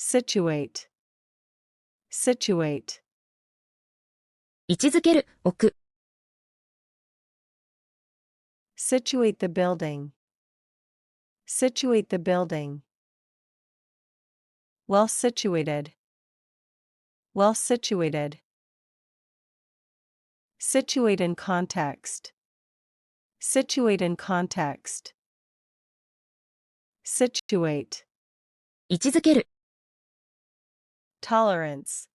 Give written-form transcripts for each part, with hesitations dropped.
situate, situate, 位置づける、置く。situate the building, situate the building, well situated, well situated, situate in context, situate in context, situate, 位置づける。tolerance,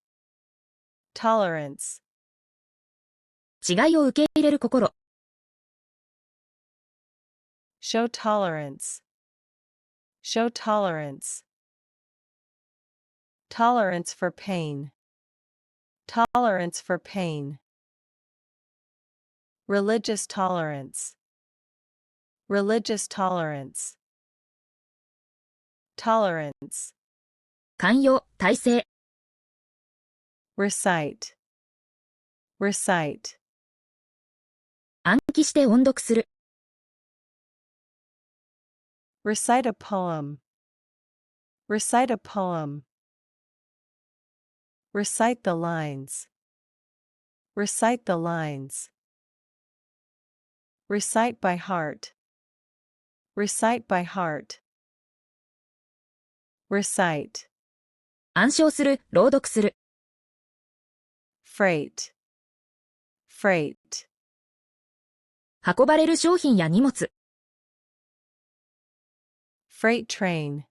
tolerance, 違いを受け入れる心。show tolerance, show tolerance, tolerance for pain, tolerance for pain, religious tolerance, religious tolerance, tolerance, 寛容、体制。recite, recite, 暗記して音読する。recite a poem, recite a poem, recite the lines, recite the lines, recite by heart, recite by heart, recite, 暗唱する、朗読する。freight, freight, 運ばれる商品や荷物。freight train,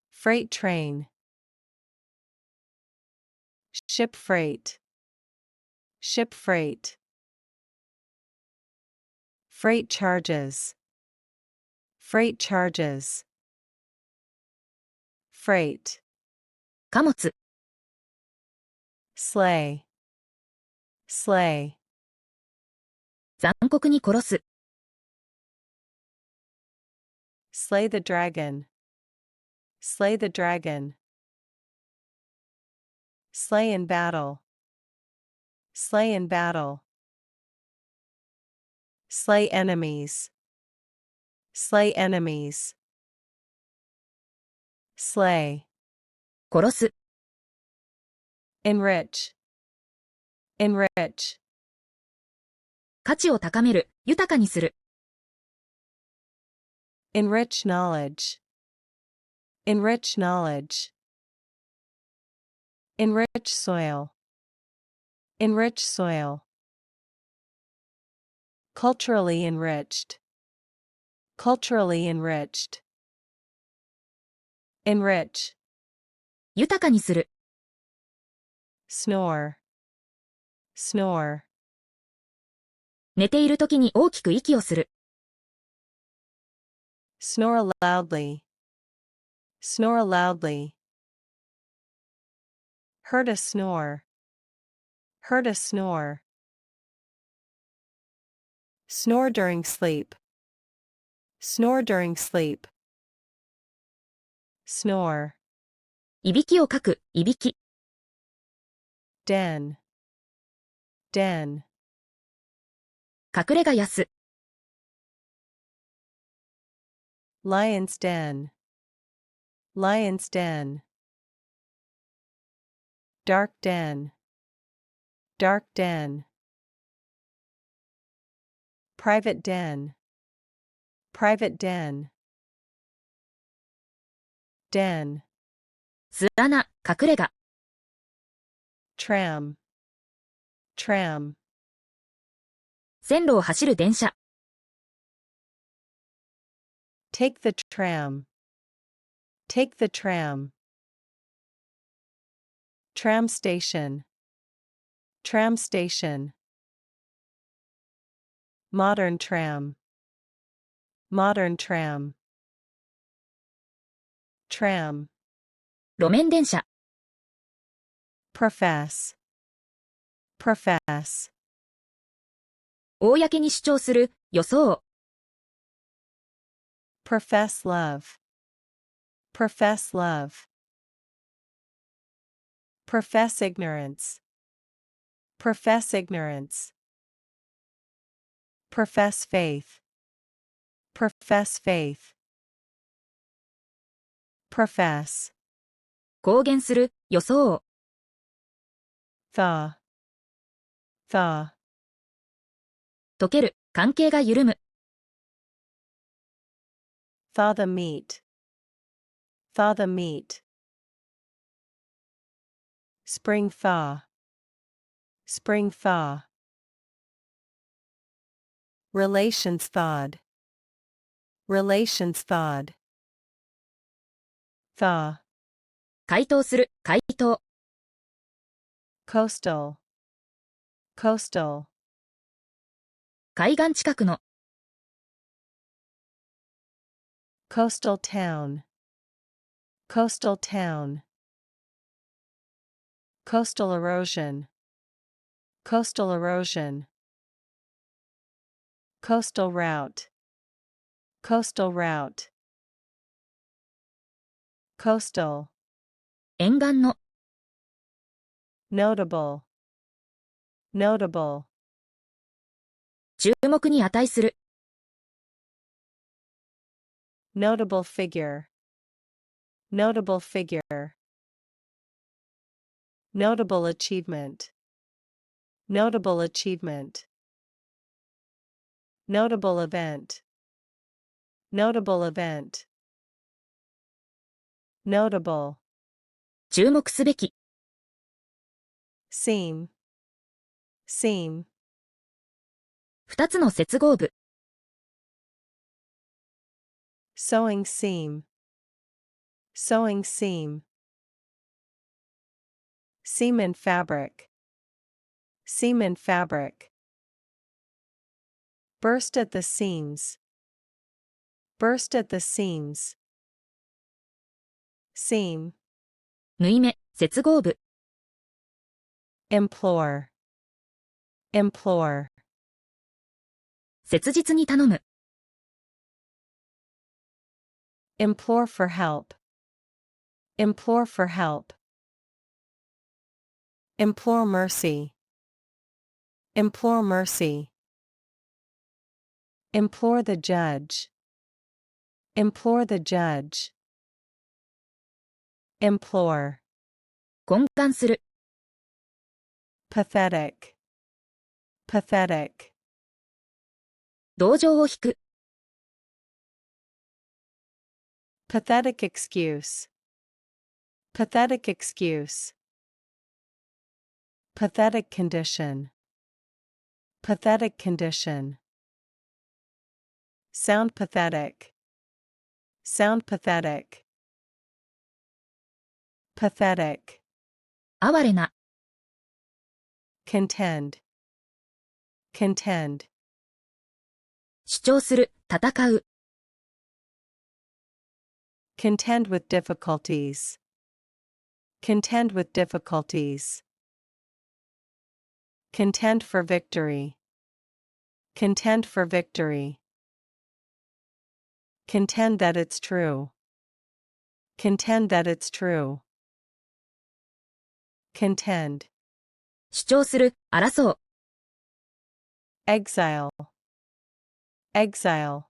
freight train, ship freight, ship freight, freight charges, freight charges, freight, 貨物。slay, slay, 残酷に殺す。slay the dragon, slay the dragon, slay in battle, slay in battle, slay enemies, slay enemies, slay, 殺す。enrich, enrich, 価値を高める、豊かにする。enrich knowledge, enrich knowledge, enrich soil, enrich soil, culturally enriched, culturally enriched, enrich, 豊かにする。snore, snore, 寝ている時に大きく息をする。snore loudly, snore loudly, heard a snore, heard a snore, snore during sleep, snore during sleep, snore, いびきをかく、いびき。den, den, 隠れ家安。lion's den, lion's den, dark den, dark den, private den, private den, den, 巣穴、隠れ家。tram, tram, 線路を走る電車。take the tram, take the tram, tram station, tram station, modern tram, modern tram, tram, 路面電車。profess, profess, 公に主張する、予想。profess love, profess love, profess ignorance, profess ignorance, profess faith, profess faith, profess, 公言する、予想。thaw, thaw, 溶ける、関係が緩む。thaw the meat, thaw the meat, spring thaw, spring thaw, relations thawed, relations thawed, thaw, 回答する、回答。coastal, coastal, 海岸近くの。coastal town, coastal town, coastal erosion, coastal erosion, coastal route, coastal route, coastal, 沿岸の。notable, notable, 注目に値する。notable figure, notable figure, notable achievement, notable achievement, notable event, notable event, notable, 注目すべき。seam, seam, 二つの接合部。sewing seam, sewing seam, seam in fabric, seam in fabric, burst at the seams, burst at the seams, seam, 縫い目、接合部。implore, implore, 切実に頼む。implore for help, implore for help, implore mercy, implore mercy, implore the judge, implore the judge, implore, 懇願する。pathetic, pathetic, 同情を引く。pathetic excuse, pathetic excuse, pathetic condition, pathetic condition, sound pathetic, sound pathetic, pathetic, 哀れな。contend, contend, 主張する、戦う。contend with difficulties, contend with difficulties, contend for victory, contend for victory, contend that it's true, contend that it's true, contend, 主張する、争う。exile, exile,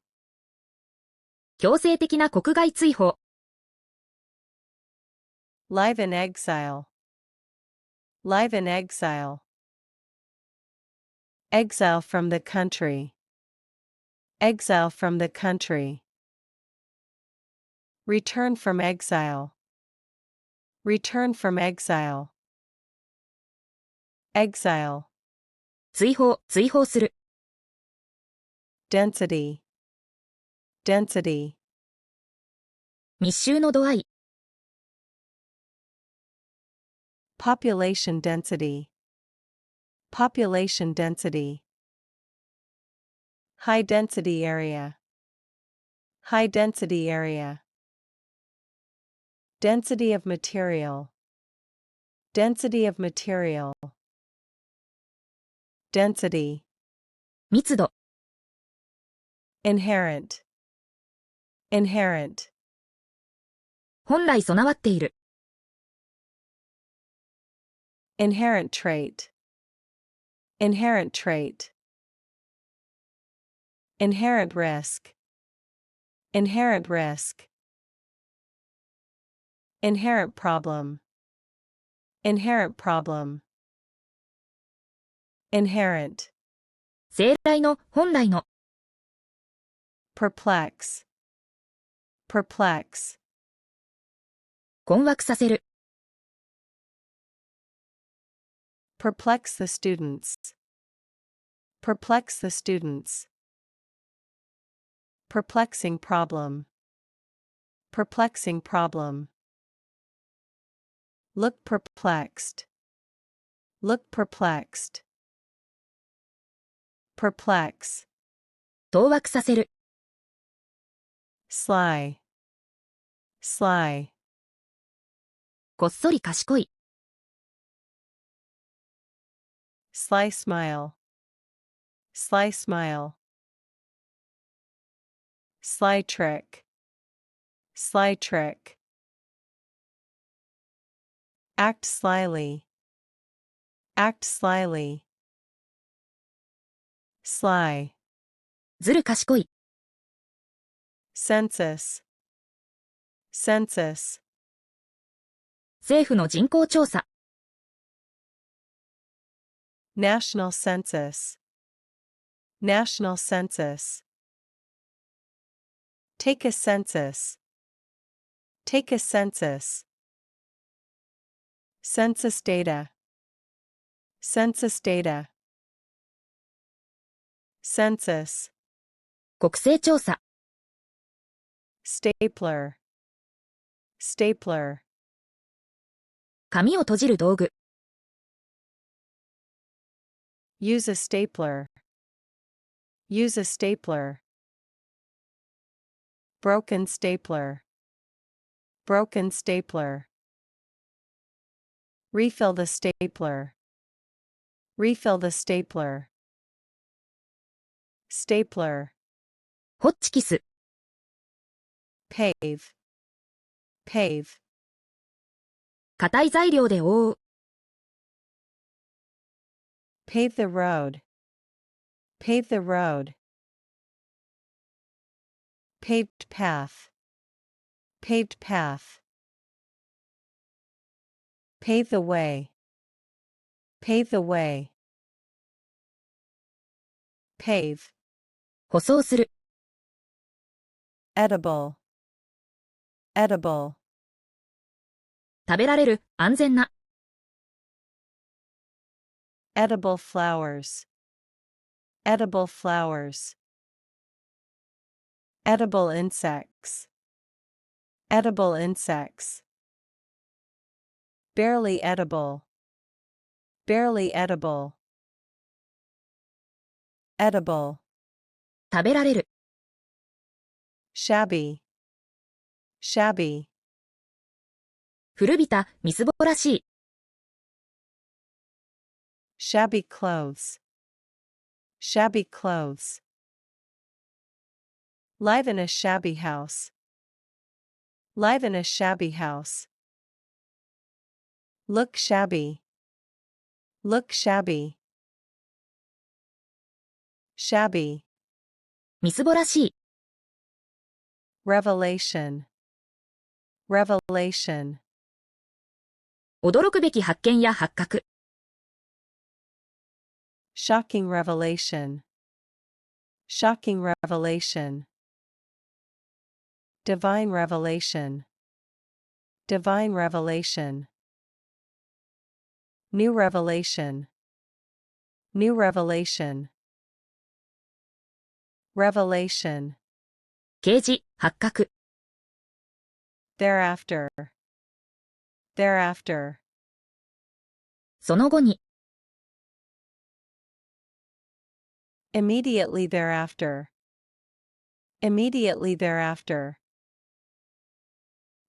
強制的な国外追放。live in exile, live in exile, exile from the country, exile from the country, return from exile, return from exile, exile, 追放、追放する。density, density, 密集の度合い。population density, population density, high density area, high density area, density of material, density of material, density, 密度。inherent, inherent, 本来備わっている。inherent trait, inherent trait, inherent risk, inherent risk, Inherent problem. Inherent problem. Inherent. 生来の、本来の。Perplex. Perplex. 困惑させる。Perplex the students. Perplex the students. Perplexing problem. Perplexing problem. Look perplexed. Look perplexed. Perplex. 当惑させる。Sly. Sly. こっそり賢い。Sly smile. Sly smile. Sly trick. Sly trick. Act slyly. Act slyly. Sly. ずる賢い。Census. Census. 政府の人口調査。National census. National census. Take a census. Take a census. Census data. Census data. Census. 国勢調査。Stapler. Stapler. 紙を閉じる道具。Use a stapler. Use a stapler. Broken stapler. Broken stapler. Refill the stapler. Refill the stapler. Stapler. ホッチキス。Pave. Pave. 硬い材料で覆う。Pave the road. Pave the road. Paved path. Paved path. Pave the way. Pave the way. Pave. 舗装する。Edible. Edible. 食べられる、安全な。Edible flowers. Edible flowers. Edible insects. Edible insects. Barely edible. Barely edible. Edible. 食べられる。Shabby. Shabby. 古びた、みすぼらしい。Shabby clothes. Shabby clothes. Live in a shabby house. Live in a shabby house. Look shabby. Look shabby. Shabby. みすぼらしい。Revelation. Revelation. 驚くべき発見や発覚。Shocking revelation. Shocking revelation. Divine revelation. Divine revelation. New revelation. New revelation. Revelation. 啓示、発覚。Thereafter. Thereafter. その後に。Immediately thereafter. Immediately thereafter.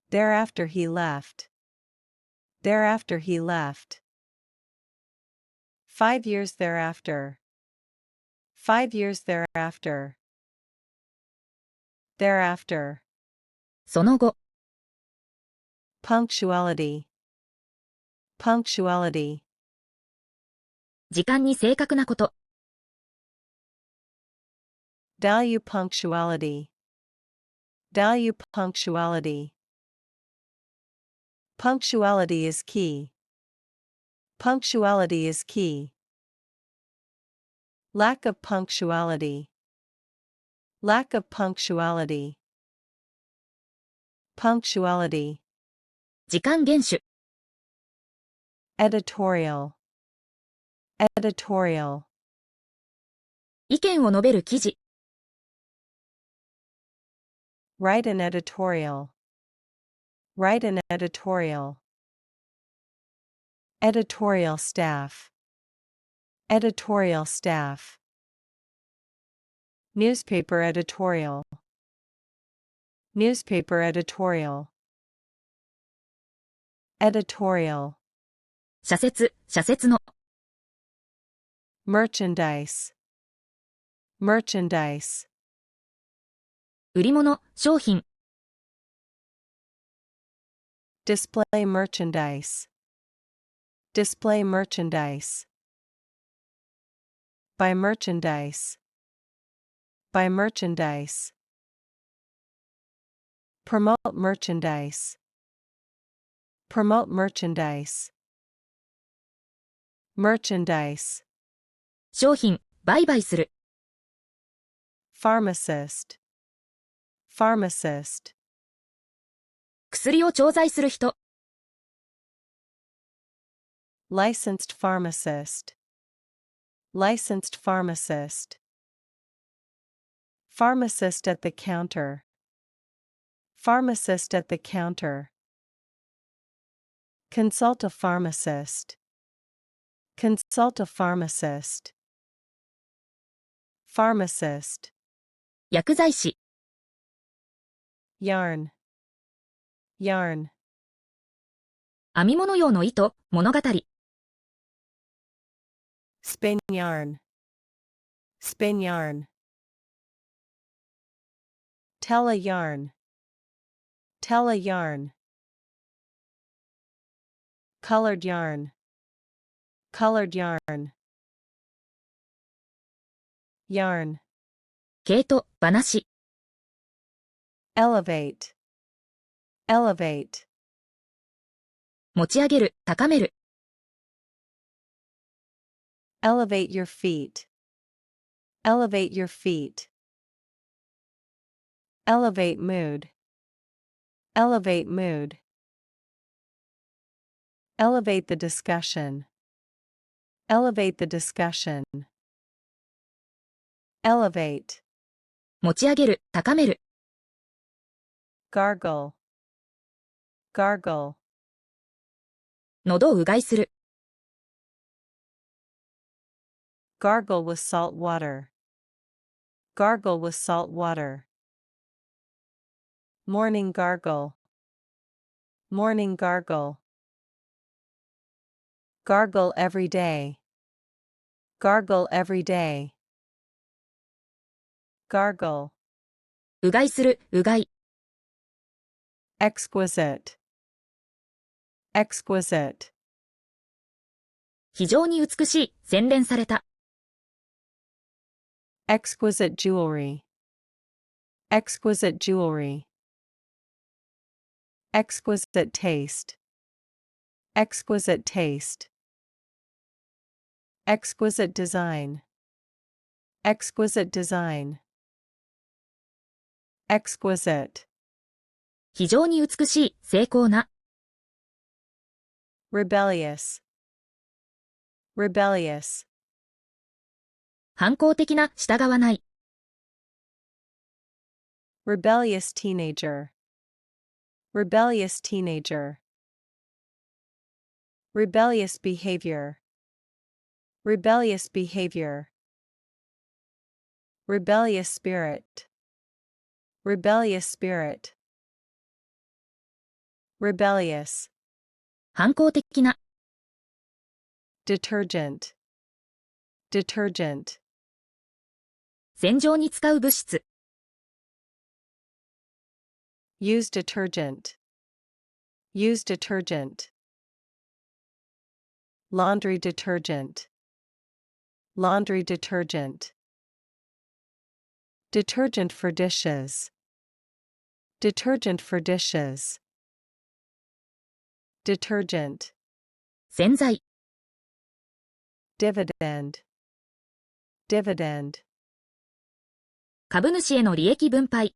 Thereafter he left. Thereafter he left. 5 years thereafter. 5 years thereafter. Thereafter. その後。Punctuality. Punctuality. 時間に正確なこと。Value punctuality. Value punctuality. Punctuality is key. Punctuality is key. Lack of punctuality. Lack of punctuality. Punctuality. 時間厳守。Editorial. Editorial. 意見を述べる記事。Write an editorial. Write an editorial. Editorial staff. Editorial staff. Newspaper editorial. Newspaper editorial. Editorial. 社説、社説の。Merchandise. Merchandise. 売り物、商品。Display merchandise. Display merchandise. Buy merchandise. Buy merchandise. Promote merchandise. Promote merchandise. Merchandise. 商品、売買する。Pharmacist. Pharmacist. 薬を調剤する人。Licensed pharmacist. Licensed pharmacist. Pharmacist at the counter. Pharmacist at the counter. Consult a pharmacist. Consult a pharmacist. Pharmacist. 薬剤師。Yarn. Yarn. 編み物用の糸、物語。Spin yarn. Spin yarn. Tell a yarn. Tell a yarn. Colored yarn. Colored yarn. Yarn. 毛糸、話。Elevate. Elevate. 持ち上げる、高める。Elevate your feet. Elevate your feet. Elevate mood. Elevate mood. Elevate the discussion. Elevate the discussion. Elevate. 持ち上げる、高める。Gargle. Gargle. 喉をうがいする。Gargle with salt water. Gargle with salt water. Morning gargle. Morning gargle. Gargle every day. Gargle every day. Gargle. うがいする、うがい。Exquisite. Exquisite. 非常に美しい、洗練された。Exquisite jewelry. Exquisite jewelry. Exquisite taste. Exquisite taste. Exquisite design. Exquisite design. Exquisite. 非常に美しい、精巧な。Rebellious. Rebellious. 反抗的な、従わない。Rebellious teenager. Rebellious teenager. Rebellious behavior. Rebellious behavior. Rebellious spirit. Rebellious spirit. Rebellious. 反抗的な。Detergent. Detergent. 洗浄に使う物質。Use detergent. Use detergent. Laundry detergent. Laundry detergent. Detergent for dishes. Detergent for dishes. detergent, 洗剤、 dividend, dividend, 株主への利益分配、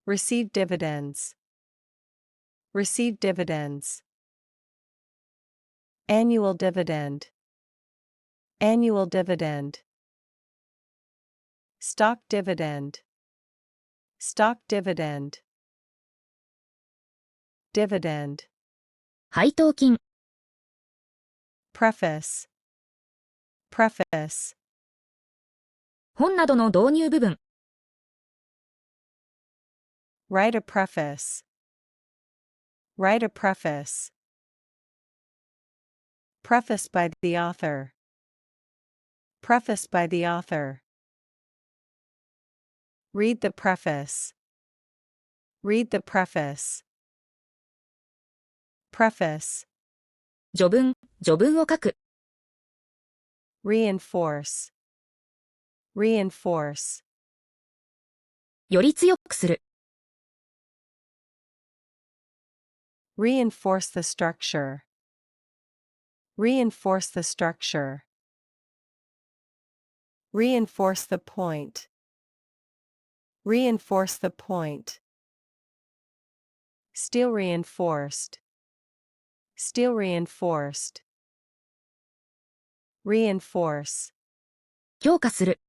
receive dividends, receive dividends, annual dividend, annual dividend, stock dividend, stock dividend, dividend, 配当金、 preface, preface, 本などの導入部分、 write a preface, write a preface, preface by the author, preface by the author, read the preface, read the preface, preface, 序文、序文を書く、 reinforce, reinforce, より強くする、 reinforce the structure, reinforce the structure, reinforce the point, reinforce the point, steel reinforced, steel reinforced, reinforce, 強化する、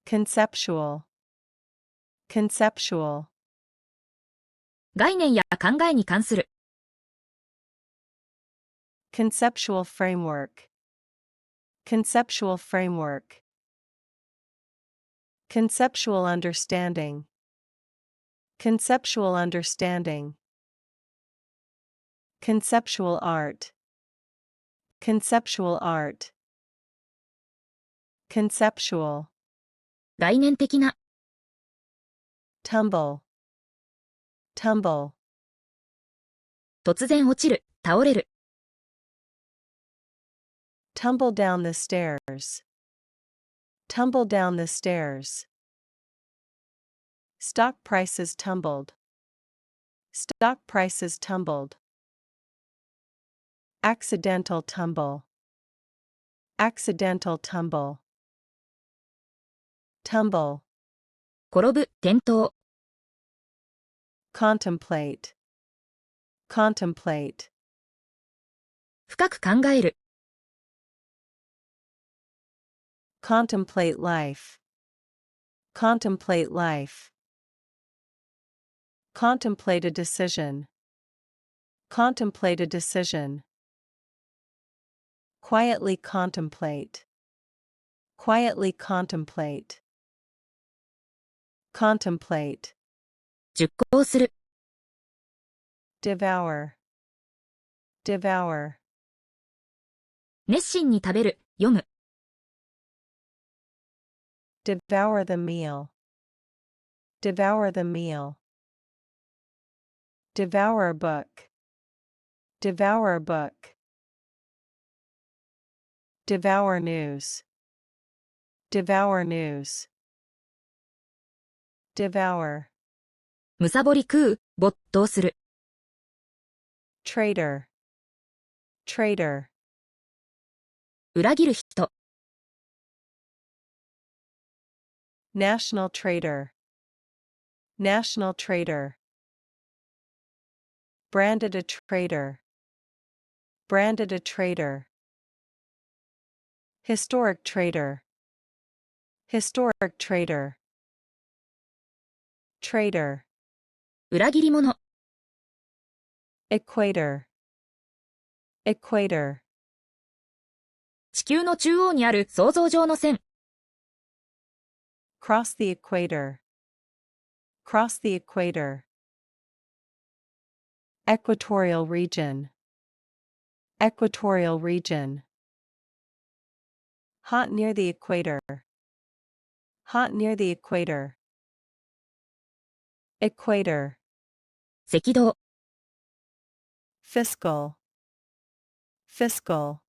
conceptual, conceptual, 概念や考えに関する、 conceptual framework, conceptual framework, conceptual understanding, conceptual understanding, conceptual art, conceptual art, conceptual, 概念的な、 tumble, tumble, 突然落ちる、倒れる、 tumble down the stairs, tumble down the stairs, stock prices tumbled, stock prices tumbled, accidental tumble, accidental tumble, tumble, 転ぶ、転倒、 contemplate, contemplate, 深く考える、 contemplate life, contemplate life, contemplate a decision, contemplate a decision, quietly contemplate, quietly contemplate, contemplate, 熟考する、 devour, devour, 熱心に食べる、読む、 devour the meal, devour the meal, devour a book, devour a book, devour news, devour news, devour, むさぼり食う、没頭する、 traitor, traitor, 裏切る人、 national traitor, national traitor, branded a traitor, branded a traitor, historic traitor, historic traitor, traitor, 裏切り者、 equator, equator, 地球の中央にある想像上の線、 cross the equator, cross the equator, equatorial region, equatorial region, hot near the equator, hot near the equator, equator, 赤道、 fiscal, fiscal,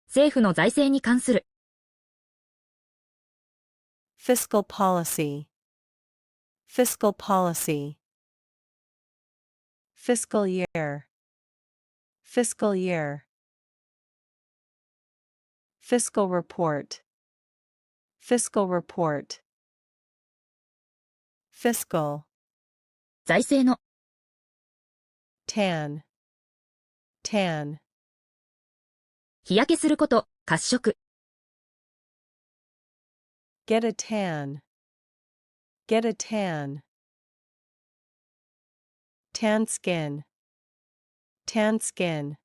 政府の財政に関する、 fiscal policy, fiscal policy, Fiscal year. Fiscal year. Fiscal report. Fiscal report. Fiscal. 財政の Tan. Tan. 日焼けすること、褐色。Get a tan. Get a tan. Tan skin. Tan skin.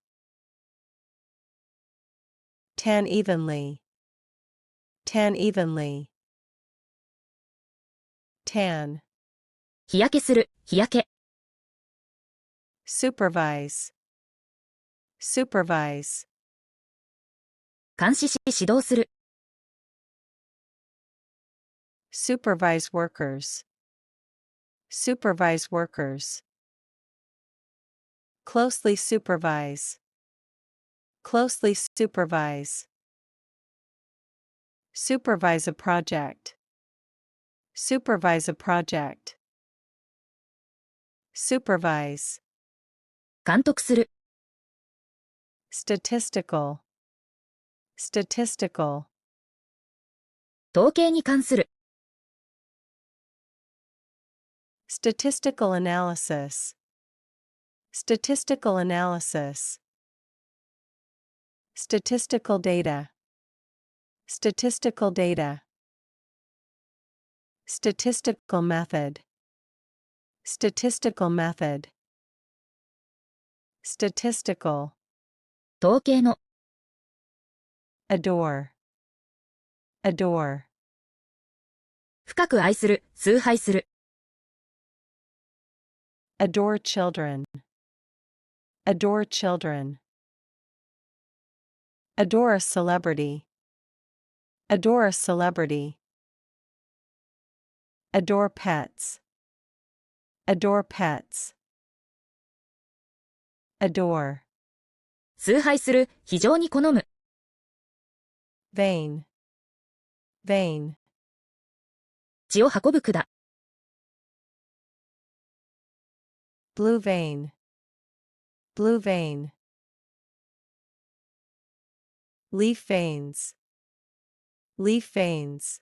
Tan evenly. Tan evenly. Tan. 日焼けする、日焼け。Supervise. Supervise. 監視し、指導する。Supervise workers. Supervise workers. Closely supervise. Closely supervise. Supervise a project. Supervise a project. Supervise. 監督する。Statistical. Statistical. 統計に関する。Statistical analysis. Statistical analysis. Statistical data. Statistical data. Statistical method. Statistical method. Statistical. 統計の。Adore. Adore. 深く愛する、崇拝する。Adore children. Adore children. Adore a celebrity. Adore a celebrity. Adore pets. Adore pets. Adore. 崇拝する、非常に好む。Vein. Vein. 血を運ぶ管。Blue vein. Blue vein. Leaf veins. Leaf veins.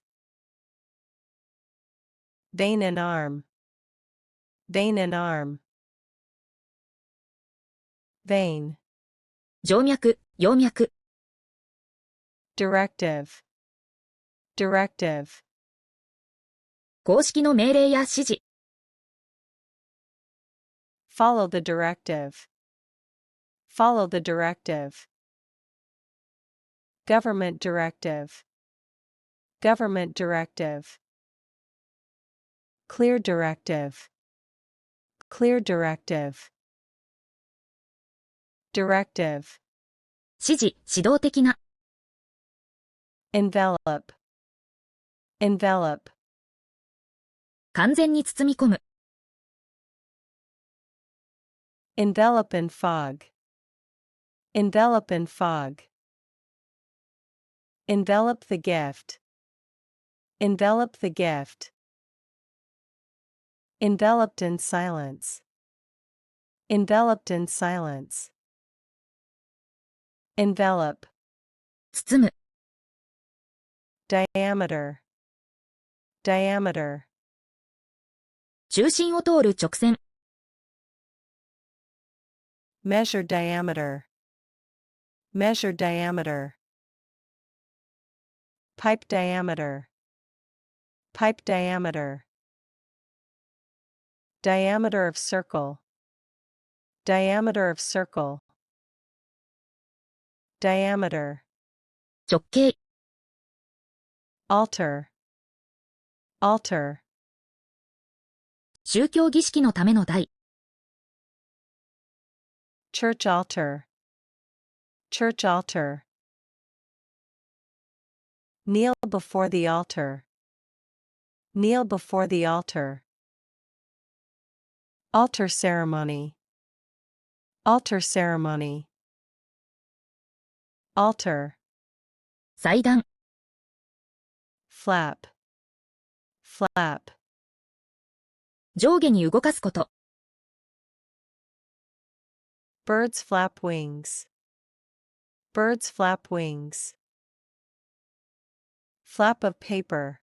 Vein and arm. Vein and arm. Vein. 静脈、葉脈。Directive. Directive. 公式の命令や指示。Follow the directive. Follow the directive. Government directive. Government directive. Clear directive. Clear directive. Directive. 指示、指導的な。Envelop. Envelop. 完全に包み込む。Envelop in fog. Envelop in fog. Envelop the gift. Envelop the gift. Enveloped in silence. Enveloped in silence. Envelop. 包む。Diameter. Diameter. 中心を通る直線。Measure diameter. Measure diameter. Pipe diameter. Pipe diameter. Diameter of circle. Diameter of circle. Diameter. 直径。Altar. Altar. 宗教儀式のための台。Church altar. Church altar. Kneel before the altar. Kneel before the altar. Altar ceremony. Altar ceremony. Altar. 祭壇。Flap. Flap. 上下に動かすこと。Birds flap wings. Birds flap wings. Flap of paper.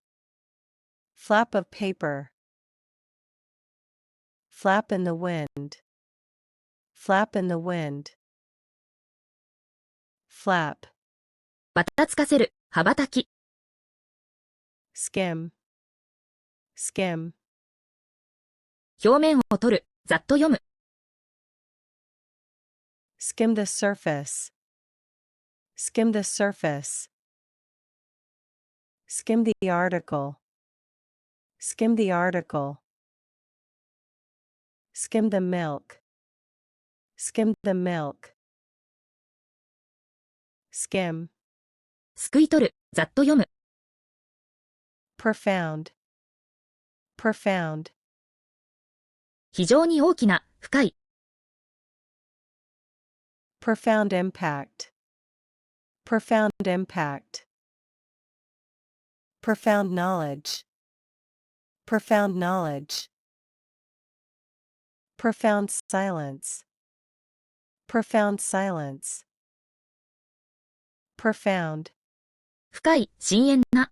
Flap of paper. Flap in the wind. Flap in the wind. Flap. ばたつかせる、羽ばたき。Skim. Skim. 表面を取る、ざっと読む。Skim the surface. Skim the surface. Skim the article. Skim the article. Skim the milk. Skim the milk. Skim. すくい取る、ざっと読む。Profound. Profound. 非常に大きな、深い。Profound impact. Profound impact. Profound knowledge. Profound knowledge. Profound silence. Profound silence. Profound. 深い、深遠な。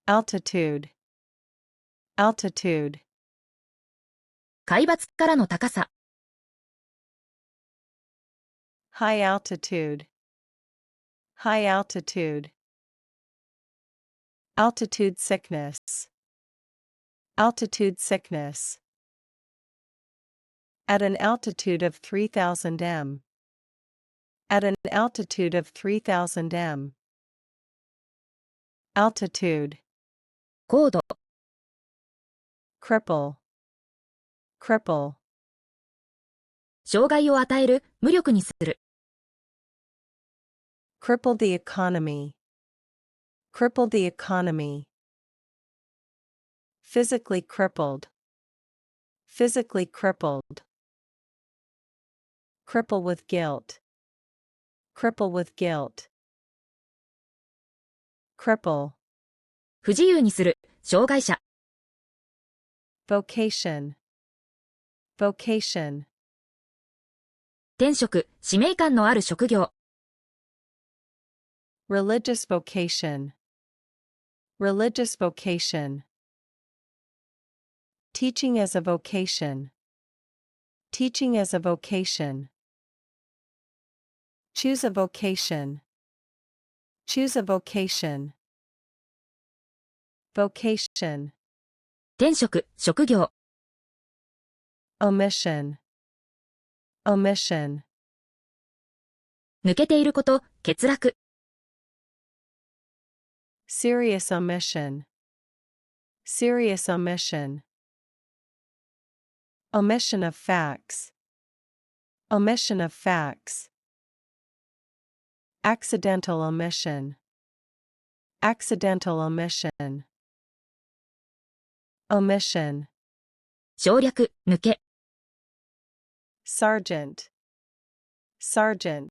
Altitude. Altitude. 海抜からの高さ。High altitude. High altitude. Altitude sickness. Altitude sickness. At an altitude of 3000 m. At an altitude of 3000 m. Altitude. 高度。Cripple. Cripple. 障害を与える、無力にする。Cripple the economy. Cripple the economy. Physically crippled. Physically crippled. Cripple with guilt. Cripple with guilt. Cripple. 不自由にする、障害者。Vocation. Vocation. 天職、使命感のある職業。Religious vocation. Religious vocation. Teaching as a vocation. Teaching as a vocation. Choose a vocation. Choose a vocation. Vocation. 天職、職業。Omission. Omission. 抜けていること、欠落。Serious omission. Serious omission. Omission of facts. Omission of facts. Accidental omission. Accidental omission. Omission. 省略、抜け。Sergeant. Sergeant.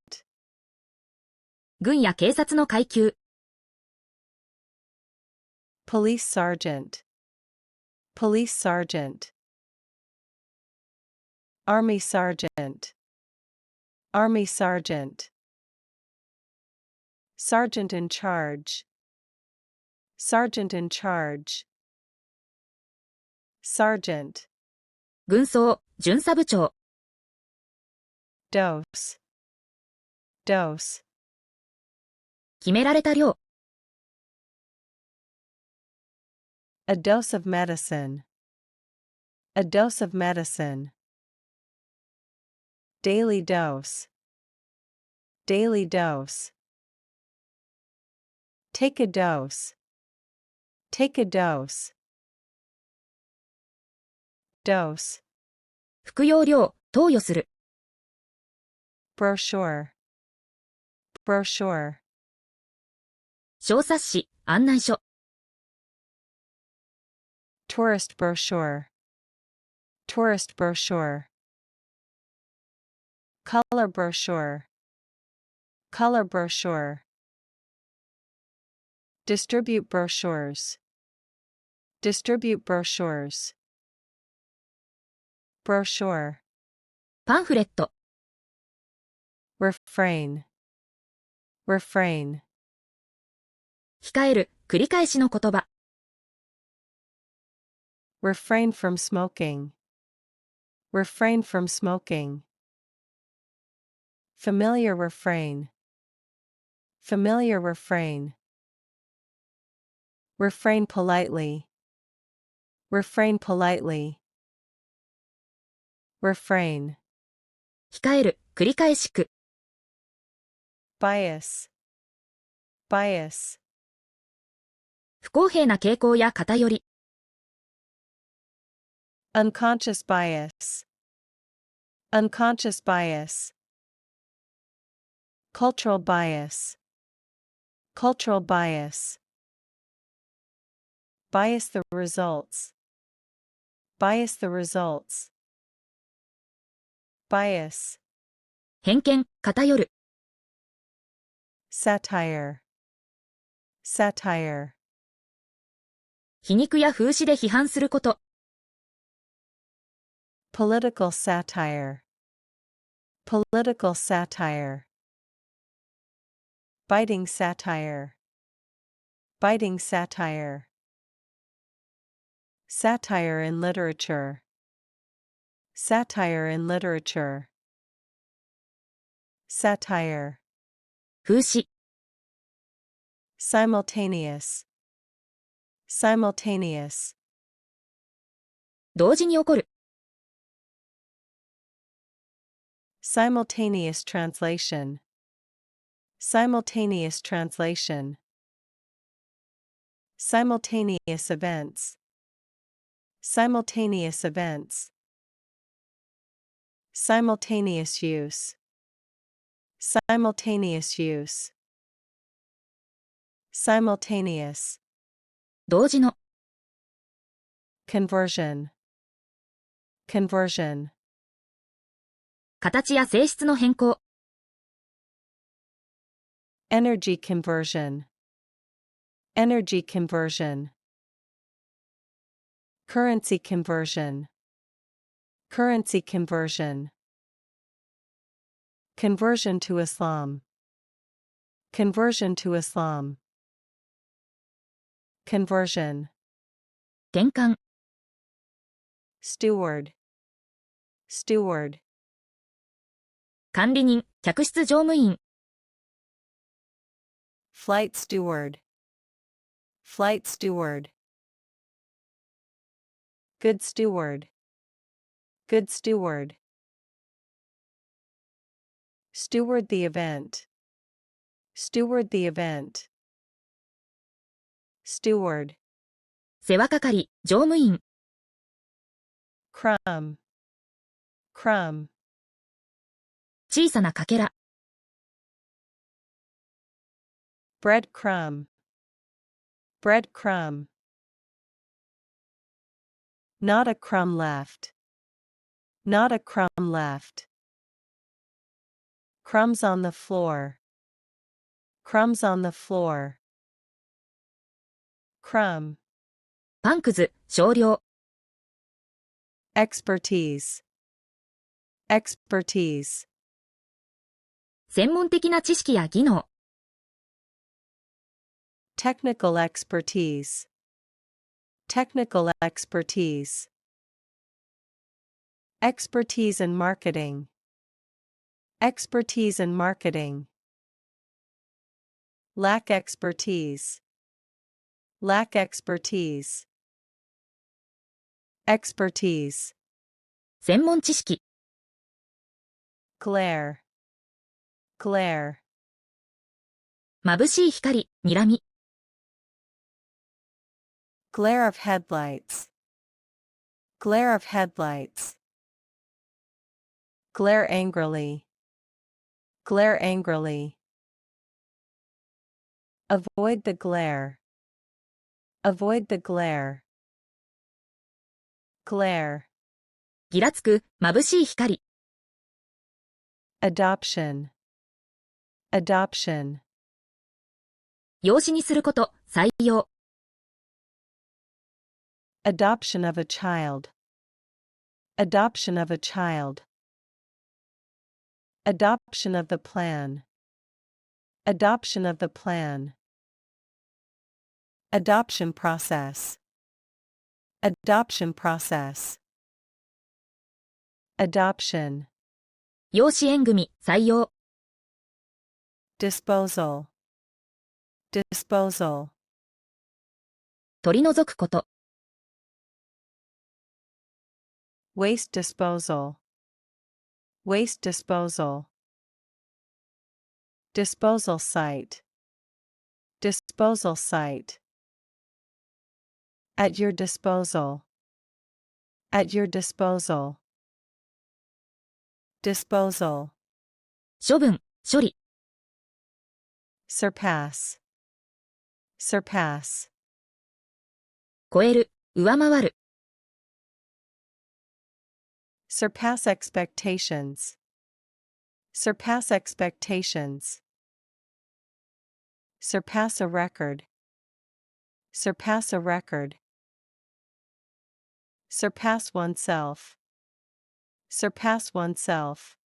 軍や警察の階級。Police sergeant. Police sergeant. Army sergeant. Army sergeant. Sergeant in charge. Sergeant in charge. Sergeant. 軍曹、巡査部長。Dose. Dose. 決められた量。A dose of medicine. A dose of medicine. Daily dose. Daily dose. Take a dose. Take a dose. Dose. 服用量、投与する。Brochure. Brochure. 小冊子、案内書。Tourist brochure. Tourist brochure. Color brochure. Color brochure. Distribute brochures. Distribute brochures. Brochure. パンフレット。refrain, refrain, 控える、繰り返しの言葉。refrain from smoking, refrain from smoking, familiar refrain, familiar refrain, refrain politely, refrain politely, refrain, 控える、繰り返しく。bias, bias, 不公平な傾向や偏り。unconscious bias, unconscious bias, cultural bias, cultural bias, bias the results, bias the results, bias, 偏見、偏る。satire, satire, 皮肉や風刺で批判すること。political satire, political satire, biting satire, biting satire, satire in literature, satire in literature, satire, 風刺。simultaneous, simultaneous, 同時に起こる。simultaneous translation, simultaneous translation, simultaneous events, simultaneous events, simultaneous use, simultaneous use, simultaneous, 同時の。conversion, conversion, 形や性質の変更。energy conversion, energy conversion, currency conversion, currency conversion, conversion to Islam, conversion to Islam, conversion, 転換。steward, steward, 管理人、客室乗務員。flight steward, flight steward, good steward, good steward, steward the event, steward the event, steward, 世話係、乗務員。crumb, crumb, 小さなかけら。breadcrumb, breadcrumb, not a crumb left, not a crumb left, crumbs on the floor, crumbs on the floor, crumb, パンくず、少量。expertise, expertise, 専門的な知識や技能。technical expertise, technical expertise, expertise in marketing, expertise in marketing, lack expertise, lack expertise, expertise, 専門知識。glare, glare, 眩しい光、睨み。glare of headlights, glare of headlights, glare angrily, glare angrily, avoid the glare, avoid the glare, glare, ギラつく、眩しい光。adoption, adoption, 養子にすること、採用。adoption of a child, adoption of a child, Adoption of the plan. Adoption of the plan. Adoption process. Adoption process. Adoption. 養子縁組、採用。Disposal. Disposal. 取り除くこと。Waste disposal. Waste disposal. Disposal site. Disposal site. At your disposal. At your disposal. Disposal. 処分、処理。Surpass. Surpass. 超える、上回る。Surpass expectations. Surpass expectations. Surpass a record. Surpass a record. Surpass oneself. Surpass oneself.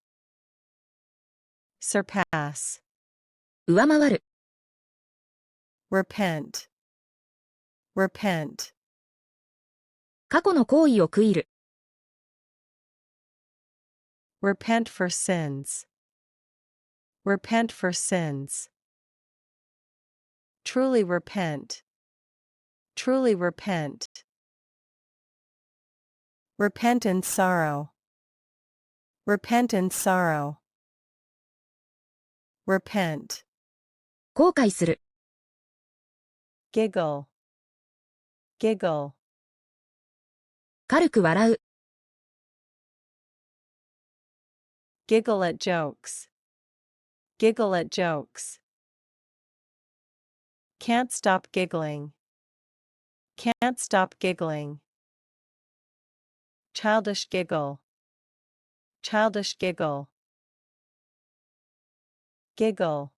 Surpass. 上回る。Repent. Repent. 過去の行為を悔いる。Repent for sins. Repent for sins. Truly repent. Truly repent. Repent in sorrow. Repent in sorrow. Repent. 後悔する。Giggle. Giggle. 軽く笑う。Giggle at jokes. Giggle at jokes. Can't stop giggling. Can't stop giggling. Childish giggle. Childish giggle. Giggle.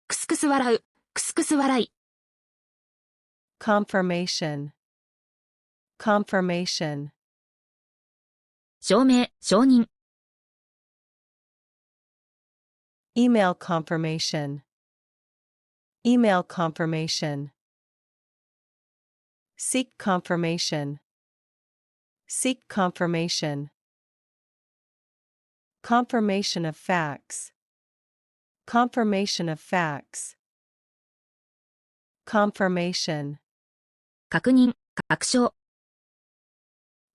くすくす笑う。くすくす笑い。Confirmation. Confirmation. 証明、承認。Email confirmation. Email confirmation. Seek confirmation. Seek confirmation. Confirmation of facts. Confirmation of facts. Confirmation. 確認、確証。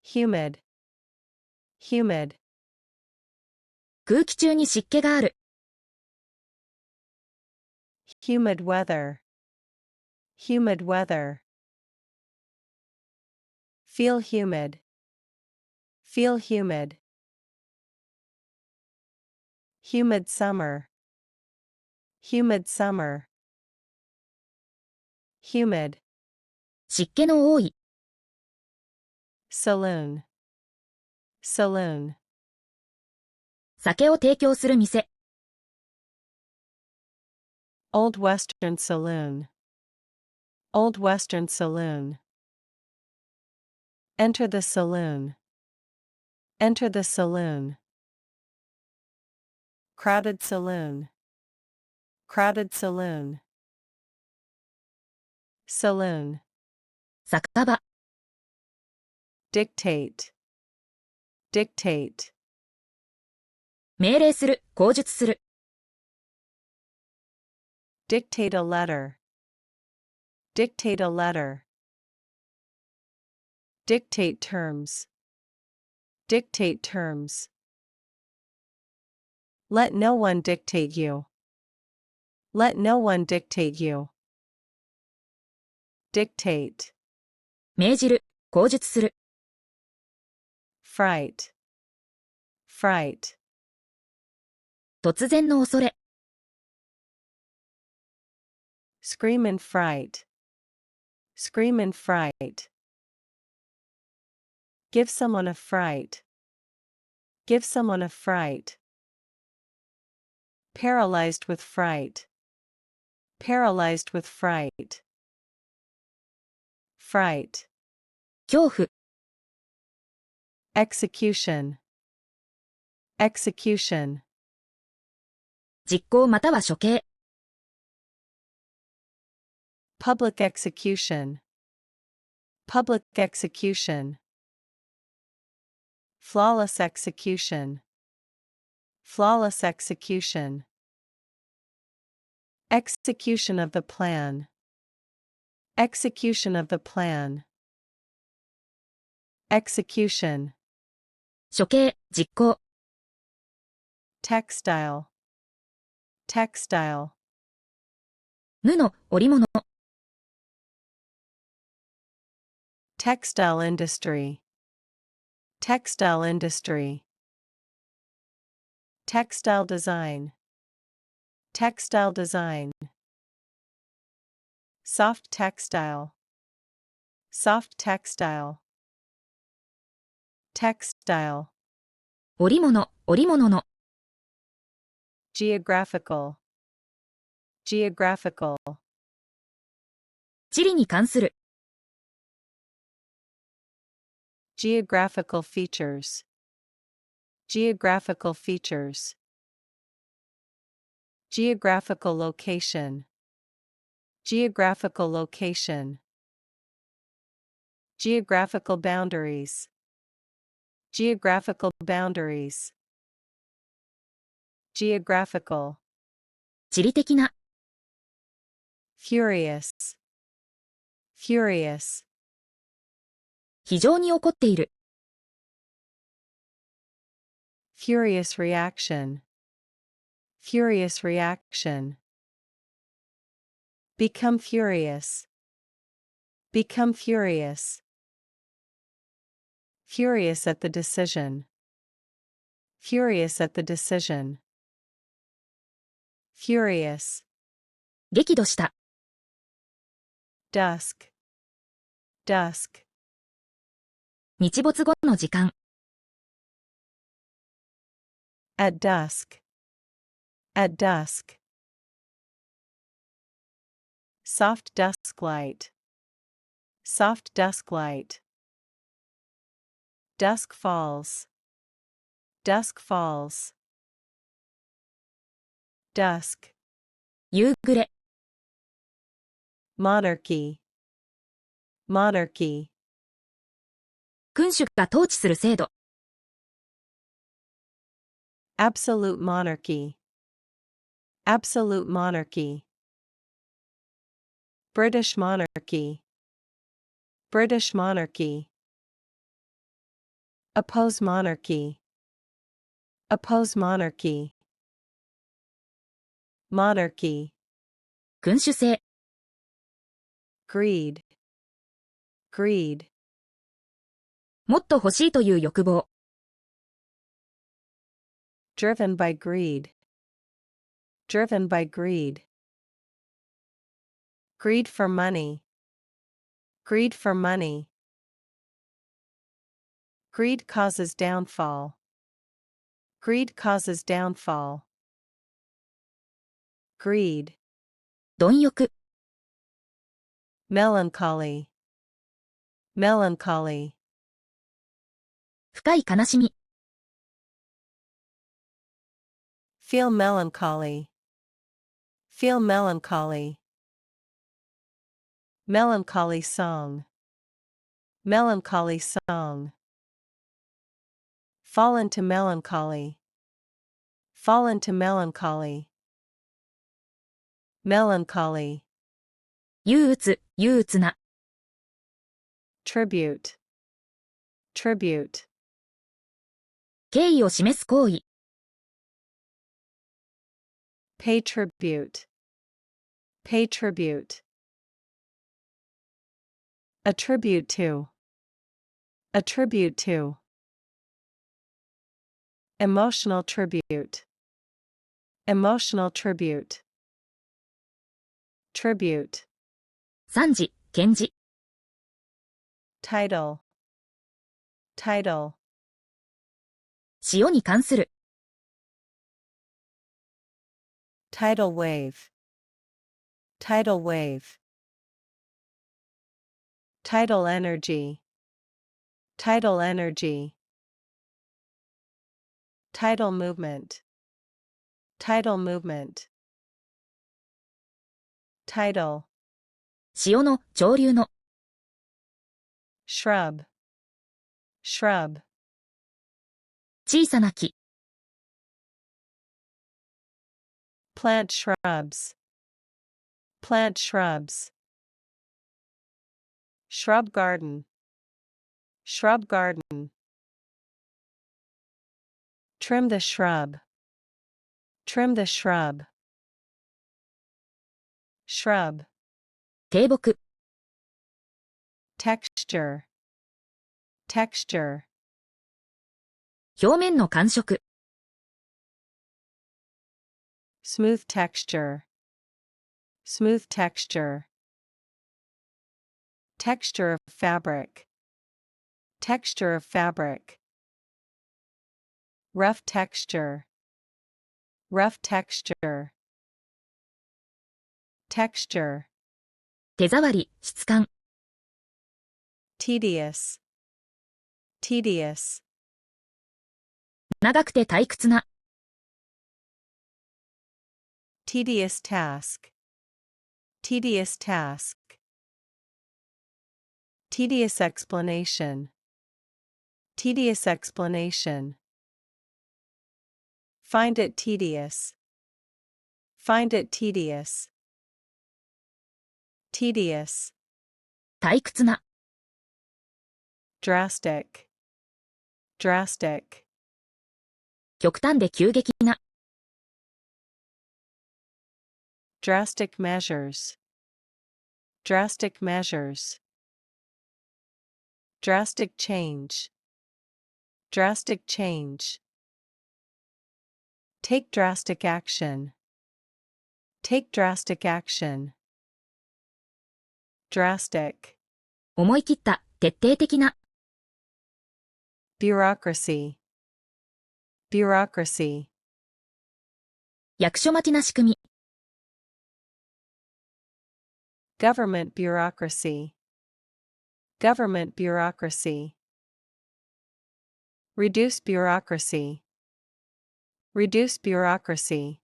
Humid. Humid. 空気中に湿気がある。Humid weather. Humid weather. Feel humid. Feel humid. Humid summer. Humid summer. Humid. 湿気の多い。Saloon. Saloon. 酒を提供する店。Old Western Saloon. Old Western Saloon. Enter the saloon. Enter the saloon. Crowded saloon. Crowded saloon. Saloon. 酒場。Dictate. Dictate. 命令する、口述する。Dictate a letter. Dictate a letter. Dictate terms. Dictate terms. Let no one dictate you. Let no one dictate you. Dictate. 命じる、口述する。Fright. Fright. 突然の恐れ。Scream in fright. Scream in fright. Give someone a fright. Give someone a fright. Paralyzed with fright. Paralyzed with fright. Fright. 恐怖。Execution. Execution. 実行または処刑。Public execution. Public execution. Flawless execution. Flawless execution. Execution of the plan. Execution of the plan. Execution. 処刑、実行。Textile. Textile. 布、織物。Textile industry. Textile industry. Textile design. Textile design. Soft textile. Soft textile. Textile. 織物、織物の。Geographical. Geographical. 地理に関する。Geographical features. Geographical features. Geographical location. Geographical location. Geographical boundaries. Geographical boundaries. Geographical. 地理的な。Furious. Furious. 非常に怒っている。Furious reaction. Furious reaction. Become furious. Become furious. Furious at the decision. Furious at the decision. Furious. 激怒した。Dusk. Dusk. 日没後の時間。At dusk. At dusk. Soft dusk light. Soft dusk light. Dusk falls. Dusk falls. Dusk. 夕暮れ。Monarchy. Monarchy. 君主が統治する制度。Absolute monarchy. Absolute monarchy. British monarchy. British monarchy. Oppose monarchy. Oppose monarchy. Monarchy. 君主制。Greed. Greed. もっと欲しいという欲望。Driven by greed. Driven by greed. Greed for money. Greed for money. Greed causes downfall. Greed causes downfall. Greed. 貪欲。Melancholy. Melancholy. 深い悲しみ。Feel melancholy. Feel melancholy. Melancholy song. Melancholy song. Fall into melancholy. Fall into melancholy. Melancholy. 憂鬱、憂鬱な。Tribute. Tribute. 敬意を示す行為。Pay tribute. Pay tribute. Attribute to. Attribute to. Emotional tribute. Emotional tribute. Tribute. 賛辞、献辞。Title. Title. 潮に関する。Tidal wave. Tidal wave. Tidal energy. Tidal energy. Tidal movement. Tidal movement. Tidal. 潮の、潮流の。Shrub. Shrub. 小さな木。Plant shrubs. Plant shrubs. Shrub garden. Shrub garden. Trim the shrub. Trim the shrub. Shrub. 低木。Texture. Texture. 表面の感触。Smooth texture. Smooth texture. Texture of fabric. Texture of fabric. Rough texture. Rough texture. Texture. 手触り、質感。Tedious. Tedious. 長くて退屈な。Tedious task. Tedious task. Tedious explanation. Tedious explanation. Find it tedious. Find it tedious. Tedious. 退屈な。Drastic. Drastic. 極端で急激な。Drastic measures. Drastic measures. Drastic change. Drastic change. Take drastic action. Take drastic action. Drastic. 思い切った、徹底的な。Bureaucracy. Bureaucracy. 役所待ちな仕組み。Government bureaucracy. Government bureaucracy. Reduce bureaucracy. Reduce bureaucracy.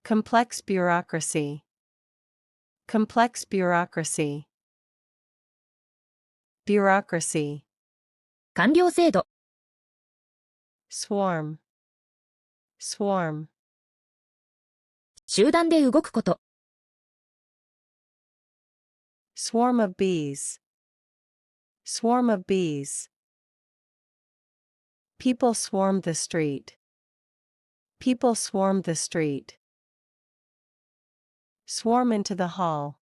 Complex bureaucracy. Complex bureaucracy. Bureaucracy. 官僚制度。Swarm. Swarm. 集団で動くこと。Swarm of bees. Swarm of bees. People swarm the street. People swarm the street. Swarm into the hall.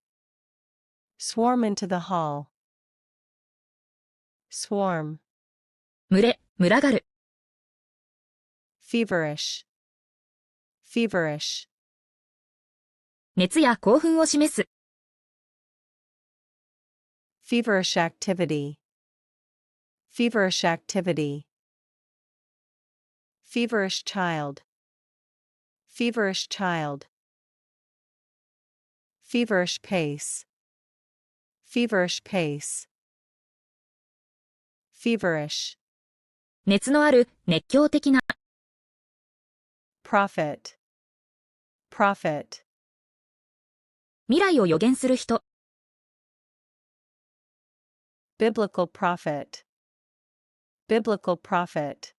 Swarm into the hall. Swarm. 群れ、群がる。Feverish. Feverish. 熱や興奮を示す。Feverish activity. Feverish activity. Feverish child. Feverish child. Feverish pace. Feverish pace. Feverish. 熱のある、熱狂的な。Prophet. Prophet. 未来を予言する人。Biblical prophet. Biblical prophet.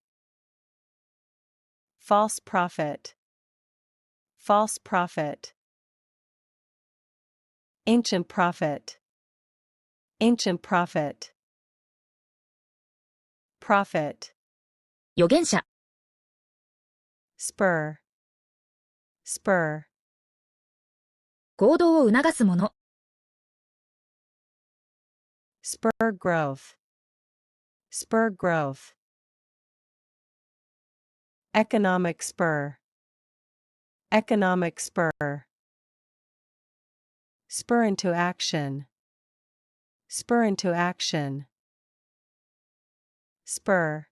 False prophet. False prophet. Ancient prophet. Ancient prophet. Prophet. 預言者。Spur. Spur. 行動を促すもの。Spur growth. Spur growth. Economic spur. Economic spur. Spur into action. Spur into action. Spur.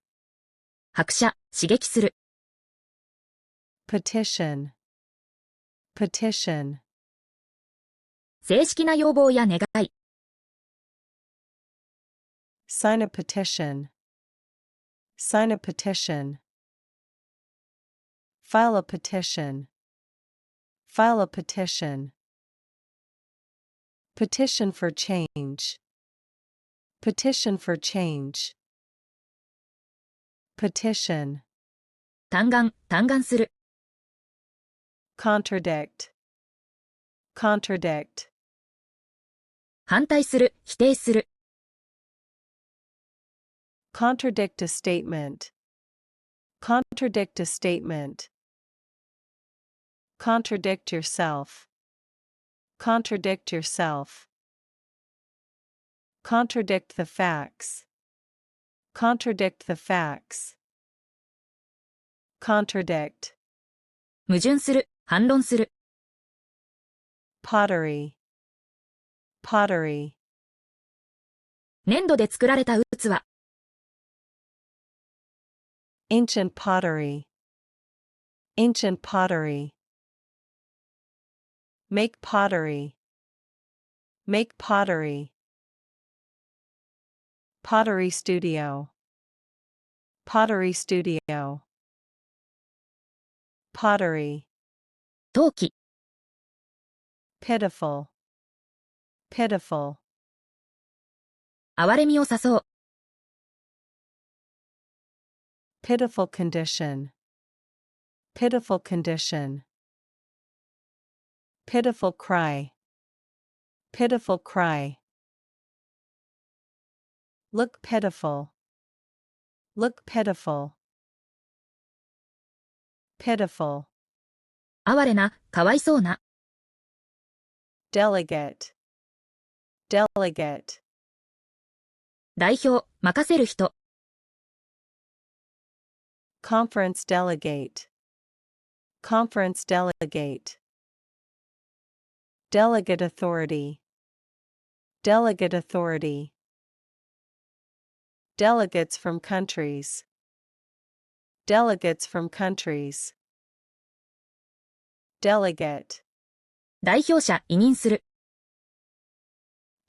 拍車、刺激する。Petition. Petition. 正式な要望や願い。Sign a petition. Sign a petition. File a petition. File a petition. Petition for change. Petition for change. Petition. 嘆願する。Contradict. Contradict. 反対する、否定する。Contradict a statement. Contradict a statement. Contradict yourself. Contradict yourself. Contradict the facts. Contradict the facts. Contradict. 矛盾する、反論する。Pottery. Pottery. 粘土で作られた器。Ancient pottery. Ancient pottery. Make pottery. Make pottery. Pottery studio. Pottery studio. Pottery. 陶器。Pitiful. Pitiful. 憐れみを誘う。Pitiful condition. Pitiful condition. Pitiful cry. Pitiful cry. Look pitiful. Look pitiful. Pitiful. 哀れな、かわいそうな。Delegate. Delegate. 代表、任せる人。Conference delegate. Conference delegate. Delegate authority. Delegate authority. Delegates from countries. Delegates from countries. Delegate. 代表者、委任する。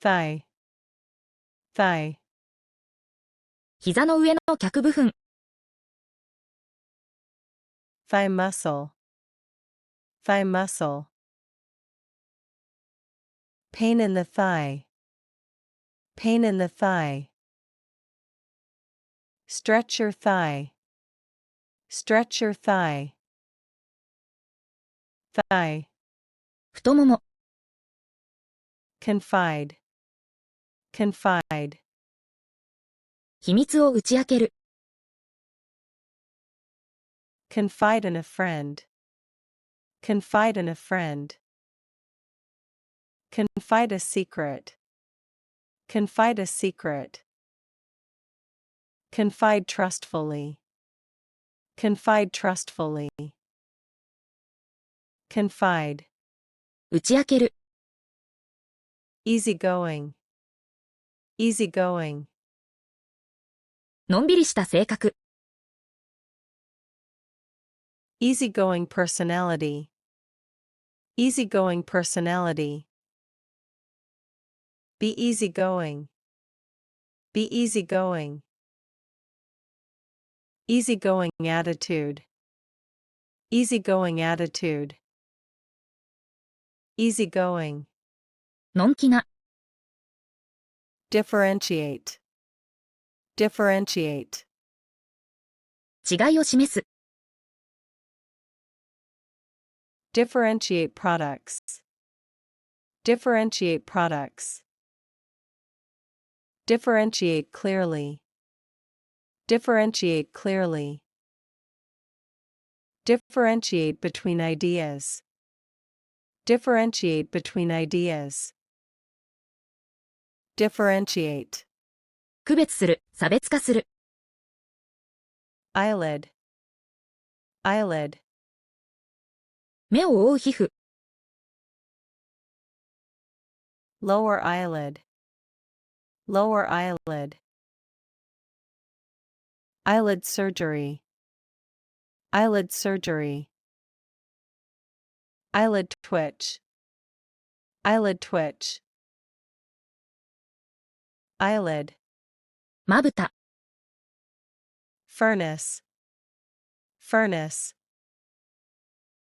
Thigh. Thigh. 膝の上の脚部分。Thigh muscle. Thigh muscle. Pain in the thigh. Pain in the thigh. Stretch your thigh. Stretch your thigh. Thigh. 太もも。Confide. Confide. 秘密を打ち明ける。Confide in a friend. Confide in a friend. Confide a secret. Confide a secret. Confide trustfully. Confide trustfully. Confide. 打ち明ける。Easygoing. Easygoing. のんびりした性格。Easygoing personality. Easygoing personality. Be easygoing. Be easygoing. Easygoing attitude. Easygoing attitude. Easygoing. のんきな。Differentiate. Differentiate. 違いを示す。Differentiate products. Differentiate products. Differentiate clearly. Differentiate clearly. Differentiate between ideas. Differentiate between ideas. Differentiate. 区別する、差別化する。Eyelid. Eyelid. 目を覆う皮膚。Lower eyelid. Lower eyelid. Eyelid surgery. Eyelid surgery. Eyelid twitch. Eyelid twitch. Eyelid. まぶた。Furnace. Furnace.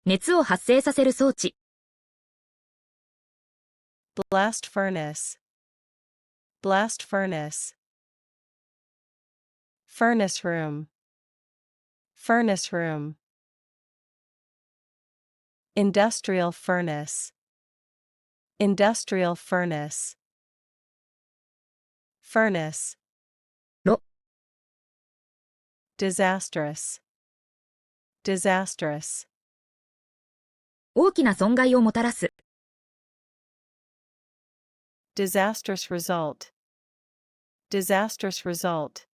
熱を発生させる装置。blast furnace, blast furnace. Furnace room, furnace room. Industrial furnace, industrial furnace. Furnace. 炉。Disastrous, disastrous. 大きな損害をもたらす。Disastrous result, disastrous result.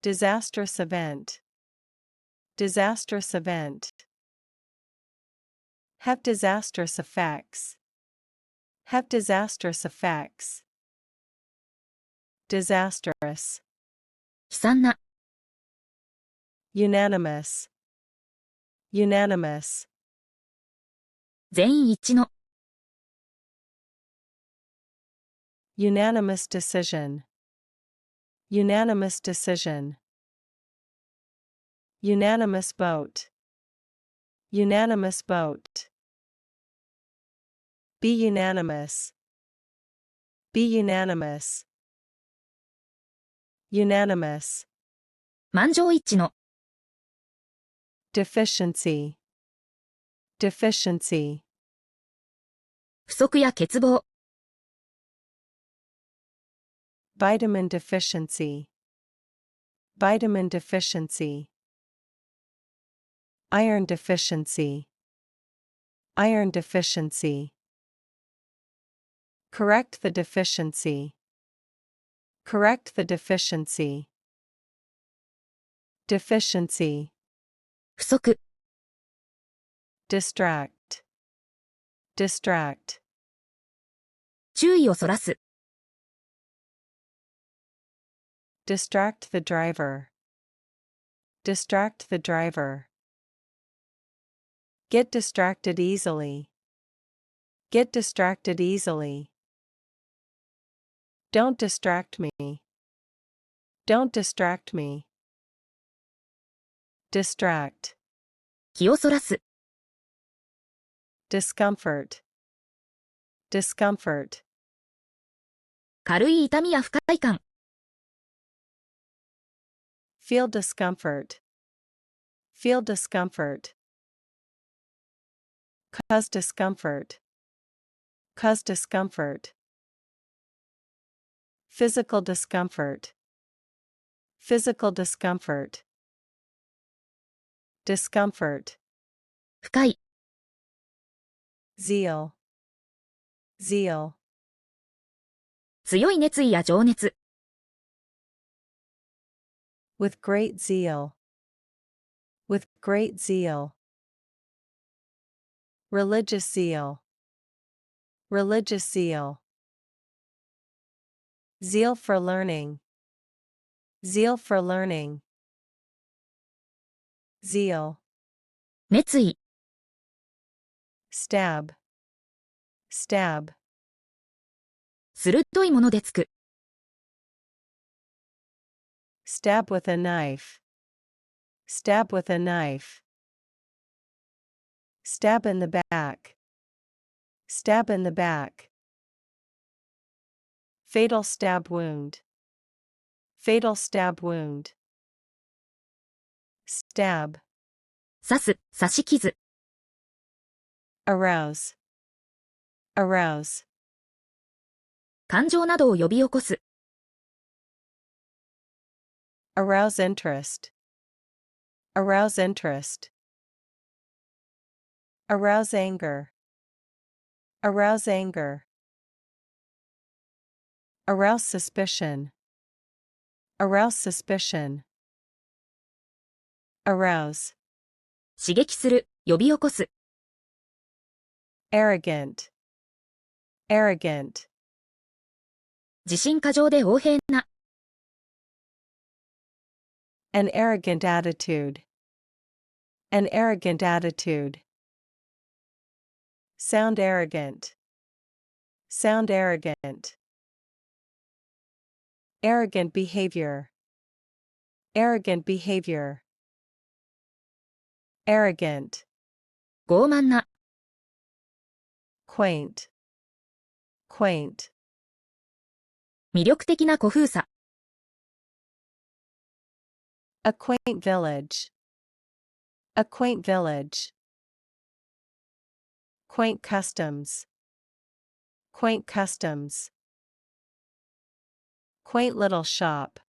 Disastrous event, disastrous event. Have disastrous effects, have disastrous effects. Disastrous. 悲惨な。Unanimous, unanimous. 全員一致の。Unanimous decision, unanimous decision. Unanimous vote, unanimous vote. Be unanimous, be unanimous. Unanimous. 満場一致の。Deficiency, deficiency. 不足や欠乏。Vitamin deficiency, vitamin deficiency. Iron deficiency, iron deficiency. Correct the deficiency, correct the deficiency. Deficiency. 不足。Distract, distract. 注意をそらす。Distract the driver, distract the driver. Get distracted easily, get distracted easily. Don't distract me, don't distract me. Distract. 気をそらす。Discomfort, discomfort. 軽い痛みや不快感。Feel discomfort, feel discomfort. Cause discomfort, cause discomfort. Physical discomfort, physical discomfort. Discomfort. 不快。Zeal, zeal. 強い熱意や情熱。With great zeal, with great zeal. Religious zeal, religious zeal. Zeal for learning, zeal for learning. Zeal. 熱意。Stab, stab. 鋭いものでつく。Stab with a knife, stab with a knife. Stab in the back, stab in the back. Fatal stab wound, fatal stab wound. Stab. 刺す、刺し傷。Arouse, arouse. 感情などを呼び起こす。Arouse interest, arouse interest. Arouse anger, arouse anger. Arouse suspicion, arouse suspicion. Arouse. 刺激する、呼び起こす。Arrogant, arrogant. 自信過剰で横柄な。An arrogant attitude, an arrogant attitude. Sound arrogant, sound arrogant. Arrogant behavior, arrogant behavior. arrogant, 傲慢な、quaint, quaint, 魅力的な古風さ、a quaint village, a quaint village, quaint customs, quaint customs, quaint little shop,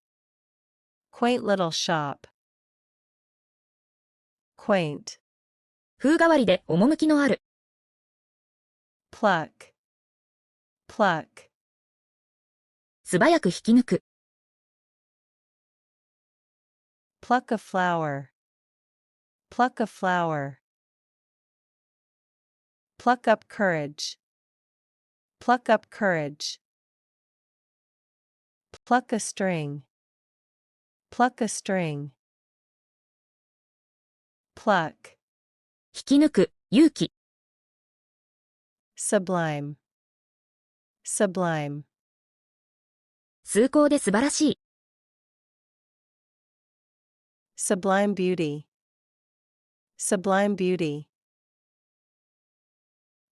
quaint little shop, quaint, 風変わりで趣のある、pluck, pluck, 素早く引き抜く、pluck a flower, pluck a flower, pluck up courage, pluck up courage, pluck a string, pluck a string, pluck, 引き抜く、勇気、sublime, sublime, 崇高で素晴らしい、sublime beauty, sublime beauty,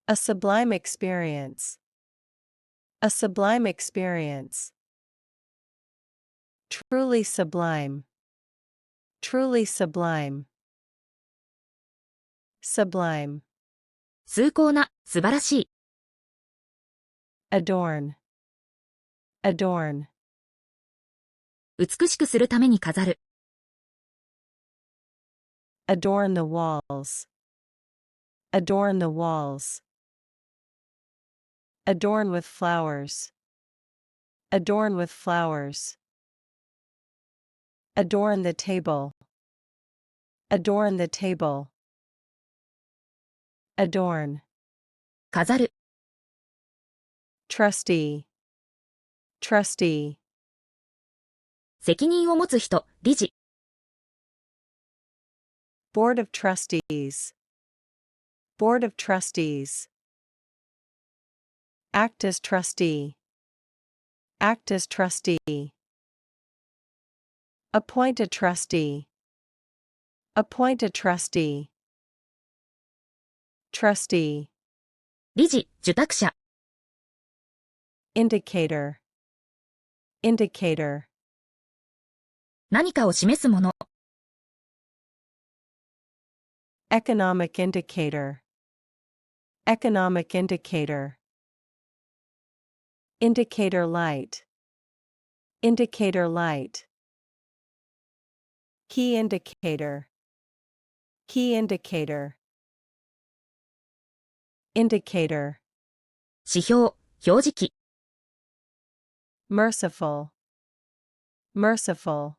a sublime experience, a sublime experience, truly sublime, truly sublime, sublime, 崇高な、素晴らしい、adorn, adorn, 美しくするために飾る、adorn the walls, adorn the walls, adorn with flowers, adorn with flowers, adorn the table, adorn the table, adorn, 飾る、 trustee, trustee, 責任を持つ人、理事、 board of trustees, board of trustees, act as trustee, act as trustee, appoint a trustee, appoint a trustee, trustee, 理事、受託者、 indicator, indicator, 何かを示すもの、 economic indicator, economic indicator, indicator light, indicator light, key indicator, key indicator, indicator, 指標、表示器、 merciful, merciful,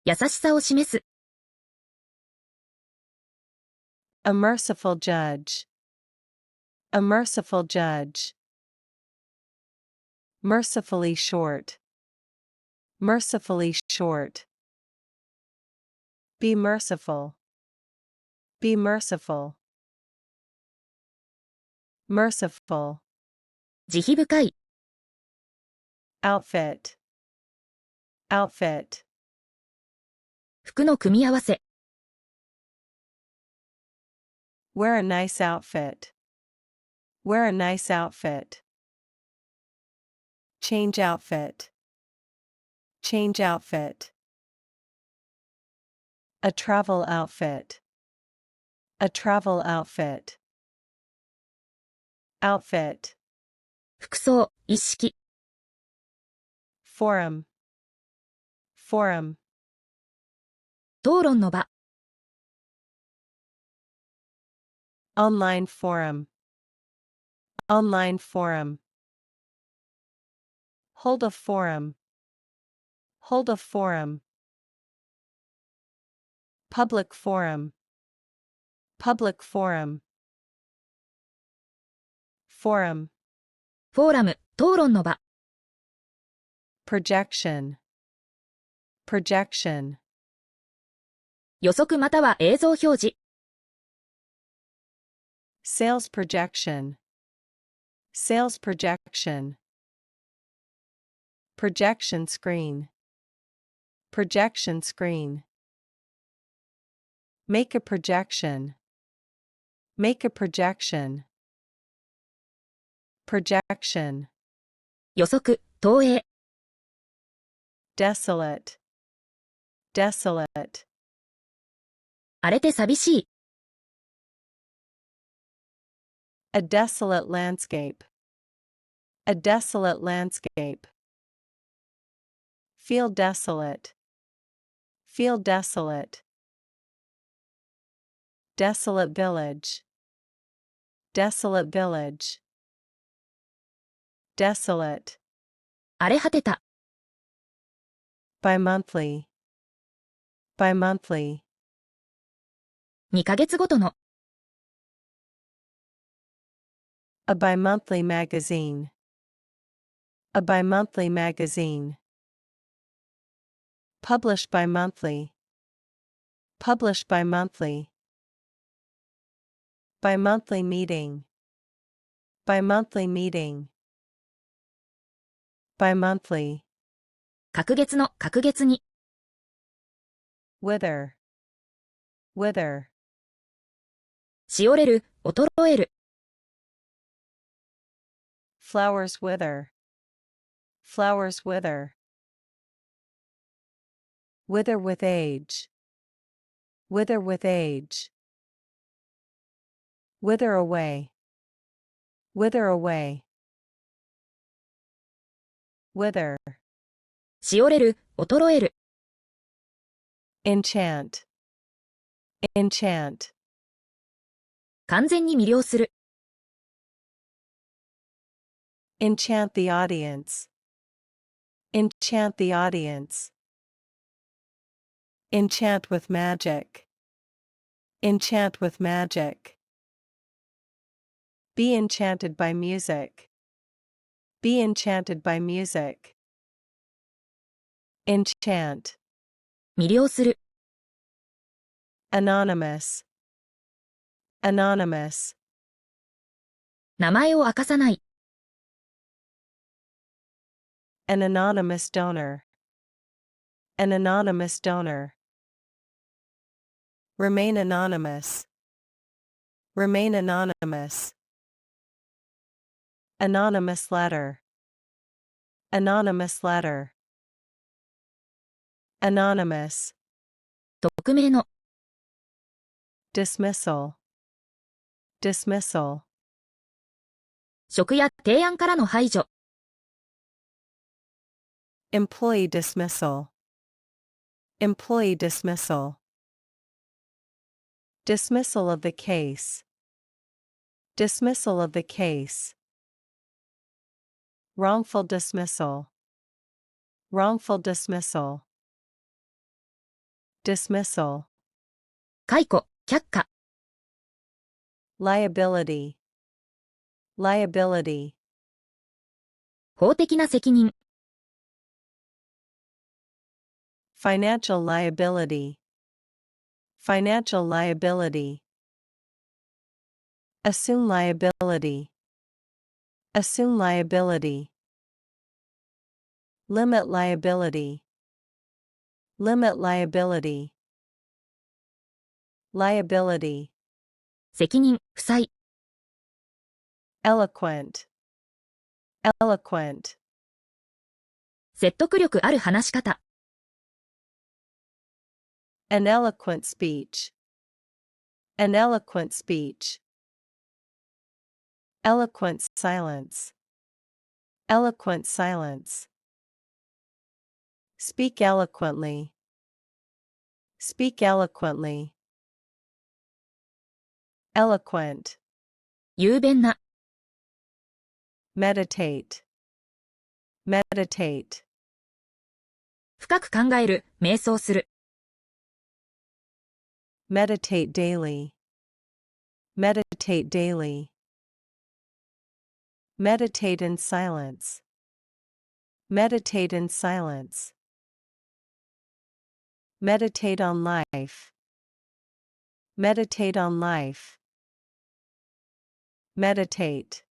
優しさを示す、 a merciful judge, a merciful judge, mercifully short, mercifully short, be merciful, be merciful, merciful, 慈悲深い、 outfit, outfit, 服の組み合わせ、 wear a nice outfit, wear a nice outfit, change outfit, change outfit, a travel outfit, a travel outfit, outfit, 服装、一式、 forum, forum, 討論の場、 online forum, online forum, hold a forum, hold a forum, public forum, public forum, forum, フォーラム、討論の場、 projection, projection, 予測または映像表示、 sales projection, sales projection, projection screen, projection screen, Make a projection. Make a projection. Projection. 予測、投影。Desolate. Desolate. 荒れて寂しい。A desolate landscape. A desolate landscape. Feel desolate. Feel desolate. Desolate village. Desolate village. Desolate. 荒れ果てた。Bimonthly. Bimonthly. 2ヶ月ごとの。A bimonthly magazine. A bimonthly magazine. Publish bimonthly. Publish bimonthly. Bimonthly meeting. Bimonthly meeting. Bimonthly. 隔月の隔月に。Wither. Wither. しおれる、衰える。Flowers wither. Flowers wither. Wither with age. Wither with age. Wither away. Wither away. Wither. しおれる、衰える。Enchant. Enchant. 完全に魅了する。Enchant the audience. Enchant the audience. Enchant with magic. Enchant with magic. Be enchanted by music. Be enchanted by music. Enchant. 魅了する。Anonymous. Anonymous. 名前を明かさない。An anonymous donor. An anonymous donor. Remain anonymous. Remain anonymous. Anonymous letter. Anonymous letter. Anonymous. 匿名の。Dismissal. Dismissal. 職や提案からの排除。Employee dismissal. Employee dismissal. Dismissal of the case. Dismissal of the case. Wrongful dismissal. Wrongful dismissal. Dismissal. 解雇、却下。Liability. Liability. 法的な責任。Financial liability. Financial liability. Assume liability. Assume liability. Limit liability. Limit liability. Liability. 責任、負債。Eloquent. Eloquent. 説得力ある話し方。An eloquent speech. An eloquent speech. Eloquent silence. Eloquent silence. Speak eloquently. Speak eloquently. Eloquent. 雄弁な。Meditate. Meditate. 深く考える、瞑想する。Meditate daily. Meditate daily. Meditate in silence. Meditate in silence. Meditate on life. Meditate on life. Meditate.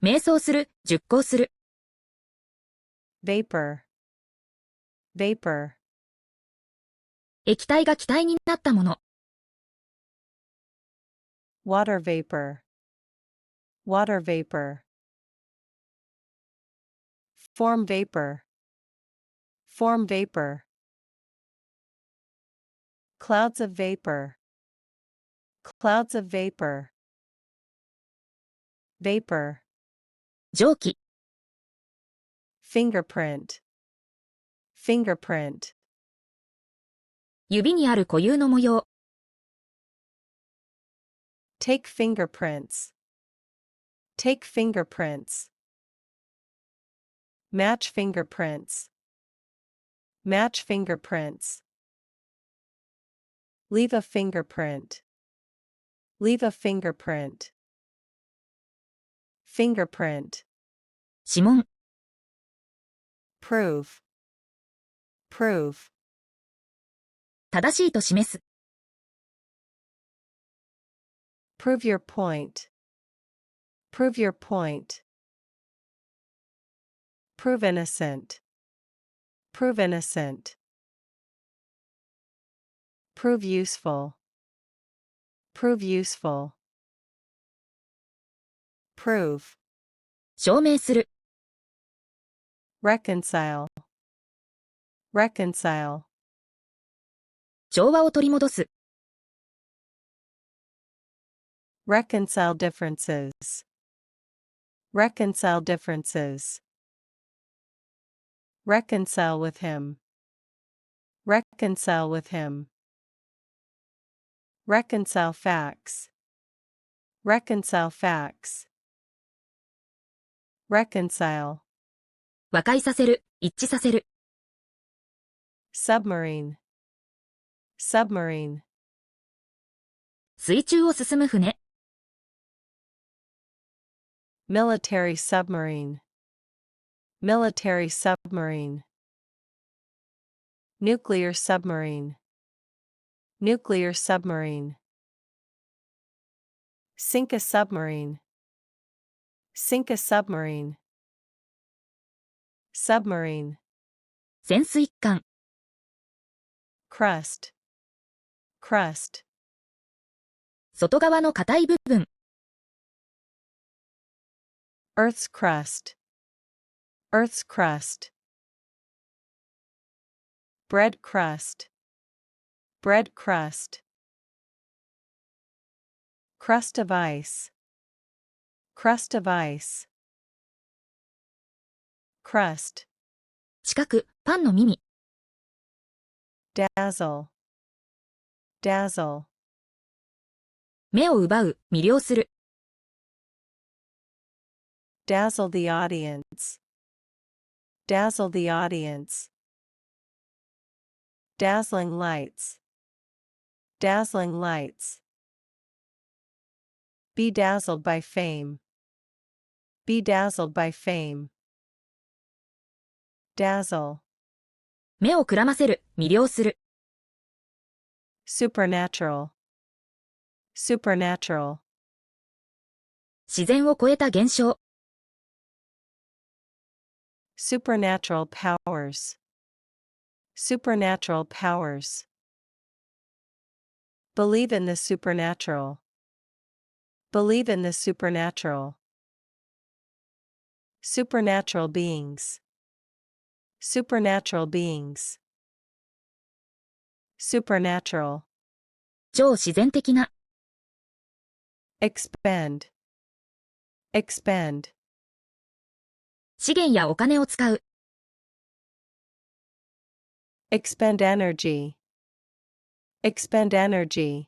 瞑想する、熟考する。Vapor. Vapor. 液体が気体になったもの。water vapor, water vapor. Form vapor, form vapor. Clouds of vapor, clouds of vapor. Vapor, 蒸気、 fingerprint, fingerprint. 指にある固有の模様、 Take fingerprints, take fingerprints. Match fingerprints, match fingerprints. Leave a fingerprint, leave a fingerprint. Fingerprint, 指紋、 prove, prove. 正しいと示す、 Prove your point, prove your point. Prove innocent, prove innocent. Prove useful, prove useful. Prove, 証明する、 reconcile, reconcile. 調和を取り戻す、 Reconcile differences, reconcile differences. Reconcile with him, reconcile with him. Reconcile facts, reconcile facts. Reconcile, 和解させる、一致させる、 submarine, submarine. 水中を進む船、 Military submarine, military submarine. Nuclear submarine, nuclear submarine. Sink a submarine, sink a submarine. Submarine, 潜水艦、 crust, crust. 外側の硬い部分、 Earth's crust, earth's crust. Bread crust, bread crust. Crust of ice, crust of ice. Crust, 四角、パンの耳、 dazzle, dazzle. 目を奪う、魅了する、 Dazzle the audience, dazzle the audience. Dazzling lights, dazzling lights. Be dazzled by fame, be dazzled by fame. Dazzle, 目をくらませる、魅了する、 supernatural, supernatural. 自然を超えた現象、 Supernatural powers, supernatural powers. Believe in the supernatural, believe in the supernatural. Supernatural beings, supernatural beings. Supernatural, 超自然的な、 expend, expend. 資源やお金を使う、 Expend energy, expend energy.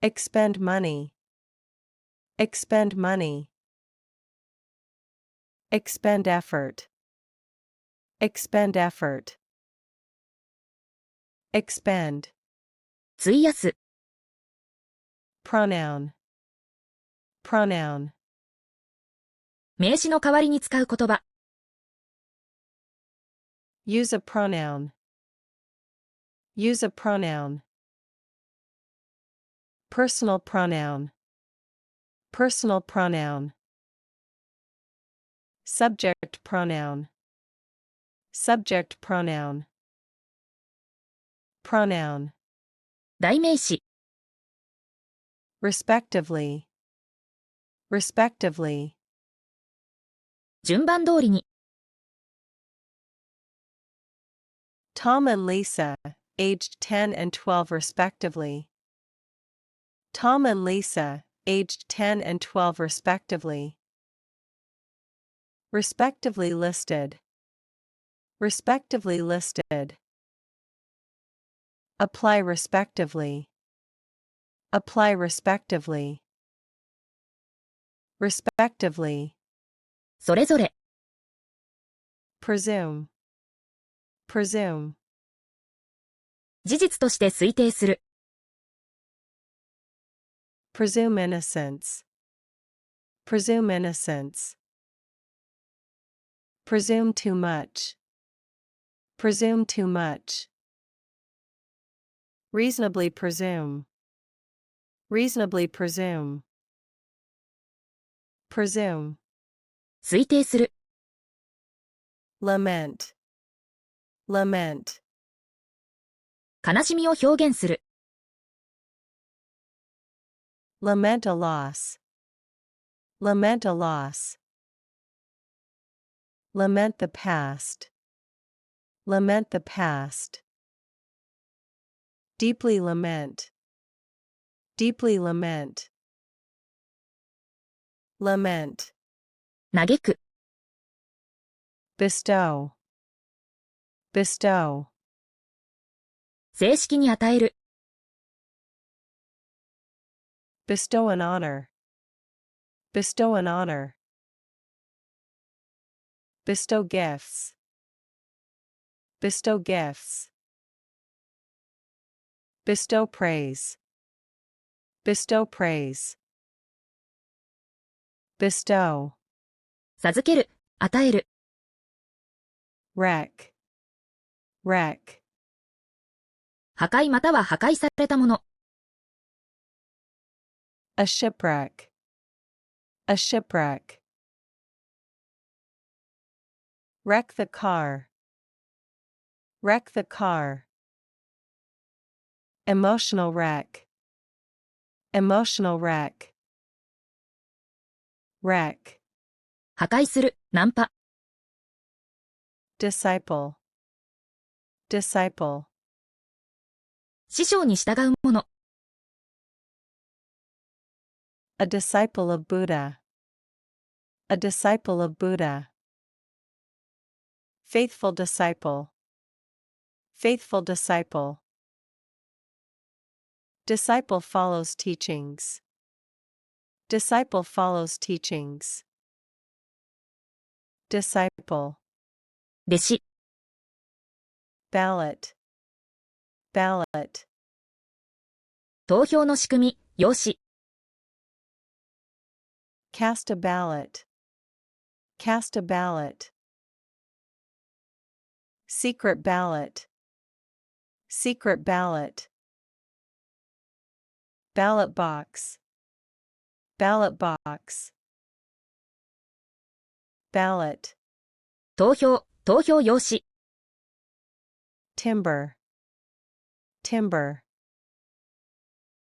Expend money, expend money. Expend effort, expend effort. Expend, 費やす、 pronoun, pronoun. 名詞の代わりに使う言葉、 Use a pronoun, use a pronoun. Personal pronoun, personal pronoun. Subject pronoun, subject pronoun. Pronoun, 代名詞、respectively, respectively. 順番通りに。Tom and Lisa, aged 10 and 12 respectively. Tom and Lisa, aged 10 and 12 respectively. Respectively listed. Respectively listed. Apply respectively. Apply respectively. Respectively. それぞれ。Presume. Presume. 事実として推定する。Presume innocence. Presume innocence. Presume too much. Presume too much. Reasonably presume. Reasonably presume. Presume. 推定する。Lament. Lament. 悲しみを表現する。Lament a loss. Lament a loss. Lament the past. Lament the past. Deeply lament. Deeply lament. Lament. 嘆く。Bestow. Bestow. 正式に与える。Bestow an honor. Bestow an honor. Bestow gifts. Bestow gifts. Bestow praise. Bestow praise. Bestow. 授ける。与える。Wreck. Wreck. 破壊または破壊されたもの。A shipwreck. A shipwreck. Wreck the car. Wreck the car. Emotional wreck. Emotional wreck. Wreck. 破壊する。ナンパ。Disciple. Disciple. 師匠に従うもの。A disciple of Buddha. A disciple of Buddha. Faithful disciple. Faithful disciple. Disciple follows teachings. Disciple follows teachings. Disciple. 弟子。Ballot. Ballot. 投票の仕組み。用紙。Cast a ballot. Cast a ballot. Secret ballot. Secret ballot. Ballot box. Ballot box. Ballot. 投票。投票用紙。Timber. Timber.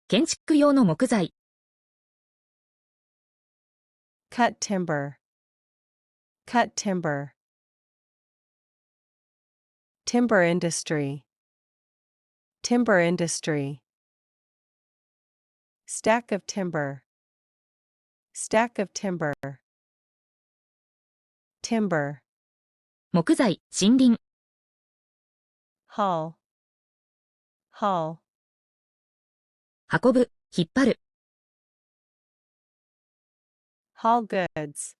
建築用の木材。Cut timber. Cut timber. Timber industry. Timber industry. Stack of timber. Stack of timber. Timber. 木材。森林。Haul. Haul. 運ぶ。引っ張る。Haul goods.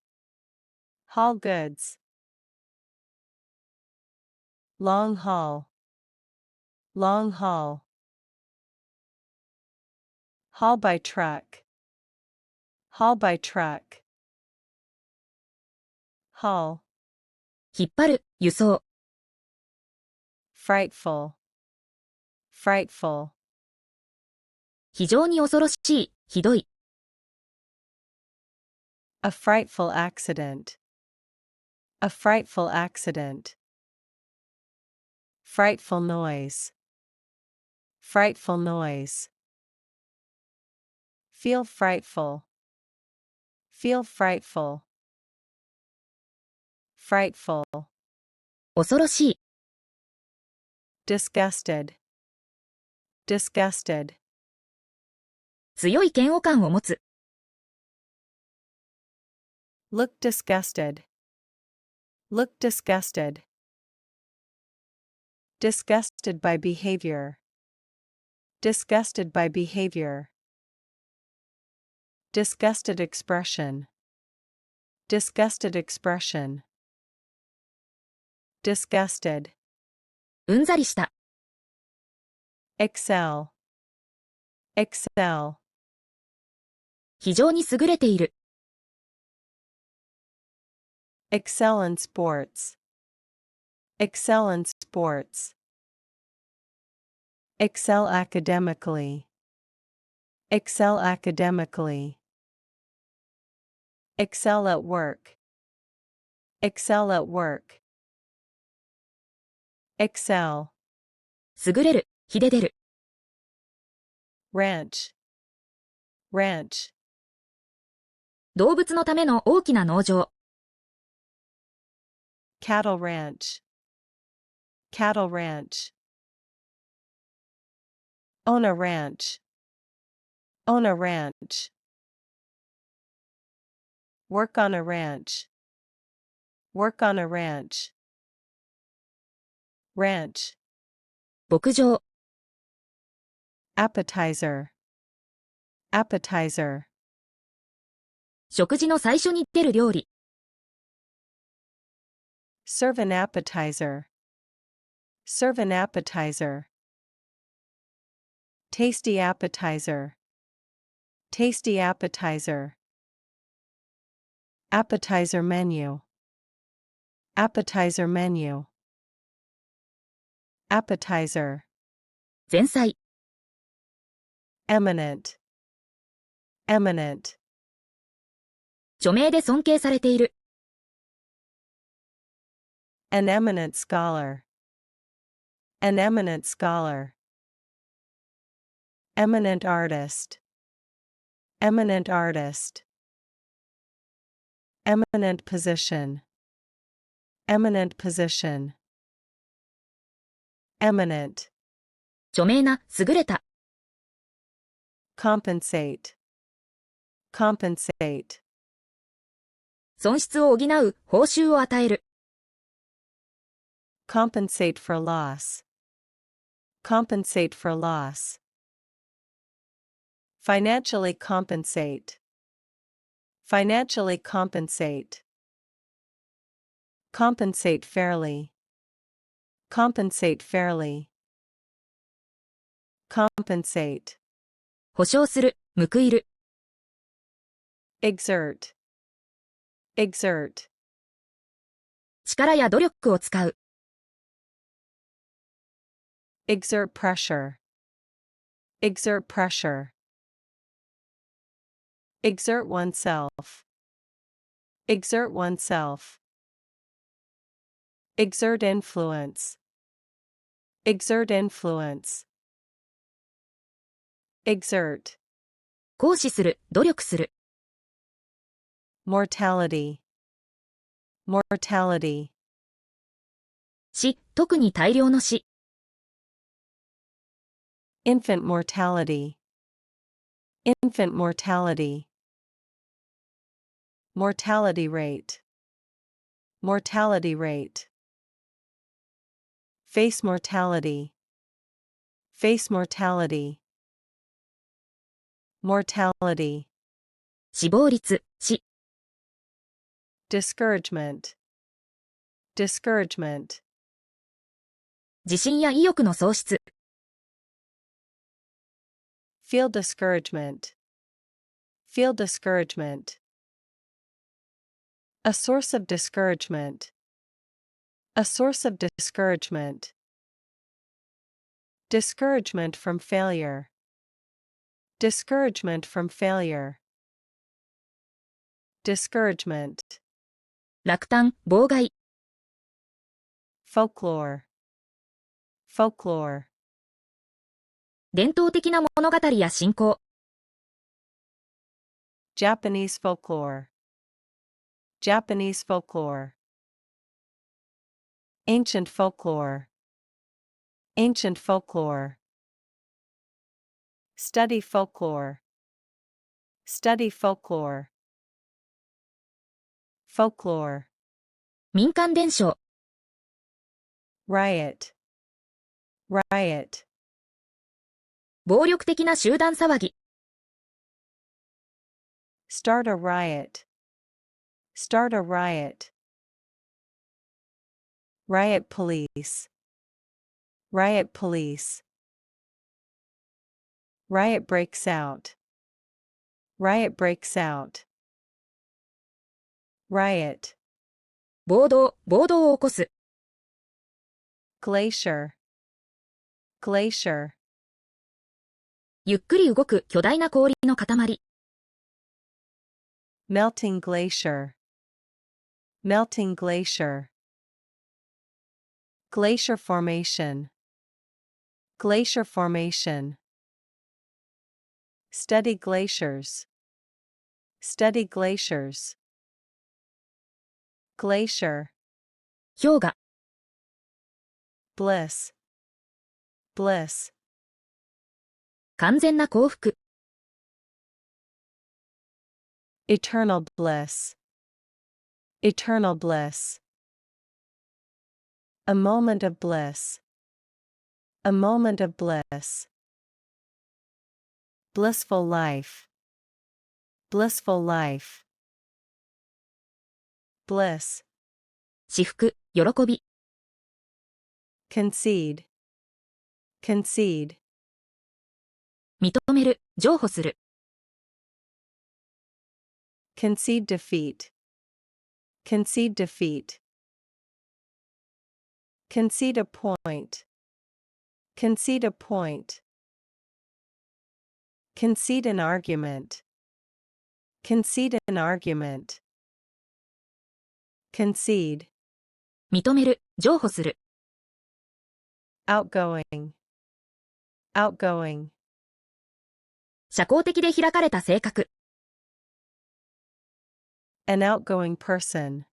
Haul goods. Long haul. Long haul. Haul by truck. Haul by truck. Haul. 引っ張る。輸送。Frightful. Frightful. 非常に恐ろしい。ひどい。A frightful accident. A frightful accident. Frightful noise. Frightful noise. Feel frightful. Feel frightful. Frightful. 恐ろしい。Disgusted. Disgusted. 強い嫌悪感を持つ。Look disgusted. Look disgusted. Disgusted by behavior. Disgusted by behavior. Disgusted expression. Disgusted expression. Disgusted. うんざりした。Excel. Excel. 非常に優れている。Excel in sports. Excel in sports. Excel academically. Excel academically. Excel at work. Excel at work. Excel. 優れる、秀でる。Ranch. Ranch. 動物のための大きな農場。Cattle ranch. Cattle ranch. Own a ranch. Own a ranch. Work on a ranch. Work on a ranch. Ranch. 牧場。Appetizer. Appetizer. 食事の最初に出る料理。Serve an appetizer. Serve an appetizer. Tasty appetizer. Tasty appetizer. Appetizer menu. Appetizer menu. Appetizer. 前菜。Eminent. Eminent. 著名で尊敬されている。An eminent scholar. An eminent scholar. Eminent artist. Eminent artist. Eminent position. Eminent position. Eminent. 著名な、優れた。Compensate. Compensate. 損失を補う、報酬を与える。Compensate for loss. Compensate for loss. Financially compensate. Financially compensate. Compensate fairly. Compensate fairly. Compensate. 保証する、報いる。Exert. Exert. 力や努力を使う。Exert pressure. Exert pressure. Exert oneself. Exert oneself. Exert influence. Exert influence. Exert. 行使する、努力する。Mortality. Mortality. 死、特に大量の死。Infant mortality. Infant mortality. Mortality rate. Mortality rate. Face mortality. Face mortality. Mortality. 死亡率、死。Discouragement. Discouragement. 自信や意欲の喪失。Feel discouragement. Feel discouragement. A source of discouragement. A source of discouragement. Discouragement from failure. Discouragement from failure. Discouragement. 落胆、妨害。Folklore. Folklore. 伝統的な物語や信仰。Japanese folklore. Japanese folklore. Ancient folklore. Ancient folklore. Study folklore. Study folklore. Folklore. 民間伝承。Riot. Riot. 暴力的な集団騒ぎ。Start a riot. Start a riot. Riot police. Riot police. Riot breaks out. Riot breaks out. Riot. 暴動を起こす。Glacier. Glacier. ゆっくり動く巨大な氷の塊。Melting glacier. Melting glacier. Glacier formation. Glacier formation. Study glaciers. Study glaciers. Glacier. 氷河。Bliss. Bliss. 完全な幸福。Eternal bliss. Eternal bliss. A moment of bliss. A moment of bliss. Blissful life. Blissful life. Bliss. 至福、喜び。Concede. Concede. 認める、譲歩する。Concede defeat. Concede defeat. Concede a point. Concede a point. Concede an argument. Concede an argument. Concede. 認める、譲歩する。Outgoing. Outgoing. 社交的で開かれた性格。An outgoing person.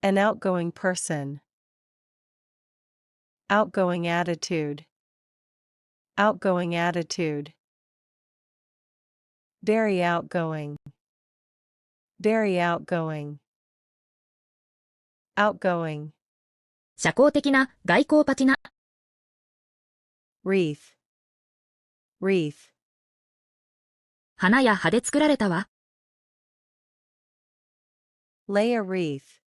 An outgoing person. Outgoing attitude. Outgoing attitude. Very outgoing. Very outgoing. Outgoing. 社交的な、外交的な。Wreath. Wreath. 花や葉で作られたわ。Lay a wreath.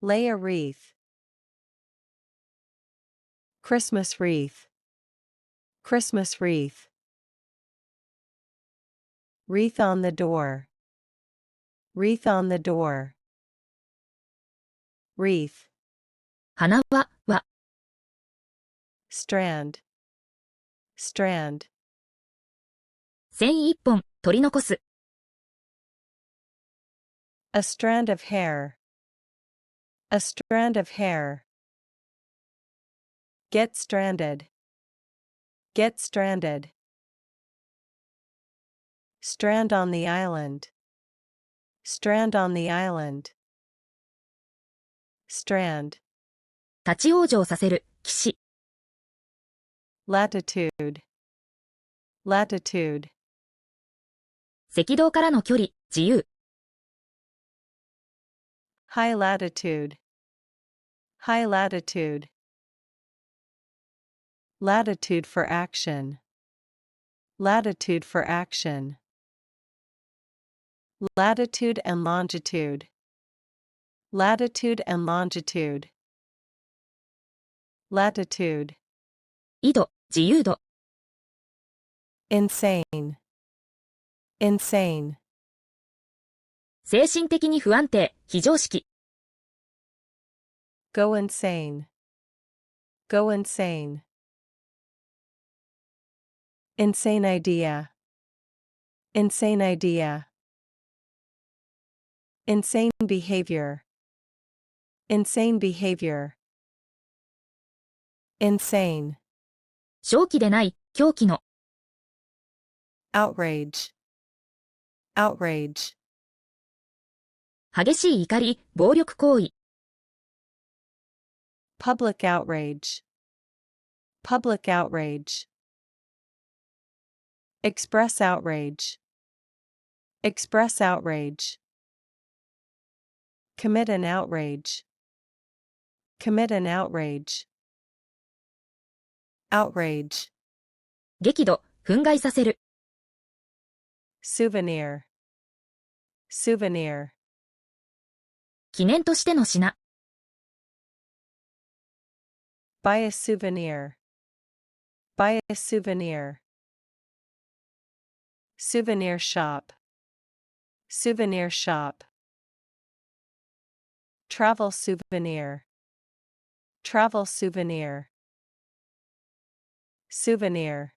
Lay a wreath. Christmas wreath. Christmas wreath. Wreath on the door. Wreath on the door. Wreath. 花輪は。Strand. Strand. 繊維一本、取り残す。A strand of hair. A strand of hair. Get stranded. Get stranded. Strand on the island. Strand on the island. Strand. 立ち往生させる、岸。Latitude. Latitude. 赤道からの距離、自由。High latitude. High latitude. Latitude for action. Latitude for action. Latitude and longitude. Latitude and longitude. Latitude. 緯度、自由度。Insane. Insane. 精神的に不安定、非常識。Go insane. Go insane. Insane idea. Insane idea. Insane behavior. Insane behavior. Insane. 正気でない、狂気の。Outrage. outrage, 激しい怒り、暴力行為。public outrage, public outrage, express outrage, express outrage, commit an outrage, commit an outrage, outrage, 激怒、憤慨させる。souvenir, souvenir, 記念としての品。buy a souvenir, buy a souvenir, souvenir shop, souvenir shop, travel souvenir, travel souvenir, souvenir,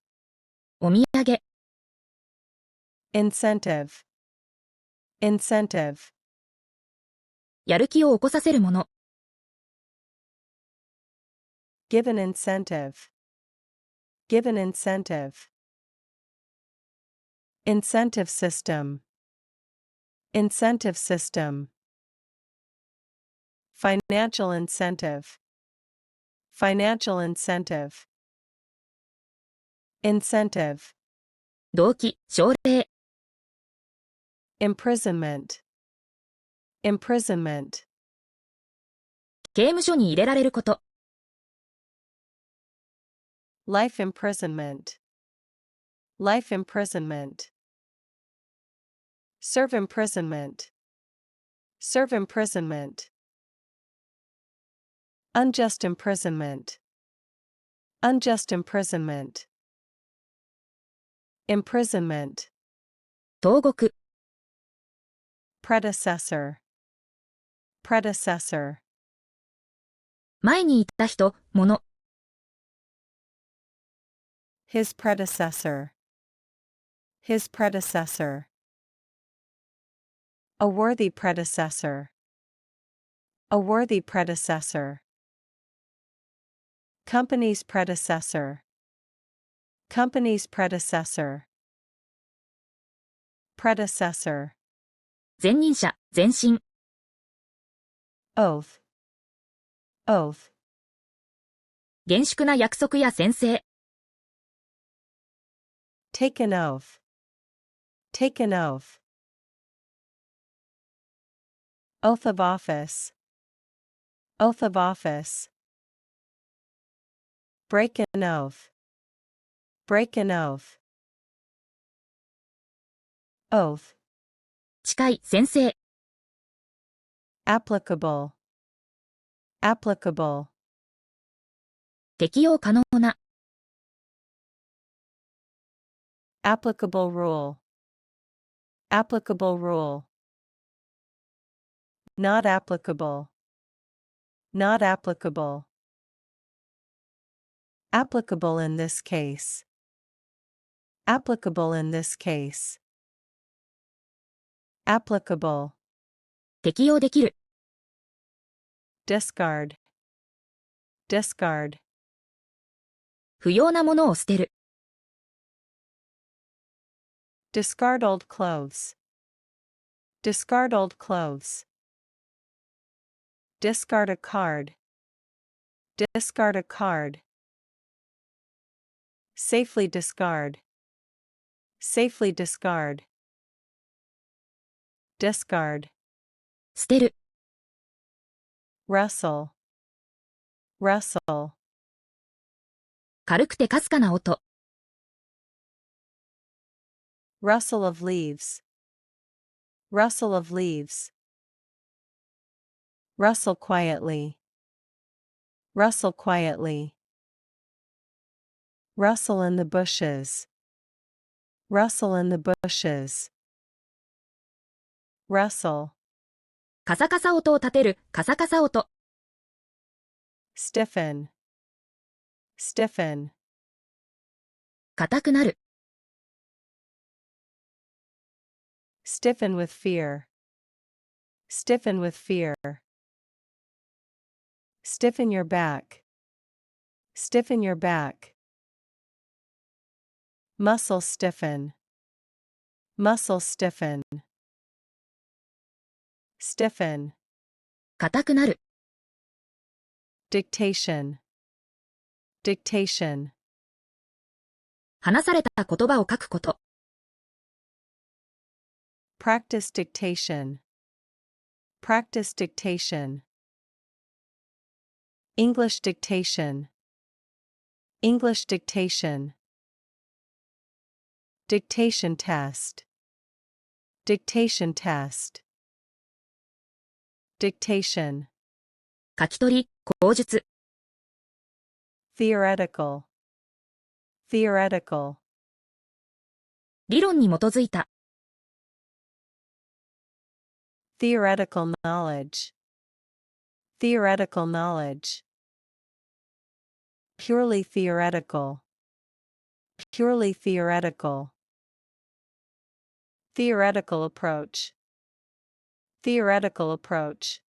お土産。incentive, incentive, やる気を起こさせるもの。give an incentive, give an incentive, incentive system, incentive system, financial incentive, financial incentive, incentive, 動機、奨励。imprisonment, imprisonment, 刑務所に入れられること。life imprisonment, life imprisonment, serve imprisonment, serve imprisonment, unjust imprisonment, unjust imprisonment, imprisonment, 投獄。predecessor, predecessor, 前にいた人、もの。his predecessor, his predecessor, a worthy predecessor, a worthy predecessor, company's predecessor, company's predecessor, predecessor, 前任者、前身。oath, oath, 厳粛な約束や宣誓。take an oath, take an oath, oath of office, oath of office, break an oath, break an oath, oath, 誓い、宣誓。applicable, applicable, 適用可能な。applicable rule, applicable rule, not applicable, not applicable, applicable in this case, applicable in this case, applicable, 適用できる。discard, discard, 不要なものを捨てる。discard old clothes, discard old clothes, discard a card, discard a card, safely discard, safely discard, discard, 捨てる。wrestle, wrestle, 軽くてかすかな音。rustle of leaves, rustle of leaves, rustle quietly, rustle quietly, rustle in the bushes, rustle in the bushes, rustle, カサカサ音を立てる、カサカサ音。stiffen, stiffen, 硬くなる。stiffen with fear, stiffen with fear, stiffen your back, stiffen your back, muscle stiffen, Muscle stiffen. Stiffen. 硬くなる。Dictation. Dictation. 話された言葉を書くこと。Practice dictation. Practice dictation. English dictation. English dictation. Dictation test. Dictation test. Dictation. 書き取り、口述。Theoretical. Theoretical. 理論に基づいた。Theoretical knowledge. Theoretical knowledge. Purely theoretical. Purely theoretical. Theoretical approach. Theoretical approach.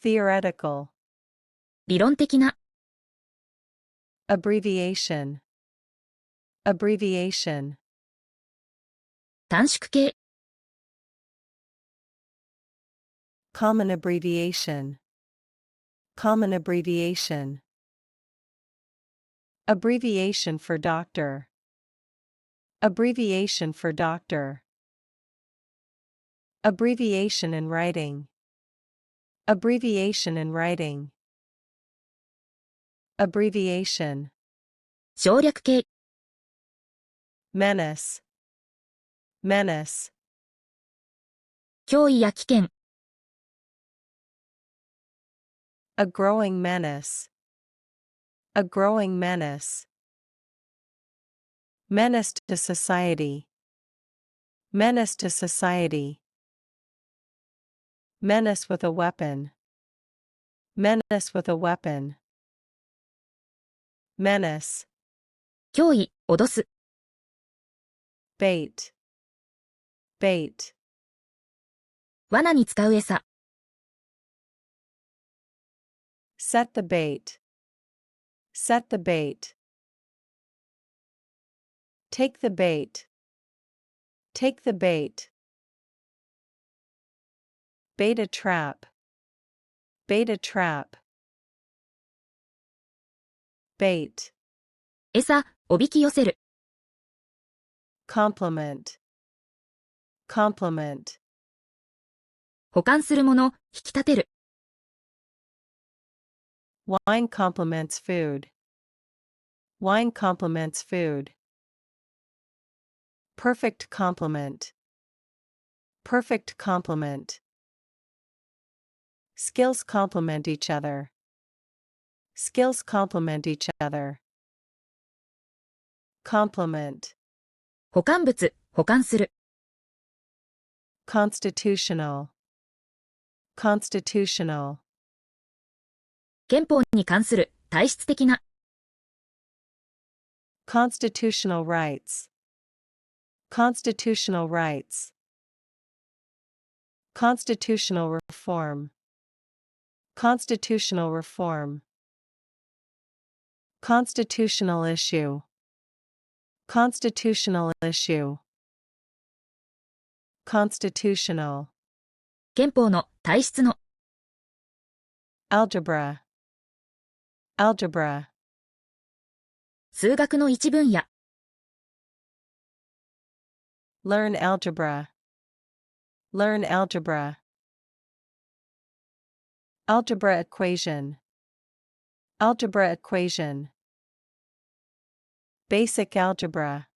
Theoretical. 理論的な。Abbreviation. Abbreviation. 短縮形。Common abbreviation. Common abbreviation. Abbreviation for doctor. Abbreviation for doctor. Abbreviation in writing. Abbreviation in writing. Abbreviation. 省略形。Menace. Menace. 脅威や危険。A growing menace. A growing menace. Menace to society. Menace to society. Menace with a weapon. Menace with a weapon. Menace. 脅威、脅す。Bait. Bait. 罠に使う餌。Set the bait. Set the bait. Take the bait. Take the bait. Bait a trap. Bait a trap. Bait. 餌、おびき寄せる。Compliment. Compliment. 保管するもの、引き立てる。Wine complements food. Wine complements food. Perfect complement. Perfect complement. Skills complement each other. Skills complement each other. Complement. 保管物、保管する。Constitutional. Constitutional. 憲法に関する、体質的な。Constitutional rights. Constitutional rights. Constitutional reform. Constitutional reform. Constitutional issue. Constitutional issue. Constitutional. 憲法の、体質の。Algebra. Algebra. 数学の一分野。Learn algebra. Learn algebra. Algebra equation. Algebra equation. Basic algebra.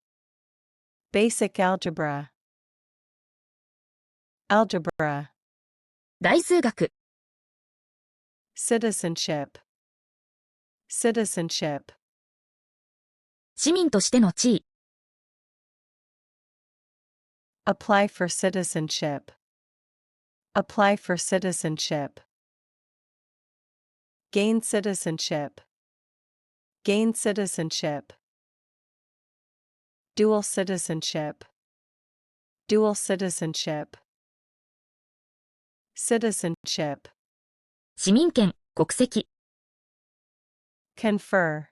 Basic algebra. Algebra. 大数学。Citizenship. Citizenship. 市民としての地位。Apply for citizenship. Apply for citizenship. Gain citizenship. Gain citizenship. Dual citizenship. Dual citizenship. Citizenship. 市民権、国籍。Confer.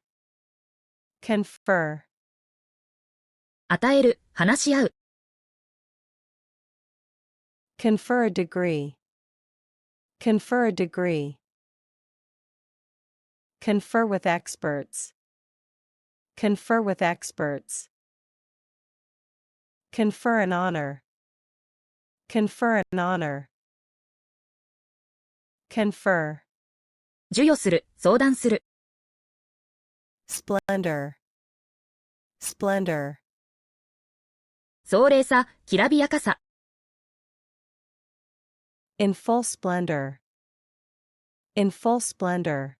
Confer. 与える、話し合う。Confer a degree. Confer a degree. Confer with experts. Confer with experts. Confer an honor. Confer an honor. Confer. 授与する、相談する。Splendor. Splendor. 壮麗さ、きらびやかさ。In full splendor. In full splendor.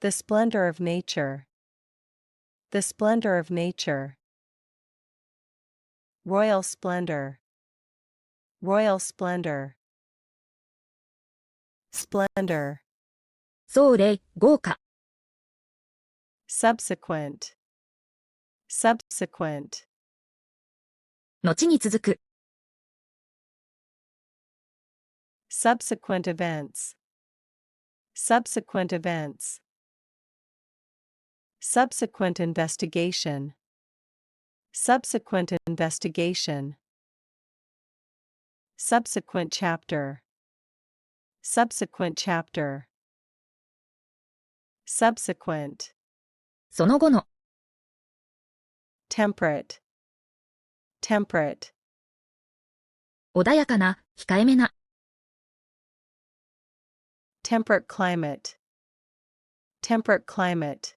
The splendor of nature. The splendor of nature. Royal splendor. Royal splendor. Splendor. 壮麗、豪華。Subsequent. Subsequent. 後に続く。Subsequent events. Subsequent events. Subsequent investigation. Subsequent investigation. Subsequent chapter. Subsequent chapter. Subsequent. その後の。Temperate. Temperate. 穏やかな、控えめな。Temperate climate. Temperate climate.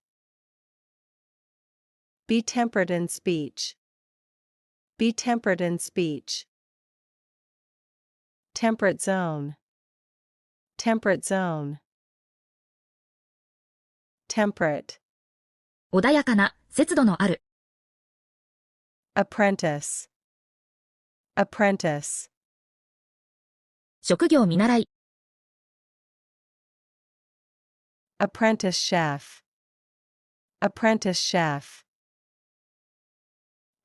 Be temperate in speech. Be temperate in speech. Temperate zone. Temperate zone. Temperate. 穏やかな、節度のある。Apprentice. Apprentice. 職業見習い。Apprentice chef. Apprentice chef.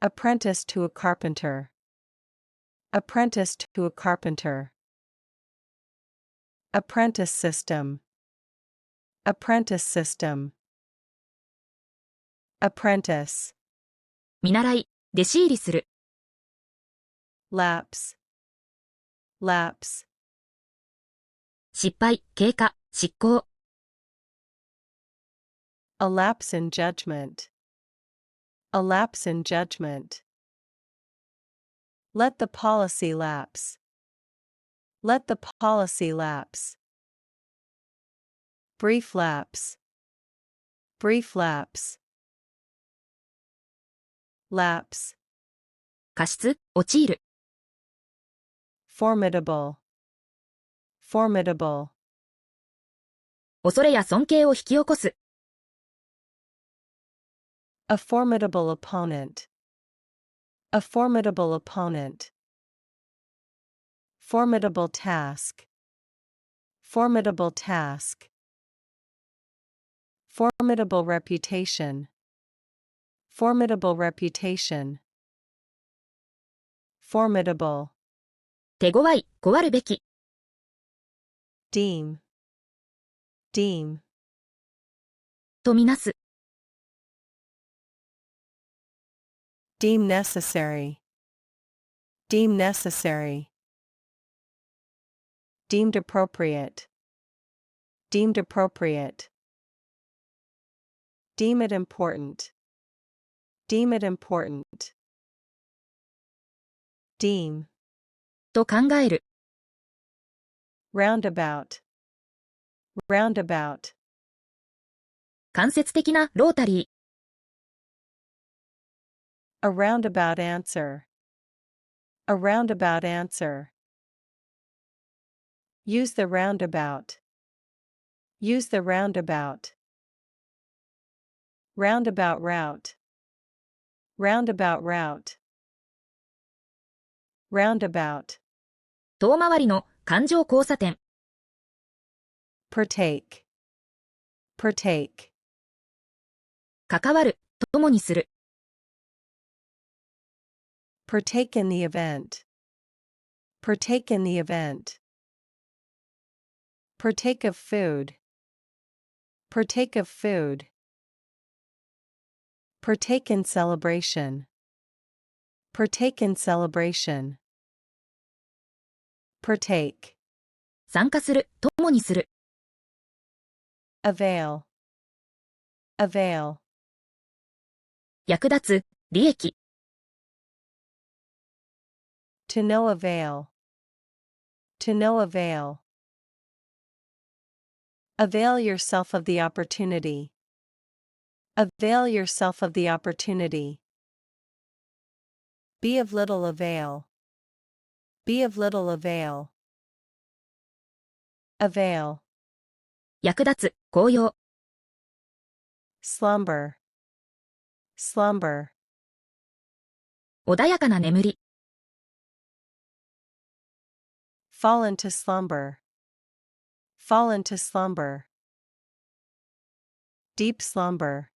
Apprentice to a carpenter. Apprentice to a carpenter. Apprentice system. Apprentice system. Apprentice. 見習い、弟子入りする。Lapse. Lapse. 失敗、経過、失効。A lapse in judgment. A lapse in judgment. Let the policy lapse. Let the policy lapse. Brief lapse. Brief lapse. Lapse. 過失、陥る。Formidable. Formidable. 恐れや尊敬を引き起こす。A formidable opponent. A formidable opponent. Formidable task. Formidable task. Formidable reputation. Formidable reputation. Formidable. 手強い、怖るべき。Deem. Deem. とみなす。Deem necessary. Deem necessary. Deemed appropriate. Deemed appropriate. Deem it important. Deem it important. Deem. と考える。Roundabout. Roundabout. 間接的なロータリー。A roundabout answer. A roundabout answer. Use the roundabout. Use the roundabout. Roundabout route. Roundabout route. Roundabout. 遠回りの環状交差点。Partake. Partake. 関わる、共にする。Partake in the event. Partake in the event. Partake of food. Partake of food. Partake in celebration. Partake in celebration. Partake. 参加する、共にする。Avail. Avail. 役立つ、利益。To no avail. To no avail. Avail yourself of the opportunity. Avail yourself of the opportunity. Be of little avail. Be of little avail. Avail. 役立つ、効用。Slumber. Slumber. 穏やかな眠り。Fall into slumber. Fall into slumber. Deep slumber.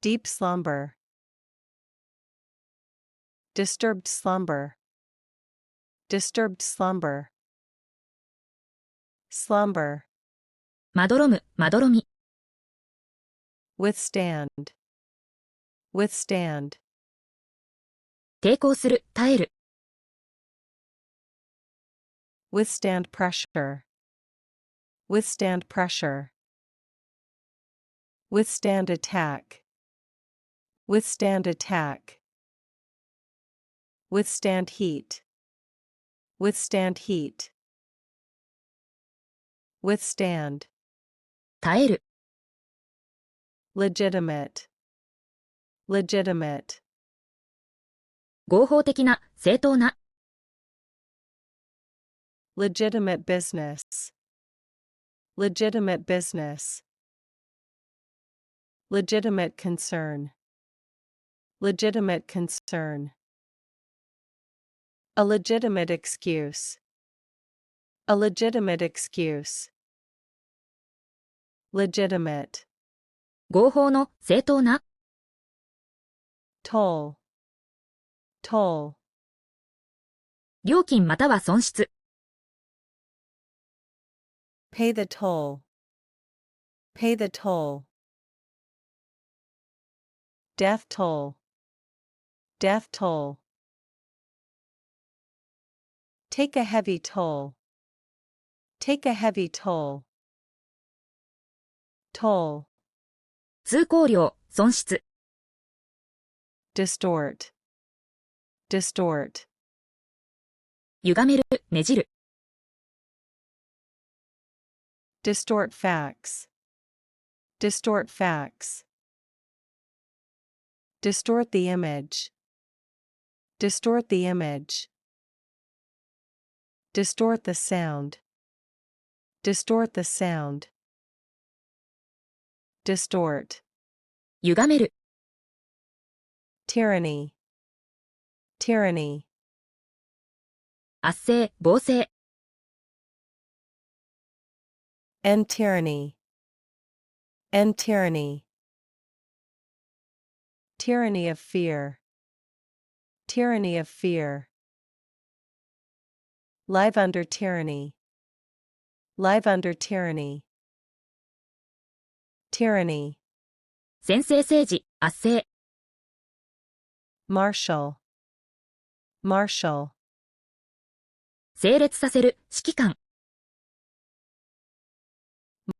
Deep slumber. Disturbed slumber. Disturbed slumber. Slumber. まどろむ、まどろみ。Withstand. Withstand. 抵抗する、耐える。Withstand pressure. Withstand pressure. Withstand attack. Withstand attack. Withstand heat. Withstand heat. Withstand. 耐える。Legitimate. Legitimate. 合法的な、正当な。Legitimate business. Legitimate business. Legitimate concern. Legitimate concern. A legitimate excuse. A legitimate excuse. Legitimate. 合法の、正当な。Toll. Toll. 料金または損失。Pay the toll. Pay the toll. Death toll. Death toll. Take a heavy toll. Take a heavy toll. Toll. 通行料、損失。Distort. Distort. 歪める、ねじる。Distort facts. Distort facts. Distort the image. Distort the image. Distort the sound. Distort the sound. Distort. 歪める。Tyranny. Tyranny. 圧政、暴政。End tyranny. End tyranny. Tyranny of fear. Tyranny of fear. Live under tyranny. Live under tyranny. Tyranny. 専制政治、圧政。Marshal. Marshal. 整列させる、指揮官。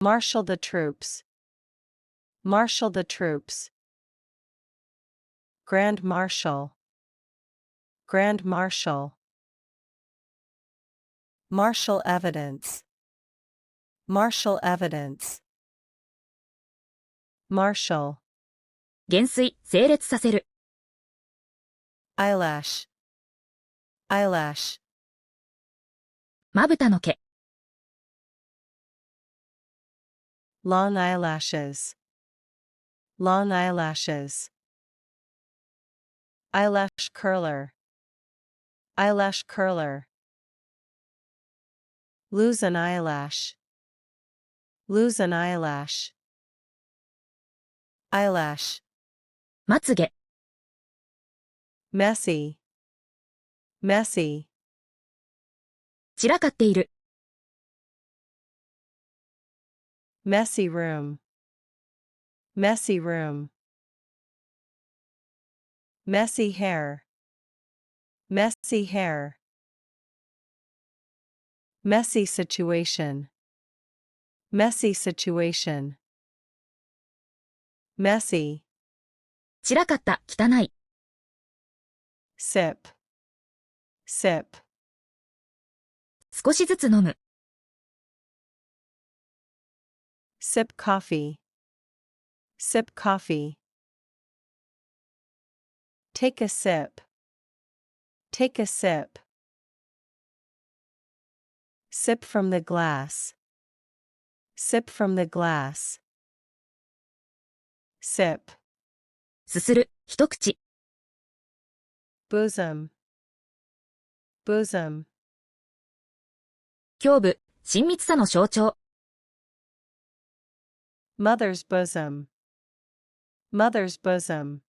Marshal the troops. Marshal the troops. Grand Marshal. Grand Marshal. Marshal evidence. Marshal evidence. Marshal. 減衰、整列させる。Eyelash. Eyelash. まぶたの毛。Long eyelashes. Long eyelashes. Eyelash curler. Eyelash curler. Lose an eyelash. Lose an eyelash. Eyelash. まつげ。Messy. Messy. 散らかっている。Messy room. Messy room. Messy hair. Messy hair. Messy situation. Messy situation. Messy. 散らかった、汚い。Sip. Sip. 少しずつ飲む。Sip coffee. Sip coffee. Take a sip. Take a sip. Sip from the glass. Sip from the glass. Sip. すする、一口。Bosom. Bosom. 胸部、親密さの象徴。Mother's bosom. Mother's bosom.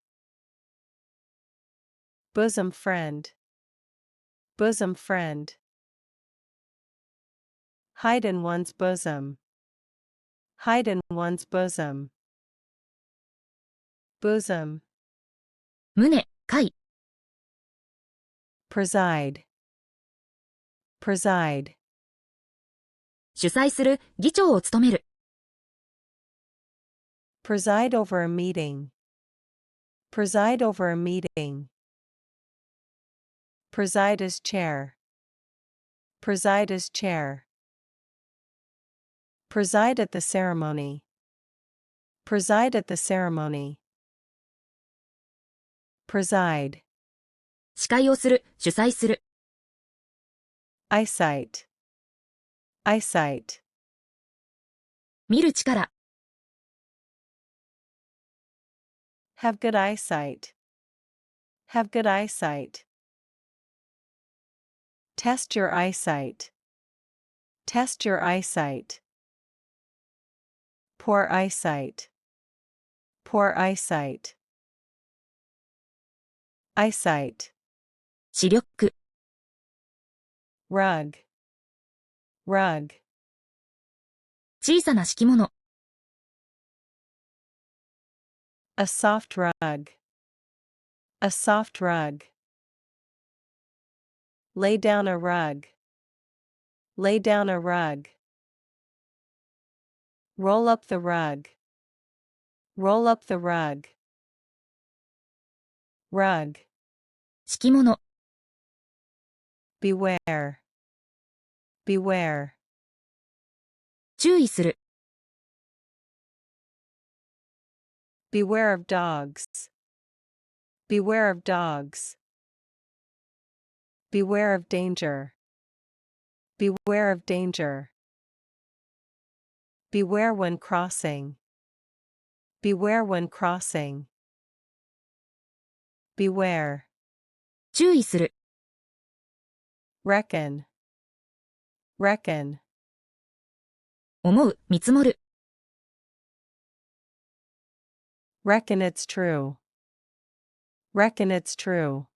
Bosom friend. Bosom friend. Hide in one's bosom. Hide in one's bosom. Bosom. 胸、貝。Preside. Preside. 主催する、議長を務める。Preside over a meeting. Preside over a meeting. Preside as chair. Preside as chair. Preside at the ceremony. Preside at the ceremony. Preside. 司会をする、主催する。Eyesight. Eyesight. 見る力。Have good eyesight. Have good eyesight. Test your eyesight. Test your eyesight. Poor eyesight. Poor eyesight. Eyesight. 視力。Rug. Rug. 小さな敷物。A soft rug. A soft rug. Lay down a rug. Lay down a rug. Roll up the rug. Roll up the rug. Rug. 敷物。Beware. Beware. 注意する。Beware of dogs. Beware of dogs. Beware of danger. Beware of danger. Beware when crossing. Beware when crossing. Beware. 注意する。Reckon. Reckon. 思う、見積もる。Reckon it's true. Reckon it's true.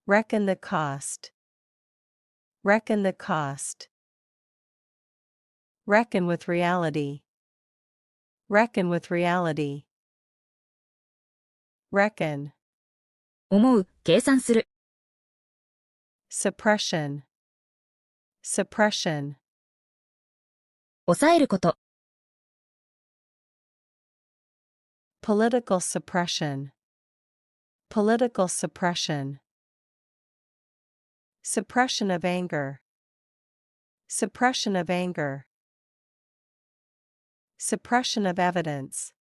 Reckon the cost. Reckon the cost. Reckon with reality. Reckon with reality. Reckon. 思う、計算する。Suppression. Suppression. 抑えること。Political suppression. Political suppression. Suppression of anger. Suppression of anger. Suppression of evidence.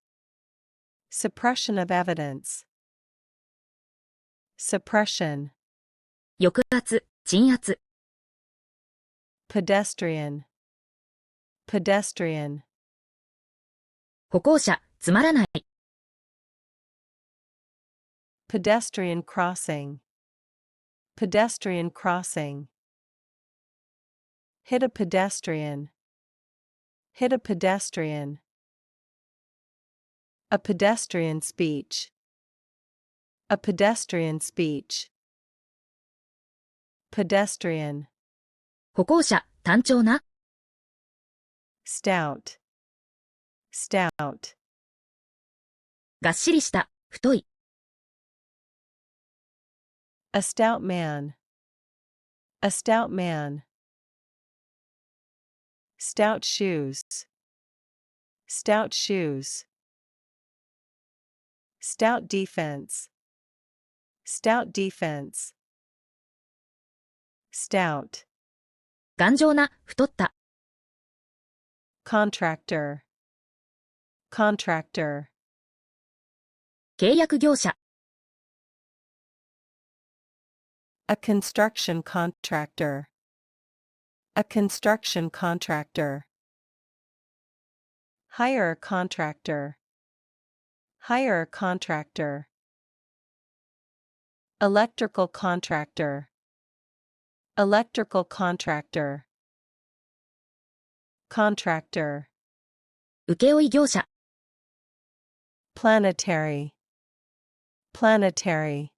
Suppression of evidence. Suppression. 抑圧、鎮圧。Pedestrian. Pedestrian. 歩行者、つまらない。Pedestrian crossing. Pedestrian crossing. Hit a pedestrian. Hit a pedestrian. A pedestrian speech. A pedestrian speech. Pedestrian. 歩行者、単調な。Stout. Stout. がっしりした、太い。A stout man. A stout man. Stout shoes. Stout shoes. Stout defense. Stout defense. Stout. 頑丈な、太った。Contractor. Contractor. 契約業者。A construction contractor. A construction contractor. Hire a contractor. Hire a contractor. Electrical contractor. Electrical contractor. Contractor. 請負業者。Planetary. Planetary.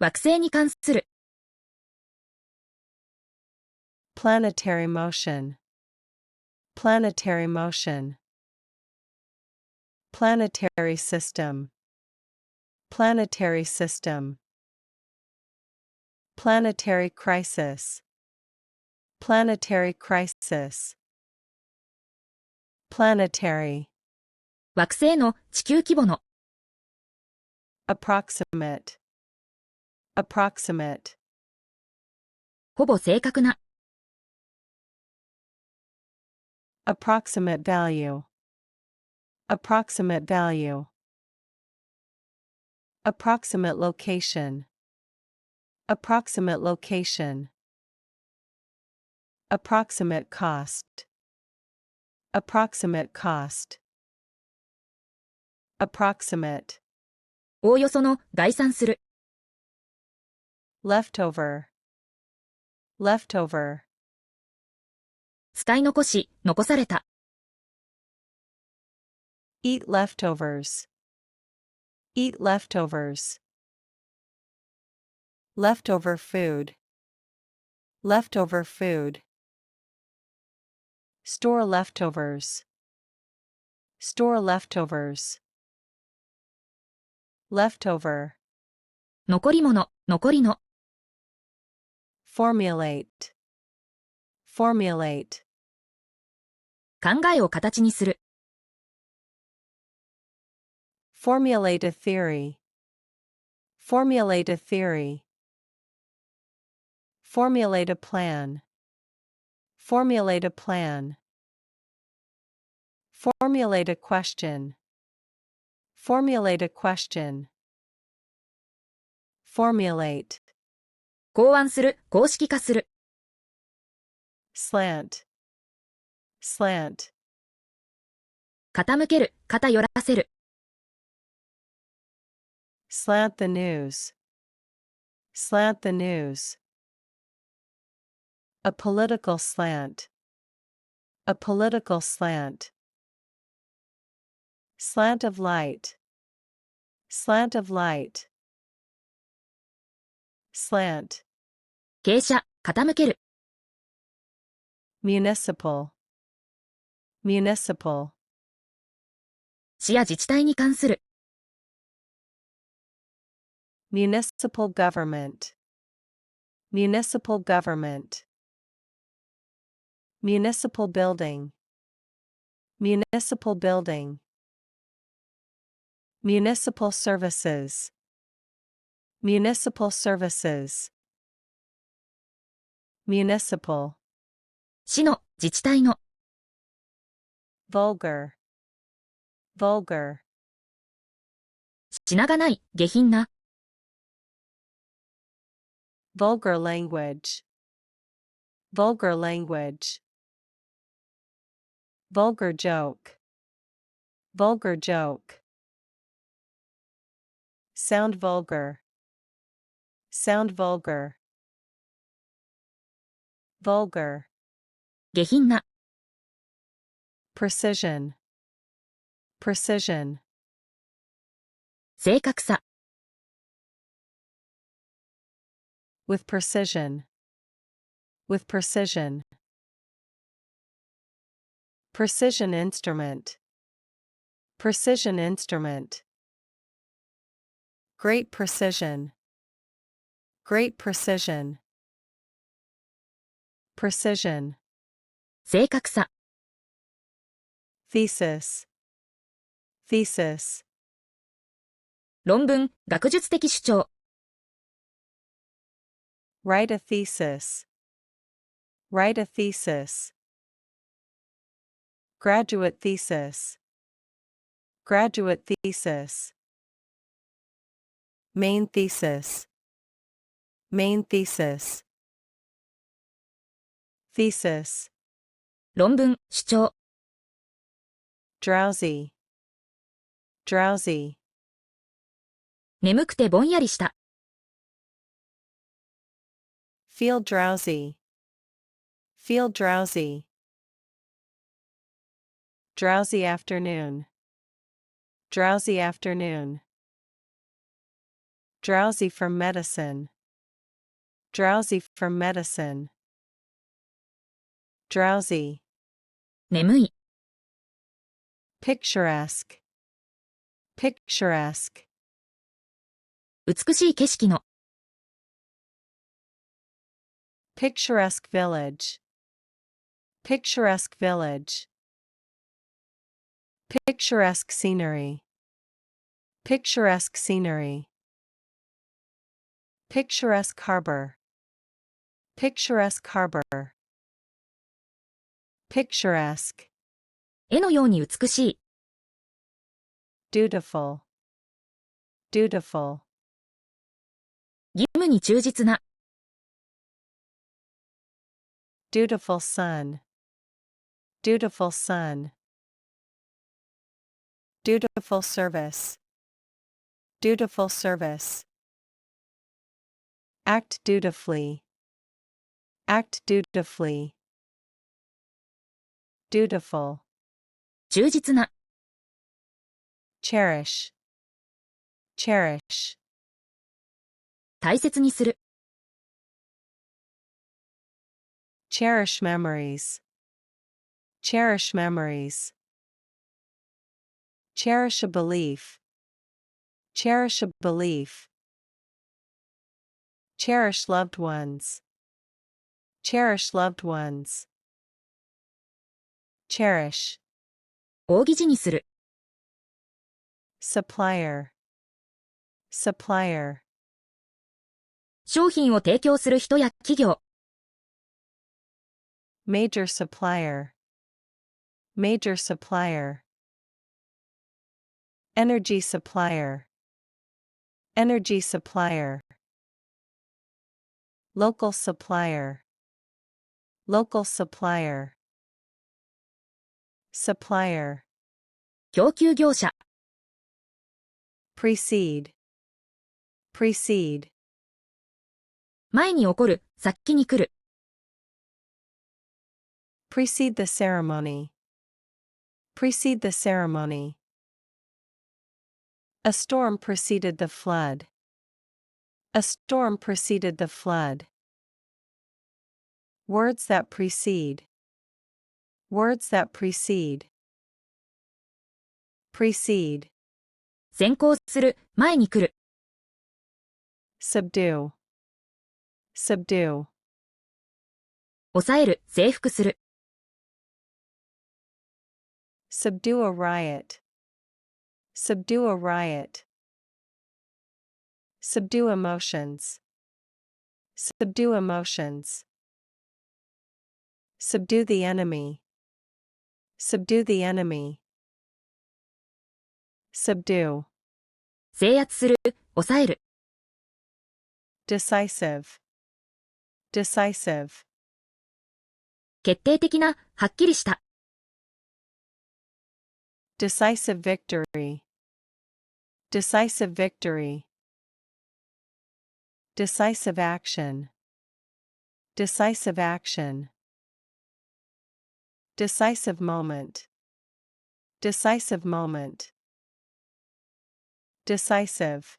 惑星に関する。Planetary motion. Planetary motion. Planetary system. Planetary system. Planetary crisis. Planetary crisis. Planetary. 惑星の地球規模の。Approximate. Approximate. ほぼ正確な。Approximate value. Approximate value. Approximate location. Approximate location. Approximate cost. Approximate cost. Approximate. おおよその、概算する。Leftover. Leftover. 使い残し、残された。Eat leftovers. Eat leftovers. Leftover food. Leftover food. Store leftovers. Store leftovers. Leftover. 残り物、残りの。Formulate. Formulate. 考えを形にする。Formulate a theory. Formulate a theory. Formulate a plan. Formulate a plan. Formulate a question. Formulate a question. Formulate. 考案する、公式化する。Slant. Slant. 傾ける、偏らせる。Slant the news. Slant the news. A political slant. A political slant. Slant of light. Slant of light. Slant. 傾斜、傾ける。Municipal. Municipal. 市や自治体に関する。Municipal government. Municipal government. Municipal building. Municipal building. Municipal services. Municipal services. Municipal. 市の、自治体の。Vulgar. Vulgar. 品がない、下品な。Vulgar language. Vulgar language. Vulgar joke. Vulgar joke. Sound vulgar. Sound vulgar. Vulgar. 下品な。Precision. Precision. 正確さ。With precision. With precision. Precision instrument. Precision instrument. Great precision. Great precision. Precision. 正確さ。Thesis. Thesis. 論文、学術的主張。Write a thesis. Write a thesis. Graduate thesis. Graduate thesis. Main thesis. Main thesis. Thesis. 論文、主張。Drowsy. Drowsy. 眠くてぼんやりした。Feel drowsy. Feel drowsy. Drowsy afternoon. Drowsy afternoon. Drowsy from medicine. Drowsy from medicine. Drowsy. 眠い。Picturesque. Picturesque. 美しい景色の。Picturesque village. Picturesque village. Picturesque scenery. Picturesque scenery. Picturesque harbor. Picturesque harbor. Picturesque. 絵のように美しい。Dutiful. Dutiful. 義務に忠実な。Dutiful son. Dutiful son. Dutiful service. Dutiful service. Act dutifully. Act dutifully. Dutiful. 忠実な。Cherish. Cherish. 大切にする。Cherish memories. Cherish memories. Cherish a belief. Cherish a belief. Cherish loved ones. Cherish loved ones. Cherish. 大義字にする。Supplier. Supplier. 商品を提供する人や企業。Major supplier. Major supplier. Energy supplier. Energy supplier. Local supplier. Local supplier. Supplier. 供給業者。Precede. Precede. 前に起こる、先に来る。Precede the ceremony. Precede the ceremony. A storm preceded the flood. A storm preceded the flood. Words that precede. Words that precede. Precede. 先行する、前に来る。Subdue. Subdue. 抑える、征服する。Subdue a riot. Subdue a riot. Subdue emotions. Subdue emotions. Subdue the enemy. Subdue the enemy. Subdue. 制圧する、抑える。Decisive. Decisive. 決定的な、はっきりした。Decisive victory. Decisive victory. Decisive action. Decisive action. Decisive moment. Decisive moment. Decisive.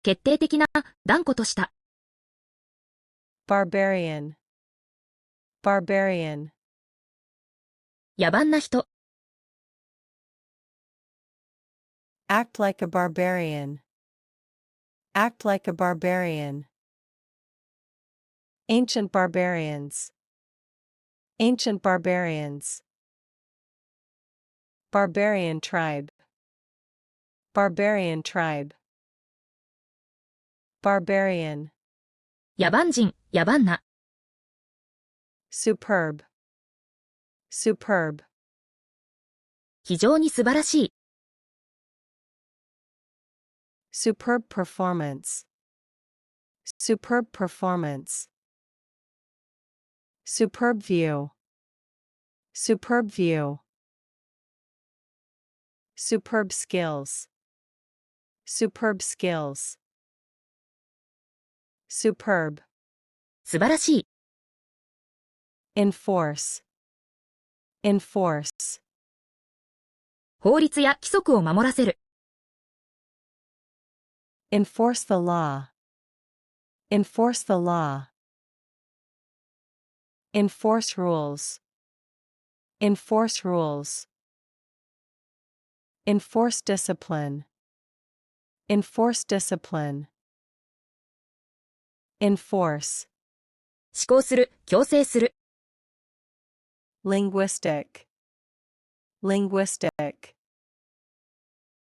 決定的な、断固とした。Barbarian. Barbarian. 野蛮な人。Act like a barbarian. Act like a barbarian. Ancient barbarians. Ancient barbarians. Barbarian tribe. Barbarian tribe. Barbarian. 野蛮人、野蛮な。Superb. Superb. 非常に素晴らしい。Superb performance. Superb performance. Superb view. Superb view. Superb skills. Superb skills. Superb. 素晴らしい。Enforce. Enforce. 法律や規則を守らせる。Enforce the law. Enforce the law. Enforce rules. Enforce rules. Enforce discipline. Enforce discipline. Enforce. 施行する、強制する。Linguistic. Linguistic.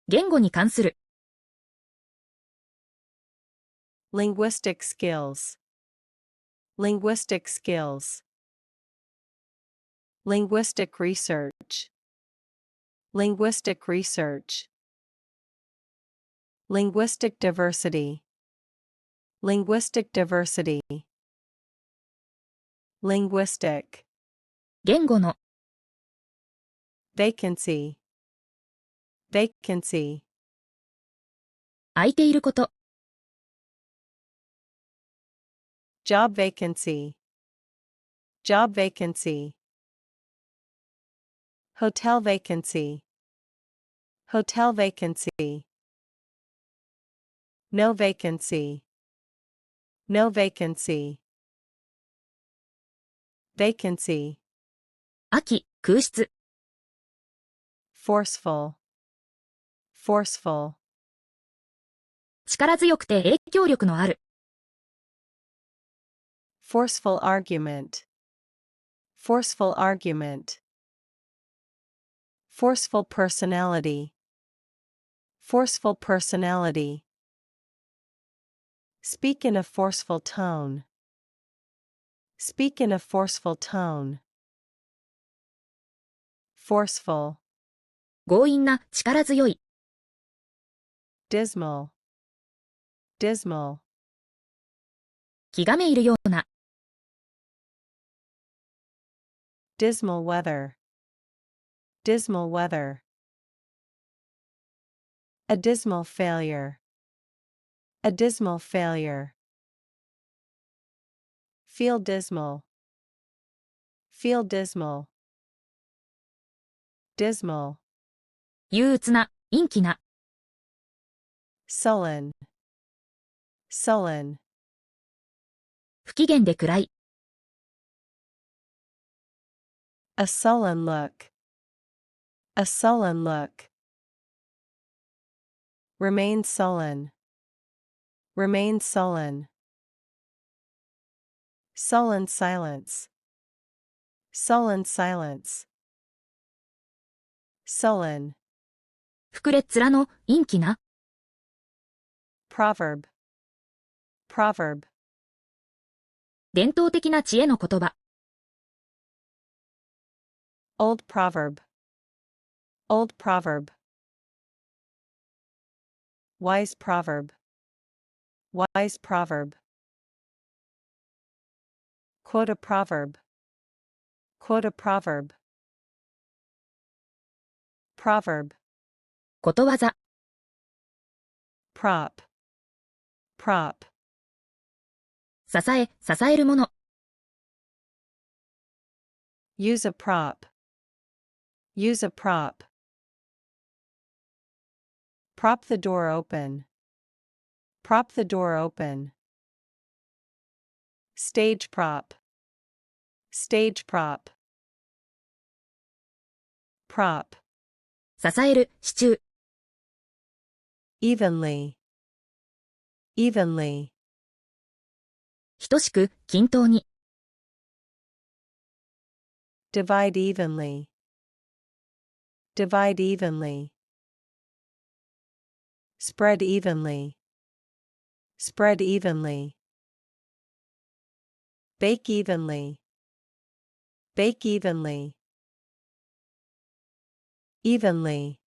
言語に関する。Linguistic skills. Linguistic skills. Linguistic research. Linguistic research. Linguistic diversity. Linguistic diversity. Linguistic. 言語の。Vacancy. Vacancy. 空いていること。Job vacancy. Job vacancy. Hotel vacancy. Hotel vacancy. No vacancy. No vacancy. Vacancy. 空き、空室。Forceful. Forceful. 力強くて影響力のある。Forceful argument. Forceful argument. Forceful personality. Forceful personality. Speak in a forceful tone. Speak in a forceful tone. Forceful. 強引な、力強い。Dismal. Dismal. 気がめいるような。Dismal weather. Dismal weather. A dismal failure. A dismal failure. Feel dismal. Feel dismal. Dismal. 憂鬱な、陰気な。Sullen. Sullen. 不機嫌で暗い。A sullen look. A sullen look. Remain sullen. Remain sullen. Sullen silence. Sullen silence. Sullen. 膨れっ面の、陰気な。Proverb. Proverb. 伝統的な知恵の言葉。Old proverb. Old proverb. Wise proverb. Wise proverb. Quote a proverb. Quote a proverb. Proverb. ことわざ。Prop. Prop. 支え、支えるもの。Use a prop. Use a prop. Prop the door open. Prop the door open. Stage prop. Stage prop. Prop. 支える、支柱。Evenly. Evenly. 等しく、均等に。divide evenly, divide evenly, spread evenly, spread evenly, bake evenly, bake evenly, evenly,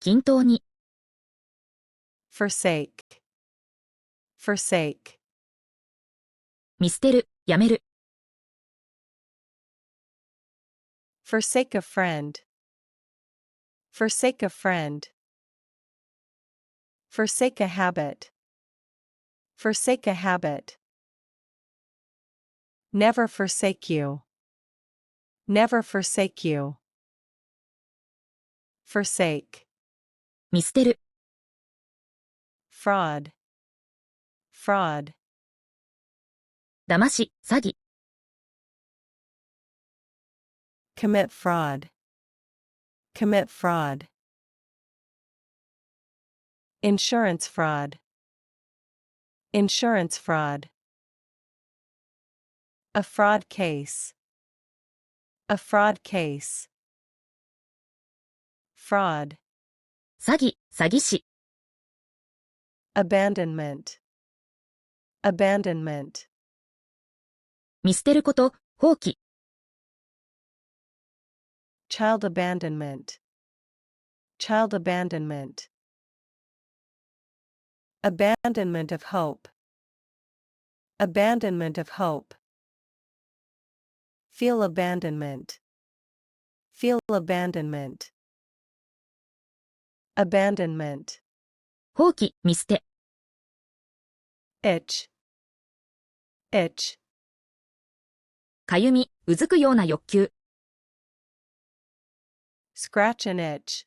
均等に。forsake, forsake, 見捨てる、やめる。forsake a friend, forsake a friend, forsake a habit, forsake a habit, never forsake you, never forsake you, forsake, 見捨てる。fraud, fraud, 騙し、詐欺。commit fraud, commit fraud, insurance fraud, insurance fraud, a fraud case, a fraud case, fraud, 詐欺、詐欺師。abandonment, abandonment, 見捨てること、放棄。child abandonment, child abandonment, abandonment of hope, abandonment of hope, feel abandonment, feel abandonment, abandonment, 放棄、見捨て。itch, itch, かゆみ、うずくような欲求。scratch an itch,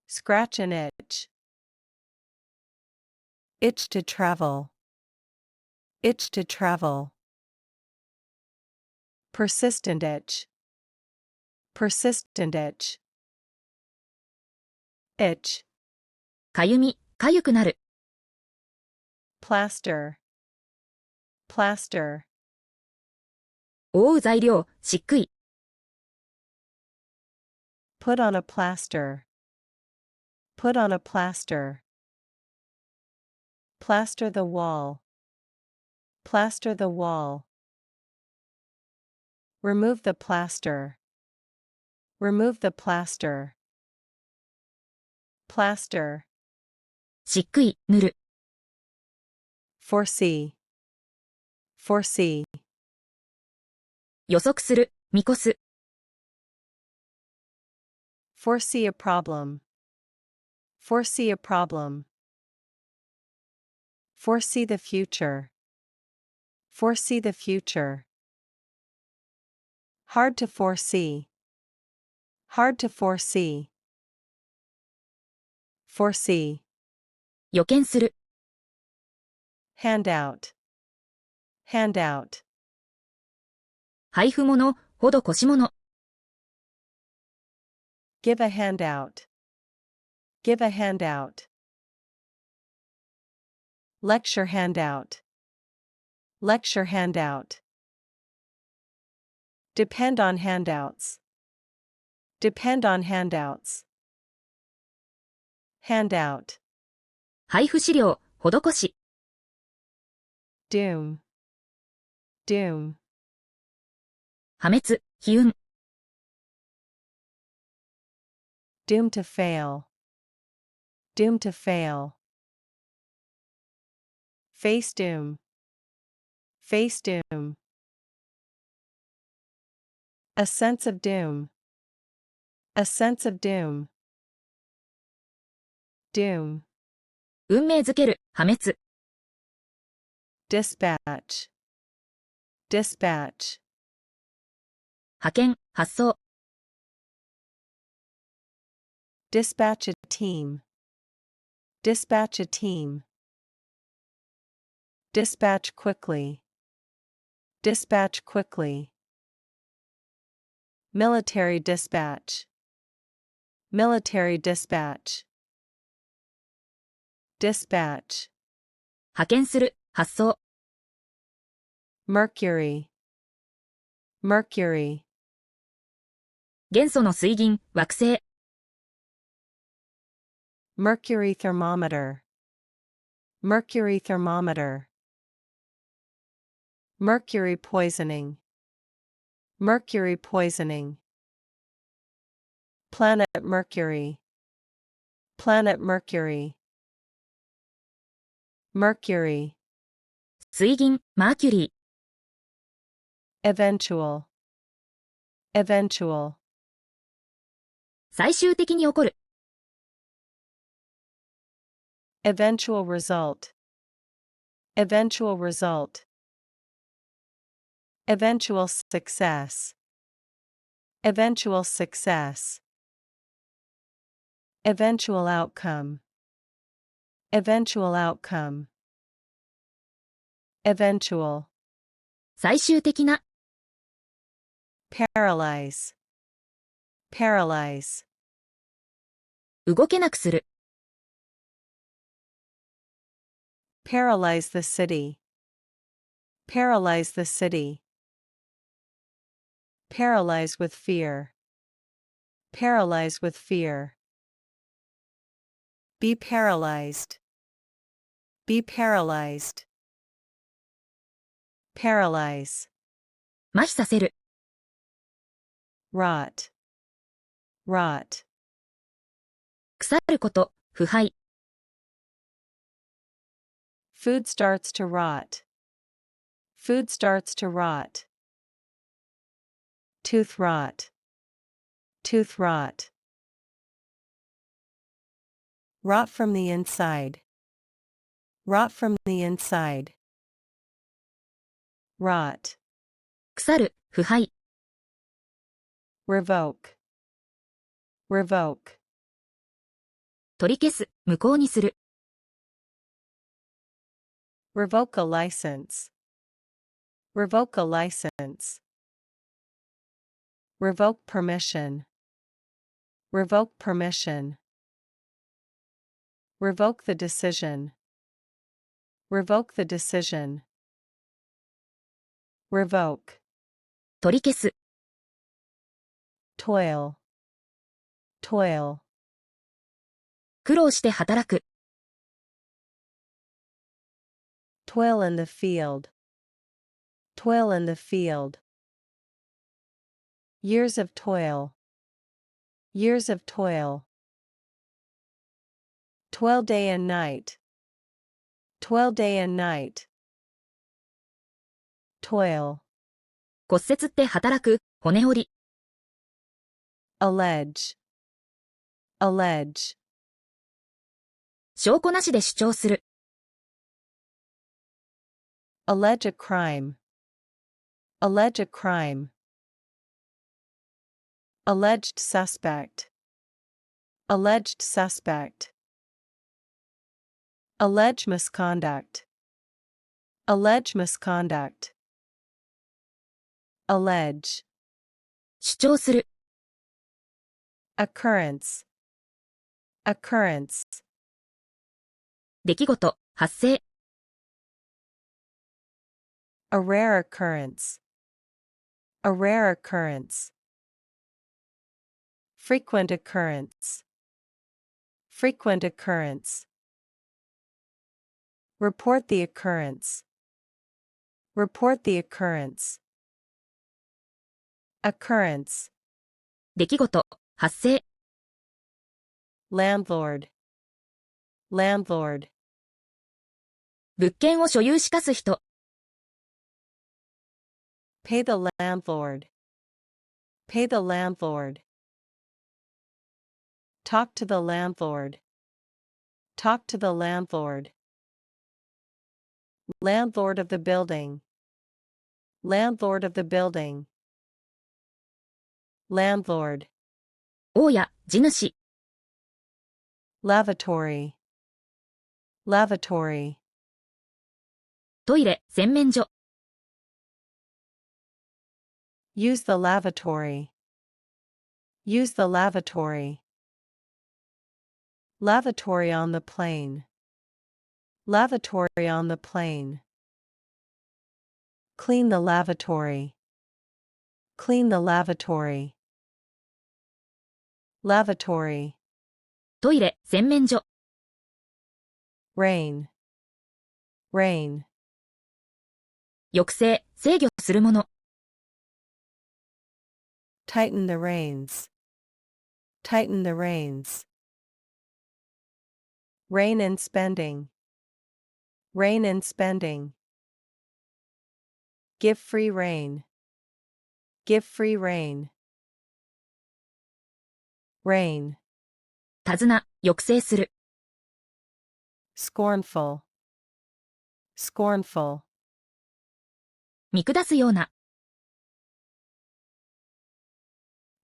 scratch an itch, itch to travel, itch to travel, persistent itch, persistent itch, itch, かゆみ、かゆくなる。plaster, plaster, 覆う材料、しっくい。put on a plaster, put on a plaster, plaster the wall, plaster the wall, remove the plaster, remove the plaster, plaster, しっくい、塗る。foresee, foresee, 予測する、見越す。foresee a problem, foresee a problem, foresee the future, foresee the future, hard to foresee, hard to foresee, foresee, 予見する。handout, handout, 配布物、施し物。give a handout, give a handout, lecture handout, lecture handout, depend on handouts, depend on handouts, handout, 配布資料、施し。doom, doom, 破滅、悲運。doom to fail, doom to fail, face doom, face doom, a sense of doom, a sense of doom, doom, 運命づける、破滅。dispatch, dispatch, 派遣、発送。dispatch a team, dispatch a team, dispatch quickly, dispatch quickly, military dispatch, military dispatch, dispatch, 派遣する、発送。Mercury. Mercury. 元素の水銀、惑星。Mercury thermometer. Mercury thermometer. Mercury poisoning. Mercury poisoning. Planet Mercury. Planet Mercury. Mercury. 水銀、マーキュリー。Eventual. Eventual. 最終的に起こる。Eventual result. Eventual result. Eventual success. Eventual success. Eventual outcome. Eventual outcome. Eventual. 最終的な。Paralyze. Paralyze. 動けなくする。Paralyze the city. Paralyze the city. Paralyze with fear. Paralyze with fear. Be paralyzed. Be paralyzed. Paralyze. 麻痺させる。Rot. Rot. 腐ること、腐敗。Food starts to rot. Food starts to rot. Tooth rot. Tooth rot. Rot from the inside. Rot from the inside. Rot. 腐る、腐敗。Revoke. Revoke. 取り消す、無効にする。Revoke a license. Revoke a license. Revoke permission. Revoke permission. Revoke the decision. Revoke the decision. Revoke. 取り消す。Toil. Toil. 苦労して働く。Toil in the field. Toil in the field. Years of toil. Years of toil. Toil day and night. Toil day and night. Toil. 骨折って働く、骨折り。Allege. Allege. 証拠なしで主張する。Allege a crime. Allege a crime. Alleged suspect. Alleged suspect. Allege misconduct. Allege misconduct. Allege. 主張する。Occurrence. Occurrence. 出来事、発生。A rare occurrence. A rare occurrence. Frequent occurrence. Frequent occurrence. Report the occurrence. Report the occurrence. Occurrence. 出来事、発生。Landlord. Landlord. 物件を所有しかす人。Pay the landlord. Pay the landlord. Talk to the landlord. Talk to the landlord. Landlord of the building. Landlord of the building. Landlord. 大家、地主。Lavatory. Lavatory. トイレ、洗面所。Use the lavatory. Use the lavatory. Lavatory on the plane. Lavatory on the plane. Clean the lavatory. Clean the lavatory. Lavatory. トイレ、洗面所。Rain. Rain. 抑制、制御するもの。Tighten the reins. Tighten the reins. Rein in spending. Rein in spending. Give free rein. Give free rein. Rein. 手綱、抑制する。Scornful. Scornful. 見下すような。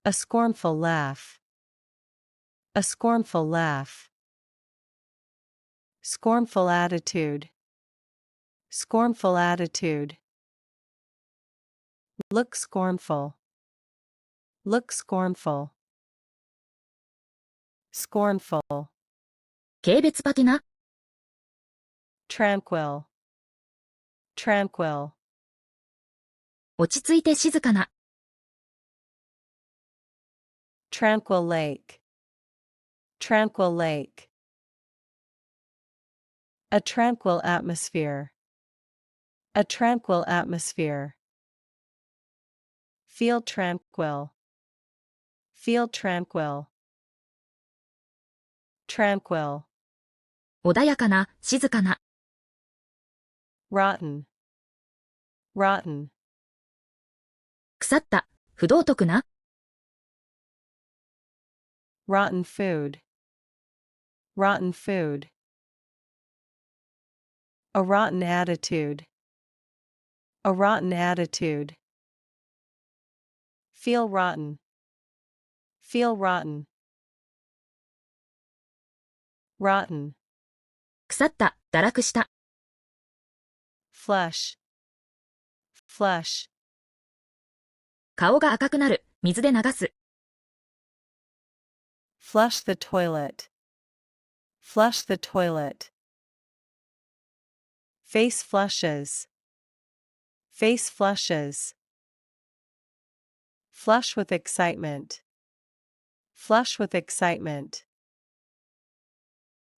A scornful laugh. A scornful laugh. Scornful attitude. Scornful attitude. Look scornful. Look scornful. Scornful. 軽蔑的な。Tranquil. Tranquil. 落ち着いて静かな。Tranquil lake. Tranquil lake. A tranquil atmosphere. A tranquil atmosphere. Feel tranquil. Feel tranquil. Tranquil. 穏やかな、静かな。Rotten. Rotten. 腐った、不道徳な。Rotten food. Rotten food. A rotten attitude. A rotten attitude. Feel rotten. Feel rotten. Rotten. 腐った、堕落した。Flush. Flush. 顔が赤くなる、水で流す。Flush the toilet. Flush the toilet. Face flushes. Face flushes. Flush with excitement. Flush with excitement.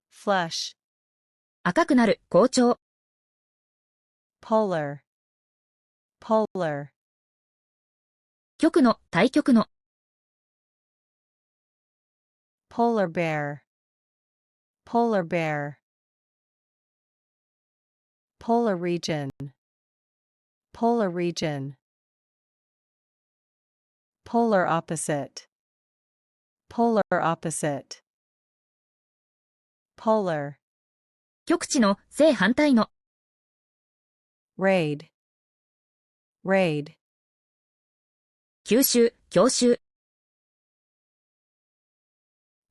Flush. 赤くなる、好調。Polar. Polar. 極の、対極の。Polar bear. Polar bear. Polar region. Polar region. Polar opposite. Polar opposite. Polar. 極地の、正反対の。Raid. Raid. 吸収、強襲。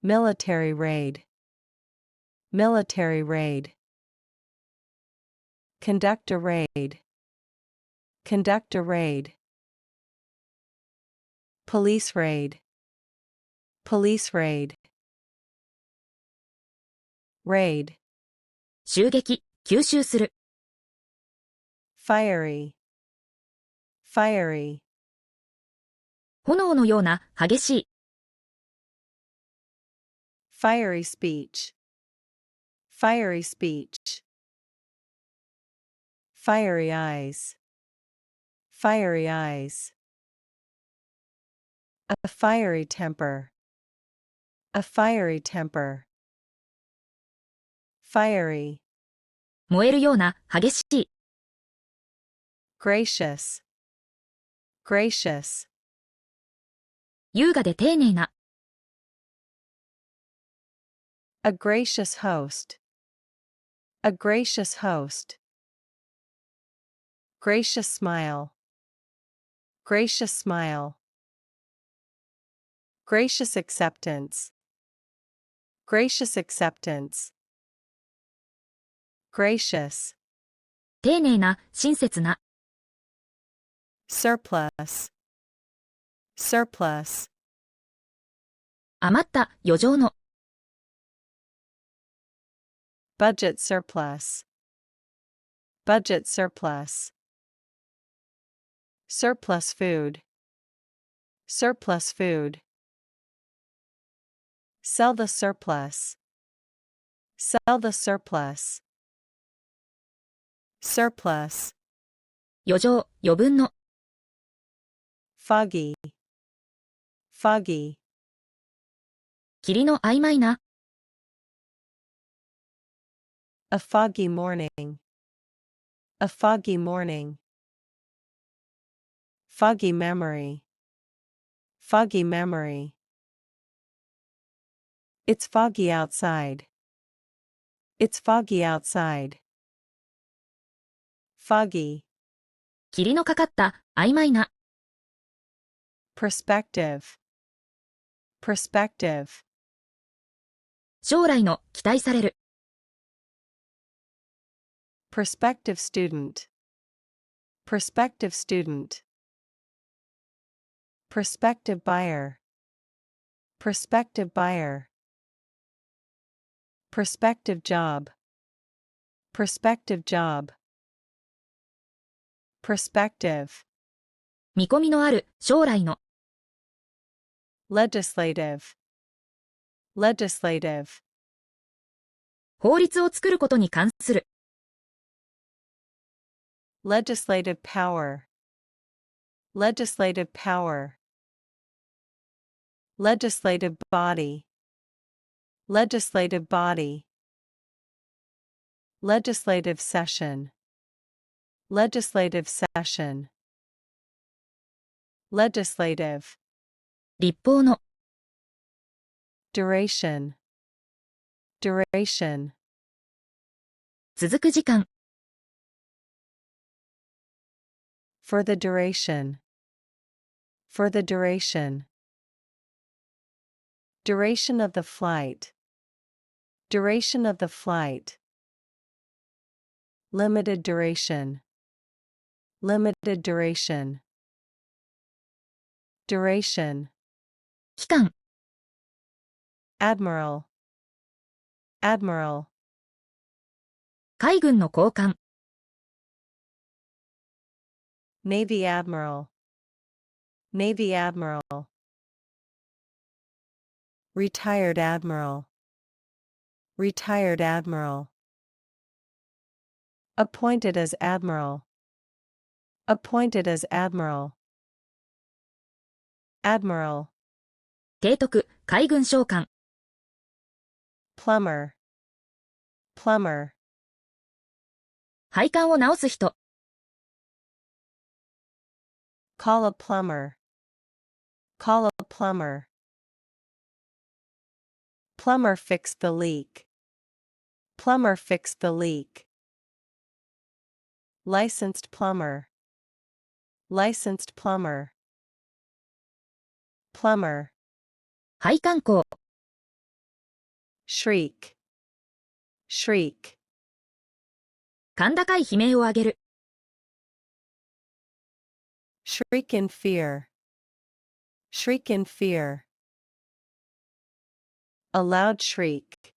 Military raid. Military raid. Conduct a raid. Conduct a raid. Police raid. Police raid. Raid. 襲撃、吸収する。Fiery. Fiery. 炎のような、激しい。Fiery speech. Fiery speech. Fiery eyes. Fiery eyes. A fiery temper. A fiery temper. Fiery. 燃えるような、激しい。Gracious. Gracious. 優雅で丁寧な。A gracious host. A gracious host. Gracious smile. Gracious smile. Gracious acceptance. Gracious acceptance. Gracious. 丁寧な、親切な。Surplus. Surplus. 余った、余剰の。Budget surplus. Budget surplus. surplus food, surplus food. Sell the surplus, sell the surplus. Surplus, 余剰、余分の。foggy, foggy. 霧の曖昧な。A foggy morning, a foggy morning. Foggy memory, foggy memory. It's foggy outside, it's foggy outside. Foggy, 霧のかかった、曖昧な。perspective, perspective. 将来の、期待される。Prospective student, prospective student. Prospective buyer, prospective buyer. Prospective job, prospective job. Perspective, 見込みのある、将来の。legislative, legislative. 法律を作ることに関する。Legislative power, legislative power. Legislative body, legislative body. Legislative session, legislative session. Legislative, 立法の。duration, duration. 続く時間。For the duration, for the duration. Duration of the flight, duration of the flight. Limited duration, limited duration. Duration, 期間。admiral, admiral. 海軍の高官。Navy admiral, Navy admiral. Retired admiral, retired admiral. Appointed as admiral, appointed as admiral. Admiral, 提督、海軍将官。plumber, plumber. 配管を直す人。Call a plumber, call a plumber. Plumber fixed the leak, plumber fixed the leak. Licensed plumber, licensed plumber. Plumber, 配管工。shriek, shriek. 甲高い悲鳴を上げる。Shriek in fear, shriek in fear. A loud shriek,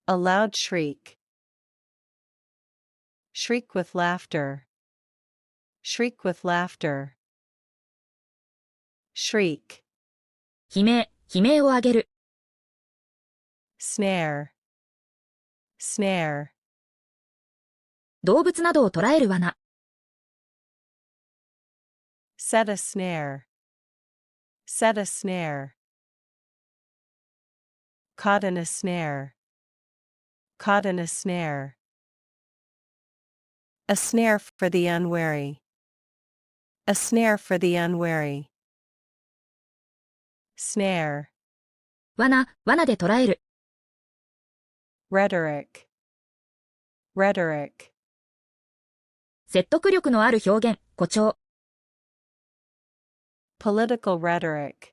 a loud shriek. Shriek with laughter, shriek with laughter. Shriek, 悲鳴、悲鳴を上げる。snare, snare. 動物などを捕らえる罠。Set a snare, set a snare. Caught in a snare, caught in a snare. A snare for the unwary, a snare for the unwary. Snare, 罠、罠で捕らえる。rhetoric, rhetoric. 説得力のある表現、誇張。Political rhetoric,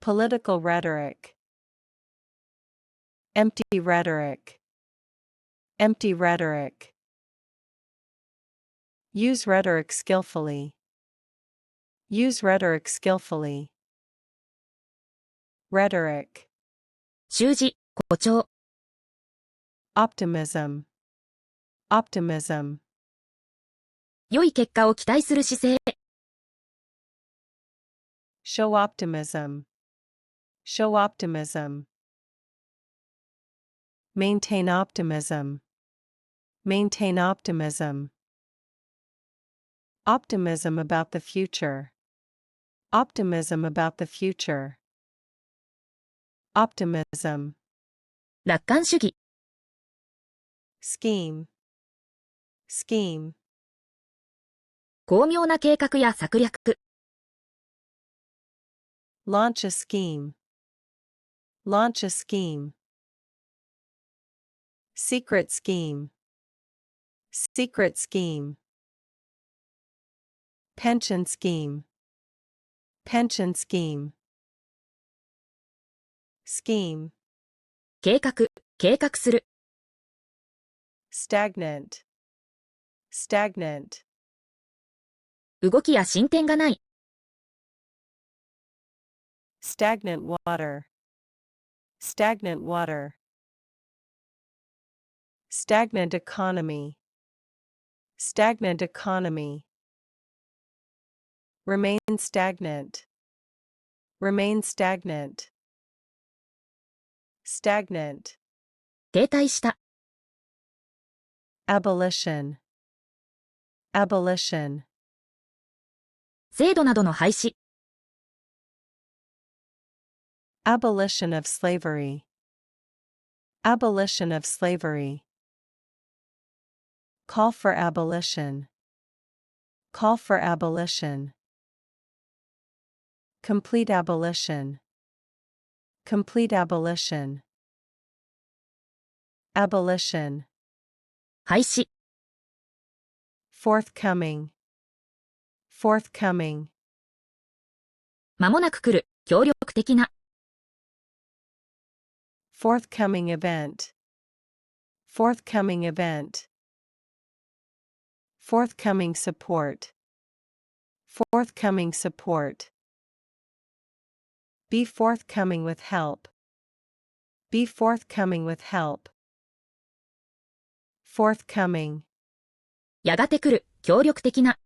political rhetoric. Empty rhetoric, empty rhetoric. Use rhetoric skillfully, use rhetoric skillfully. Rhetoric, 習字、誇張。optimism, optimism. 良い結果を期待する姿勢。Show optimism. Show optimism. Maintain optimism. Maintain optimism. Optimism about the future. Optimism about the future. Optimism. 楽観主義。Scheme. Scheme. 巧妙な計画や策略。Launch a scheme. Launch a scheme. Secret scheme. Secret scheme. Pension scheme. Pension scheme. Scheme. 計画、計画する。Stagnant. Stagnant. 動きや進展がない。Stagnant water. Stagnant water. Stagnant economy. Stagnant economy. Remain stagnant. Remain stagnant. Stagnant. 停滞した。Abolition. Abolition. 制度などの廃止。Abolition of slavery. Abolition of slavery. Call for abolition. Call for abolition. Complete abolition. Complete abolition. Abolition. 廃止。Forthcoming. Forthcoming. 間もなく来る、協力的な。Forthcoming event. Forthcoming event. Forthcoming support. Forthcoming support. Be forthcoming with help. Be forthcoming with help. Forthcoming. やがて来る、協力的な。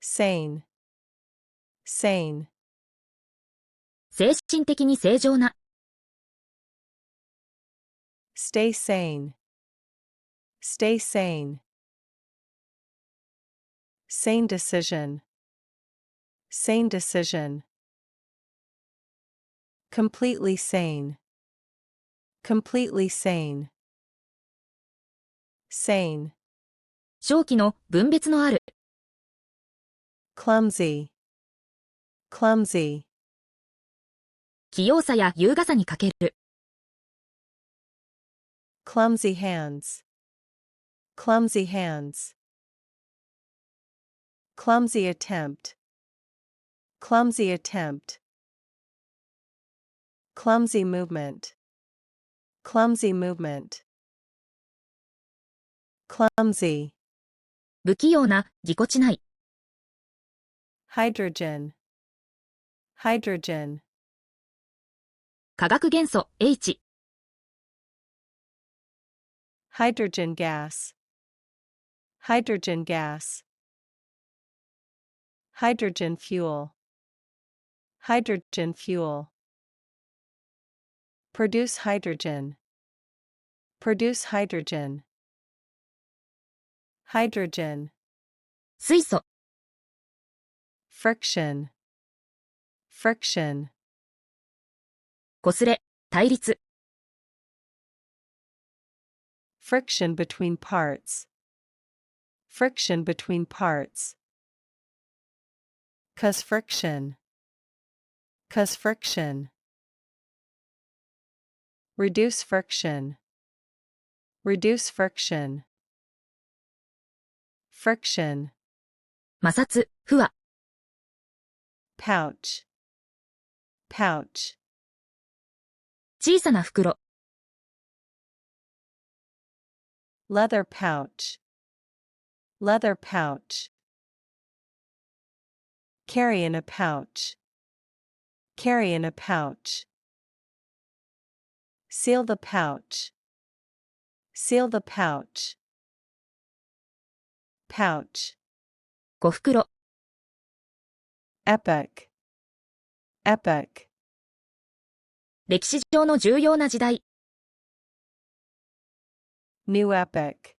Sane. Sane. 精神的に正常な。Stay sane. Stay sane. Sane decision. Sane decision. Completely sane. Completely sane. Sane. 正気の分別のある。Clumsy. Clumsy. 器用さや優雅さに欠ける。Clumsy hands. Clumsy hands. Clumsy attempt. Clumsy attempt. Clumsy movement. Clumsy movement. Clumsy. 不器用な、ぎこちない。Hydrogen. Hydrogen. 化学元素、H。Hydrogen gas. Hydrogen gas. Hydrogen fuel. Hydrogen fuel. Produce hydrogen. Produce hydrogen. Hydrogen. 水素。Friction. Friction. 擦れ、対立。Friction between parts. Friction between parts. Cause friction. Cause friction. Reduce friction. Reduce friction. Friction. 摩擦、不和。Pouch. Pouch. 小さな袋。Leather pouch. Leather pouch. Carry in a pouch. Carry in a pouch. Seal the pouch. Seal the pouch. pouch, 小袋、 epoch, epoch, 歴史上の重要な時代、 new epoch,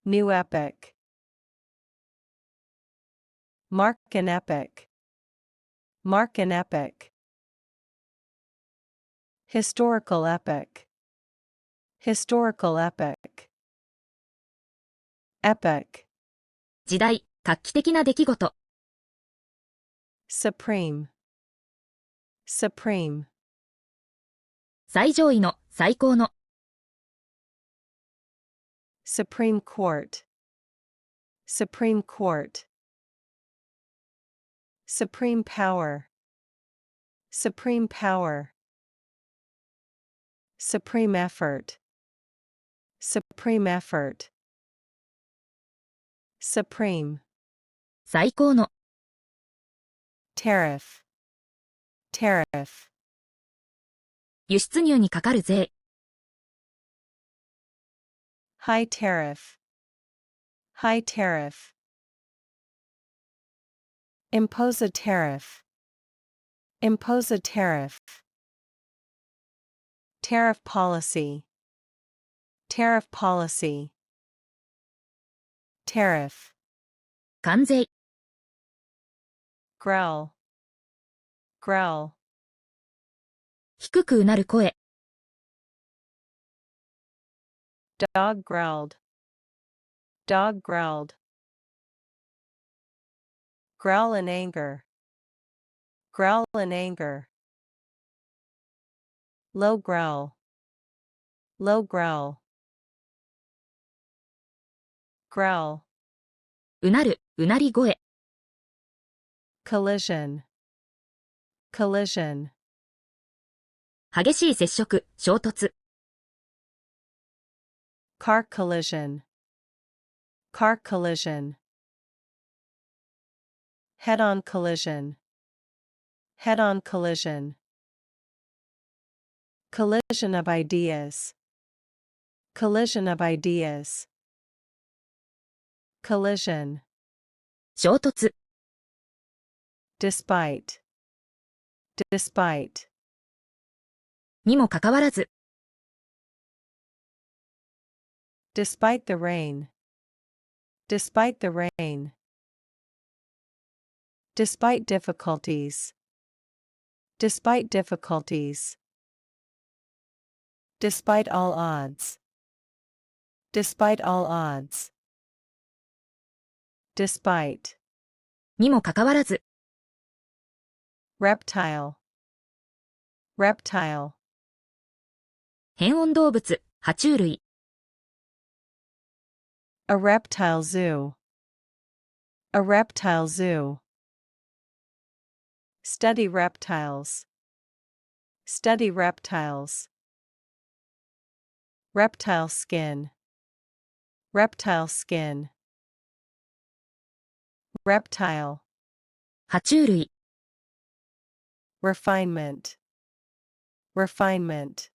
new epoch, mark an epoch, mark an epoch, historical epoch, historical epoch, epoch, 時代、画期的な出来事、 supreme, supreme, 最上位の、最高の、 supreme court, supreme court, supreme power, supreme power, supreme effort, supreme effort, supreme, 最高の、 tariff, tariff, 輸出入にかかる税、 high tariff, high tariff, impose a tariff, impose a tariff, tariff policy, tariff policy, tariff, 関税、 growl, growl, 低くうなる声、 dog growled, dog growled, growl in anger, growl in anger, low growl, low growl, growl, うなる、うなり声、 collision, collision, 激しい接触、衝突、 car collision, car collision, head-on collision, head-on collision, collision of ideas, collision of ideas, collision, 衝突、 despite, despite, にもかかわらず、 despite the rain, despite the rain, despite difficulties, despite difficulties, despite all odds, despite all odds, despite, にもかかわらず、 reptile, reptile, 変温動物、爬虫類、 a reptile zoo, a reptile zoo, study reptiles, study reptiles, reptile skin, reptile skin, reptile, 爬虫類、 refinement, refinement,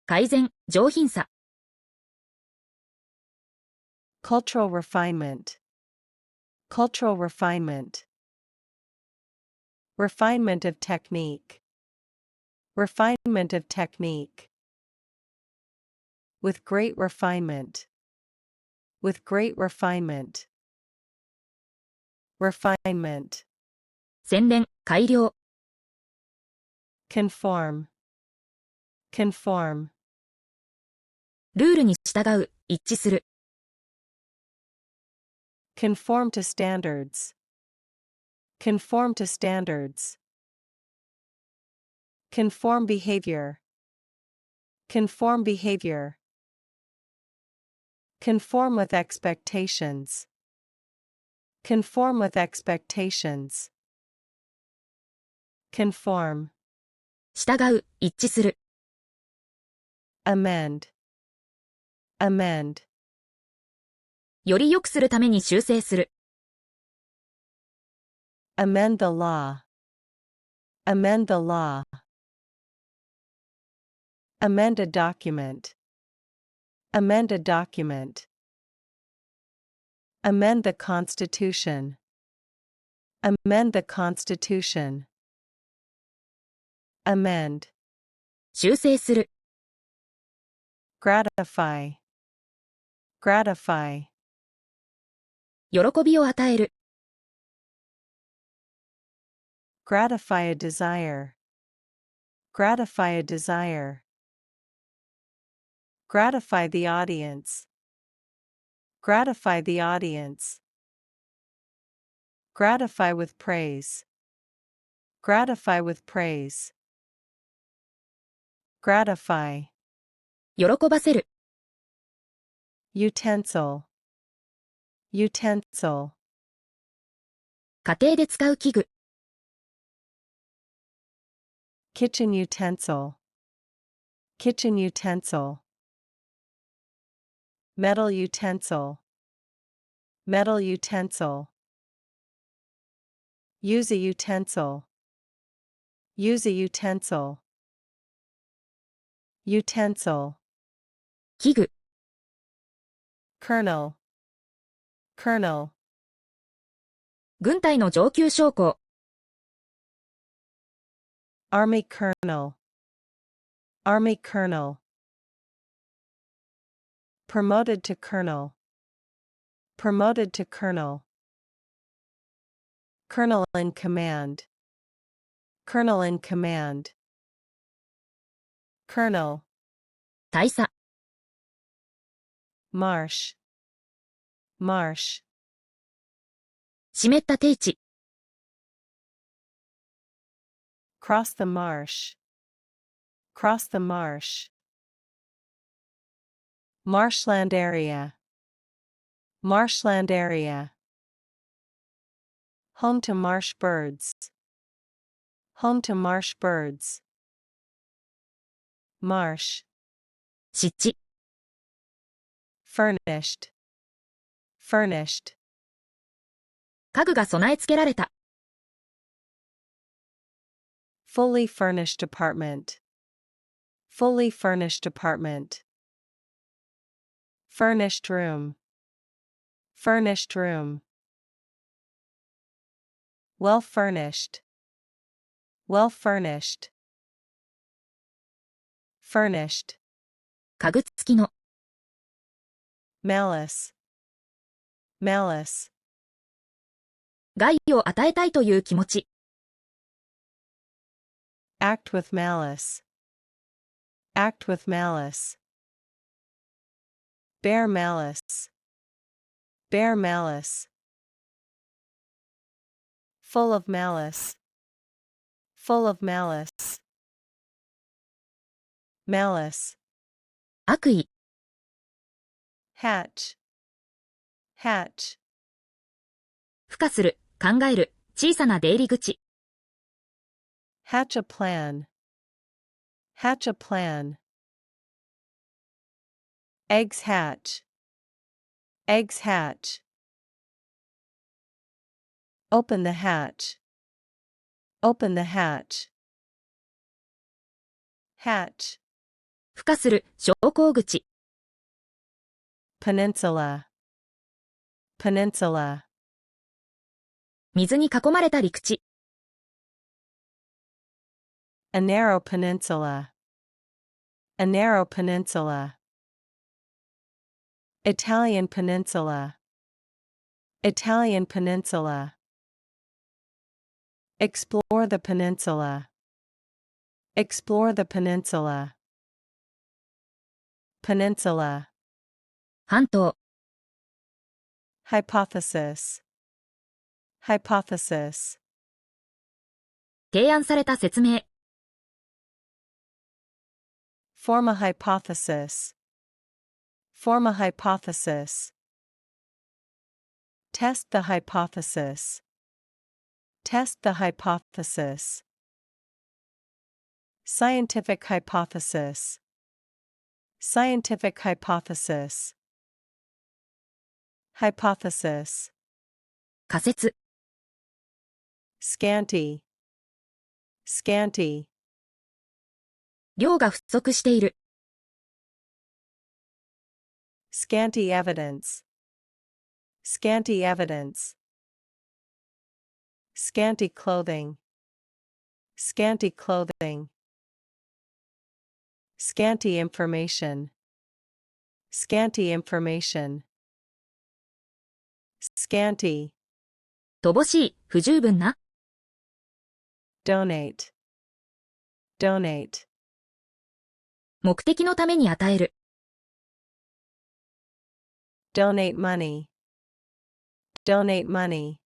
改善、上品さ、 cultural refinement, cultural refinement, refinement of technique, refinement of technique, with great refinement, with great refinement, refinement, 洗練、改良、 conform, conform, ルールに従う、一致する、 conform to standards, conform to standards, conform behavior, conform behavior, conform with expectations, conform with expectations, conform, 従う、一致する、 amend, amend, より良くするために修正する、 amend the law, amend the law, amend a document, amend a document, Amend the Constitution. Amend the Constitution. Amend. 修正する。Gratify. Gratify. 喜びを与える。Gratify a desire. Gratify a desire. Gratify the audience. Gratify the audience. Gratify with praise. Gratify with praise. Gratify. 喜ばせる。Utensil. Utensil. 家庭で使う器具。Kitchen utensil. Kitchen utensil. Metal utensil. Metal utensil. Use a utensil. Use a utensil. Utensil. 器具。Colonel. Colonel. 軍隊の上級将校。Army colonel. Army colonel. Promoted to colonel. Promoted to colonel. Colonel in command. Colonel in command. Colonel. 大佐。Marsh. Marsh. 湿った低地。Cross the marsh. Cross the marsh. Marshland area. Marshland area. Home to marsh birds. Home to marsh birds. Marsh. 湿地。Furnished. Furnished. 家具が備え付けられた。Fully furnished apartment. Fully furnished apartment. Furnished room. Furnished room. Well furnished. Well furnished. Furnished. 家具付きの。Malice. Malice. 害を与えたいという気持ち。Act with malice. Act with malice. Bear malice. Bear malice. Full of malice. Full of malice. Malice. 悪意。Hatch. Hatch. 孵化する、考える、小さな出入り口。Hatch a plan. Hatch a plan. Eggs hatch. Eggs hatch. Open the hatch. Open the hatch. Hatch. 孵化する、昇降口。Peninsula. Peninsula. 水に囲まれた陸地。A narrow peninsula. A narrow peninsula. Italian peninsula. Italian peninsula. Explore the peninsula. Explore the peninsula. Peninsula. 半島。Hypothesis. Hypothesis. 提案された説明。Form a hypothesis. Form a hypothesis. Test the hypothesis. Test the hypothesis. Scientific hypothesis. Scientific hypothesis. Hypothesis. 仮説。Scanty. Scanty. 量が不足している。Scanty evidence. Scanty evidence. Scanty clothing. Scanty clothing. Scanty information. Scanty information. Scanty. 乏しい、不十分な。Donate. Donate. 目的のために与える。Donate money. Donate money.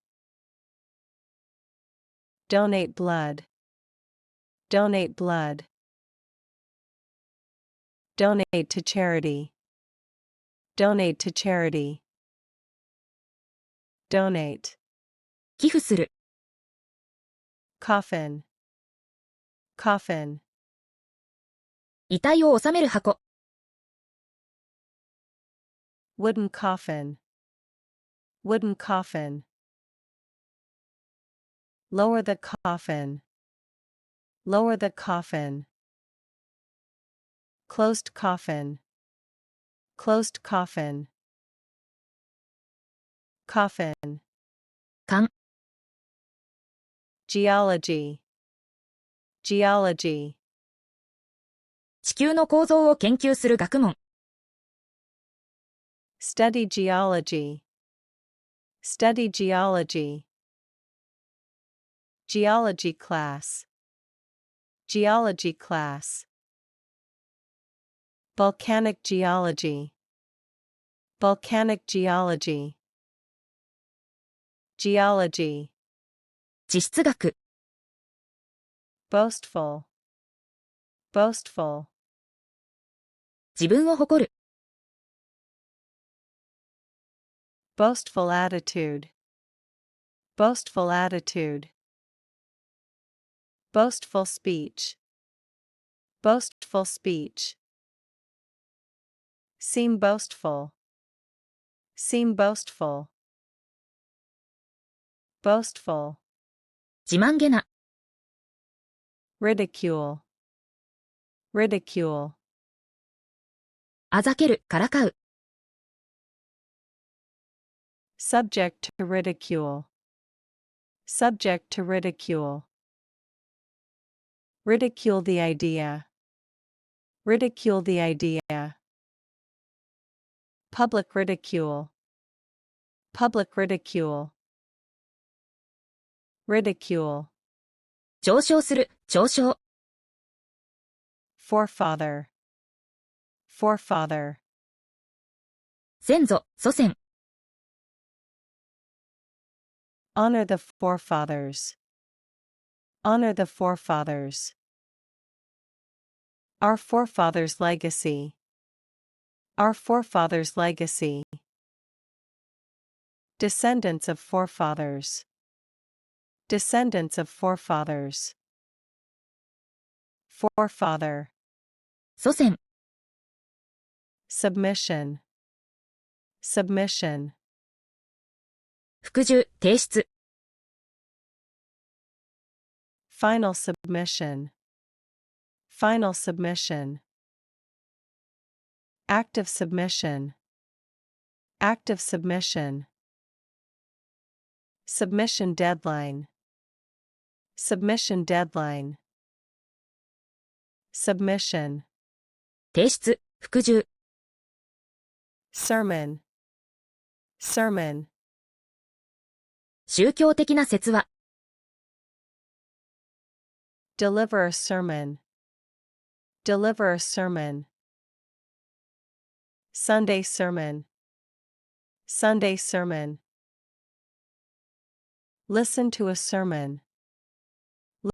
Donate blood. Donate blood. Donate to charity. Donate to charity. Donate. 寄付する。Coffin. Coffin. 遺体を収める箱。Wooden coffin. Wooden coffin. Lower the coffin. Lower the coffin. Closed coffin. Closed coffin. Coffin. 缶。Geology. Geology. 地球の構造を研究する学問。Study geology. Study geology. Geology class. Geology class. Volcanic geology. Volcanic geology. Geology. 地質学。Boastful. Boastful. 自分を誇る。Boastful attitude. Boastful attitude. Boastful speech. Boastful speech. Seem boastful. Seem boastful. Boastful. 自慢げな。Ridicule. Ridicule. あざける、からかう。Subject to ridicule. Subject to ridicule. Ridicule the idea. Ridicule the idea. Public ridicule. Public ridicule. Ridicule. 嘲笑する、嘲笑。Forefather. Forefather. 先祖、祖先。Honor the forefathers. Honor the forefathers. Our forefathers' legacy. Our forefathers' legacy. Descendants of forefathers. Descendants of forefathers. Forefather. 祖先。Submission. Submission. 服従、提出。Final submission. Final submission. Active submission. Active submission. Submission deadline. Submission deadline. Submission. 提出、服従。Sermon. Sermon. 宗教的な説話。Deliver a sermon. Deliver a sermon. Sunday sermon. Sunday sermon. Listen to a sermon.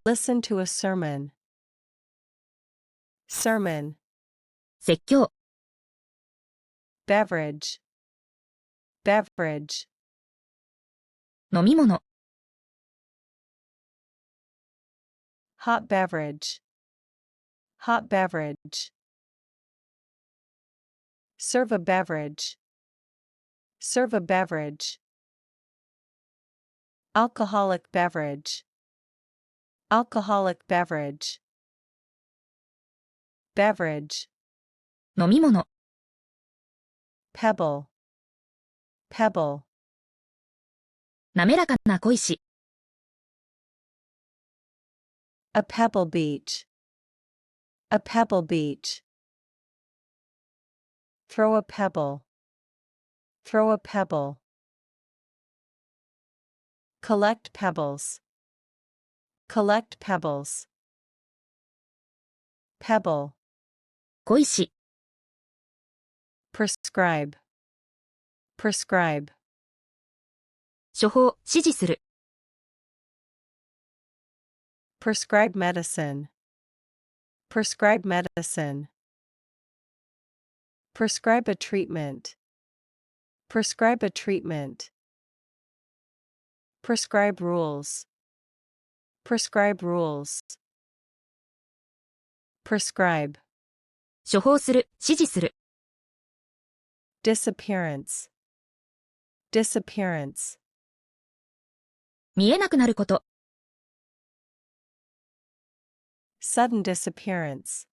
Listen to a sermon. Sermon. 説教。Beverage. Beverage. 飲み物。Hot beverage. Hot beverage. Serve a beverage. Serve a beverage. Alcoholic beverage. Alcoholic beverage. Beverage. 飲み物。Pebble. Pebble. 滑らかな小石。A pebble beach. A pebble beach. Throw a pebble. Throw a pebble. Collect pebbles. Collect pebbles. Pebble. 小石。Prescribe. Prescribe. 処方、指示する。Prescribe medicine. Prescribe medicine. Prescribe a treatment. Prescribe a treatment. Prescribe rules. Prescribe rules. Prescribe. 処方する、指示する。Disappearance. Disappearance. 見えなくなること。Sudden disappearance.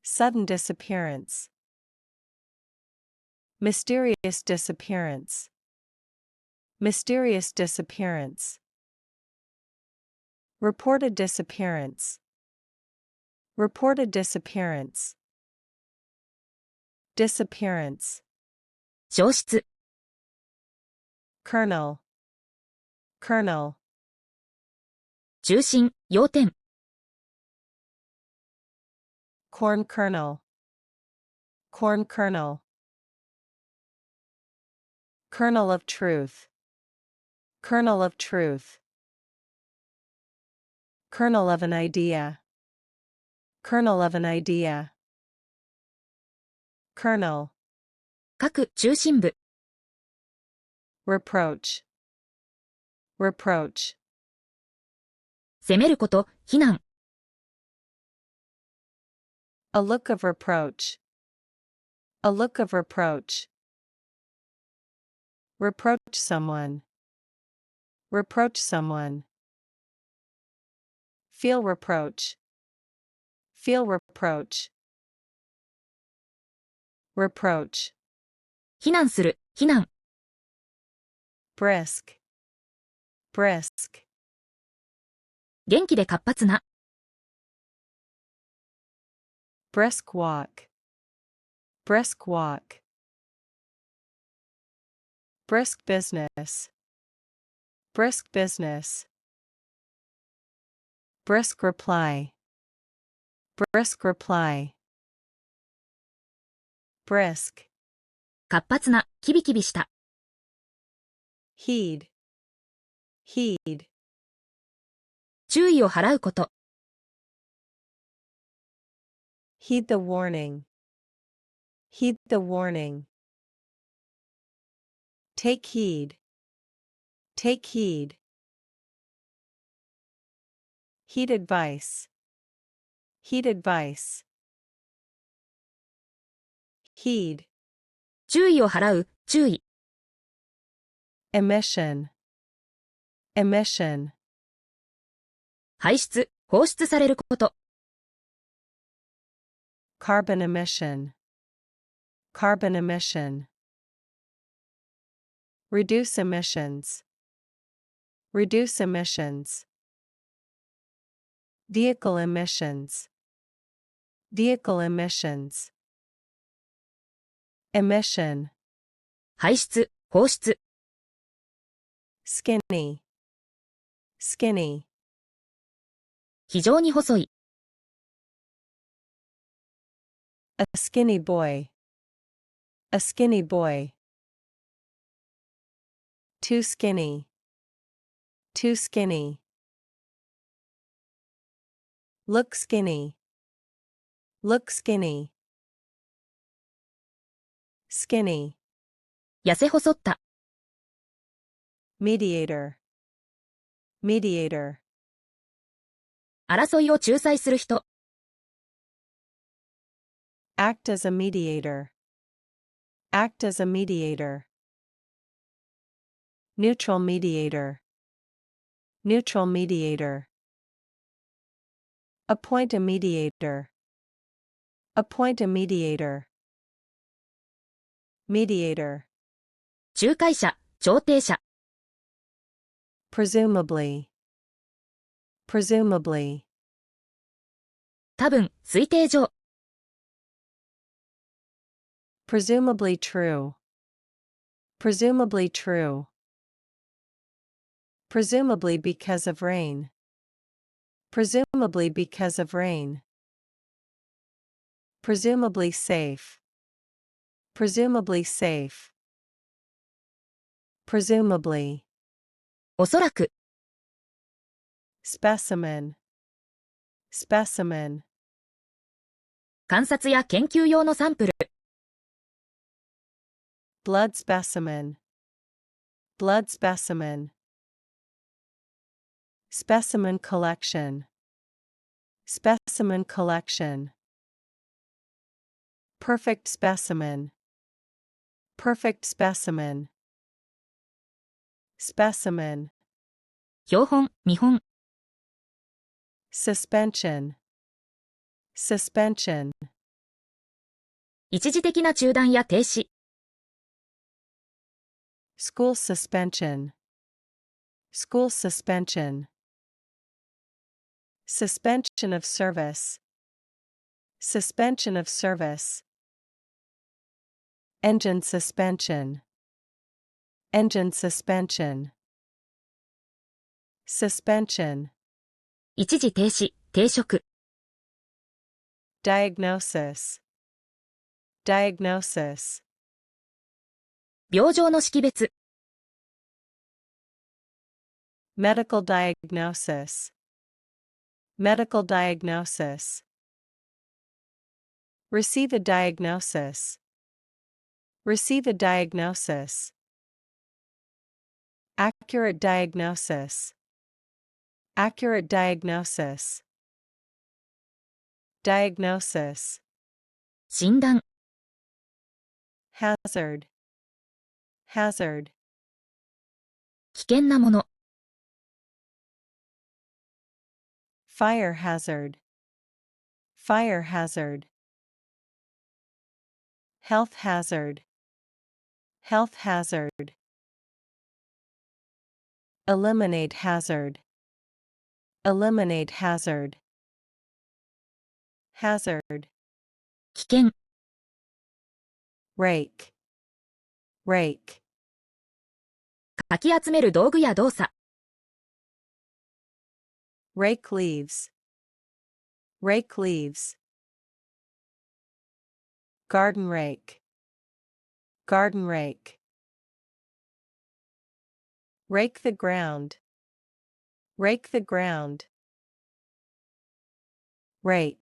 Sudden disappearance. Mysterious disappearance. Mysterious disappearance. Reported disappearance. Reported disappearance. Disappearance. 消失。Kernel. Kernel. 中心、要点。Corn kernel. Corn kernel. Kernel of truth. Kernel of truth. Kernel of an idea. Kernel of an idea. Kernel. 各中心部。Reproach. Reproach. 責めること、非難。A look of reproach. A look of reproach. Reproach someone. Reproach someone. Feel reproach. Feel reproach. Reproach. 非難する、非難。Brisk. Brisk. 元気で活発な。Brisk walk. Brisk walk. Brisk business. Brisk business. Brisk reply. Brisk reply. Brisk. 活発な、キビキビした。Heed. Heed. 注意を払うこと。Heed the warning. Heed the warning. Take heed. Take heed. Heed advice. Heed advice. Heed. 注意を払う、注意。Emission. Emission. 排出、放出されること。Carbon emission. Carbon emission. Reduce emissions. Reduce emissions. Vehicle emissions. Vehicle emissions. Emission. 排出、放出。Skinny. Skinny. 非常に細い。A skinny boy. A skinny boy. Too skinny. Too skinny. Look skinny. Look skinny. Skinny. 痩せ細った。Mediator. Mediator. 争いを仲裁する人。Act as a mediator. Act as a mediator. Neutral mediator. Neutral mediator. Appoint a mediator. Appoint a mediator. Mediator. 仲介者、調停者。presumably, presumably, 多分、推定上。presumably true, presumably true, presumably because of rain, presumably because of rain, presumably safe, presumably safe, presumably, おそらく、 specimen, specimen, 観察や研究用のサンプル。blood specimen, blood specimen, specimen collection, specimen collection, perfect specimen, perfect specimen, specimen, 標本、見本。suspension, suspension, 一時的な中断や停止。school suspension, school suspension, suspension of service, suspension of service, engine suspension, engine suspension, suspension, 一時停止、停職。diagnosis, diagnosis, 病状の識別。medical diagnosis, medical diagnosis, receive a diagnosis, receive a diagnosis, accurate diagnosis, accurate diagnosis, diagnosis, 診断。hazard, hazard, 危険なもの。fire hazard, fire hazard, health hazard, health hazard, eliminate hazard, eliminate hazard, hazard, 危険。rake, rake, かき集める道具や動作。rake leaves, rake leaves, garden rake, garden rake, rake the ground, rake the ground, rake,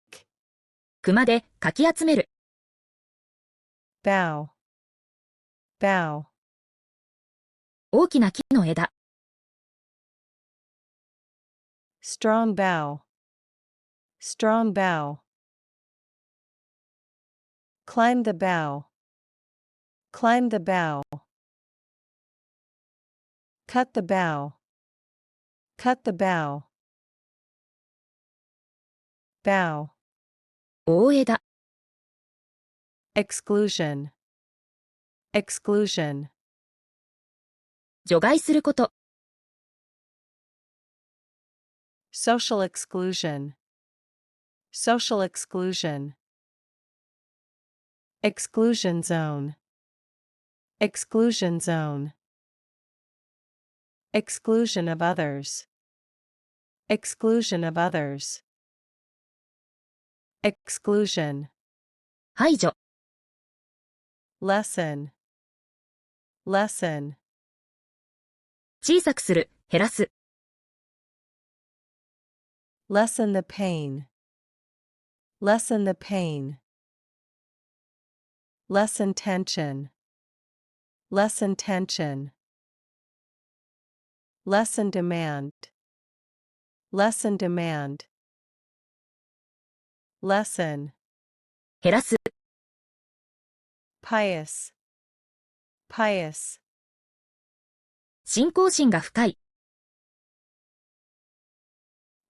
熊でかき集める。bow, bow, 大きな木の枝。strong bow, strong bow, climb the bow, climb the bow, cut the bow, cut the bow, bow, 大枝。exclusion, exclusion, 除外すること。social exclusion, social exclusion, exclusion zone, exclusion zone, exclusion of others, exclusion of others, exclusion, 排除。lesson, lesson, 小さくする、減らす。lessen the pain, lessen the pain, lessen tension, lessen tension, lessen demand, lessen demand, lessen, 減らす。pious, pious, 信仰心が深い。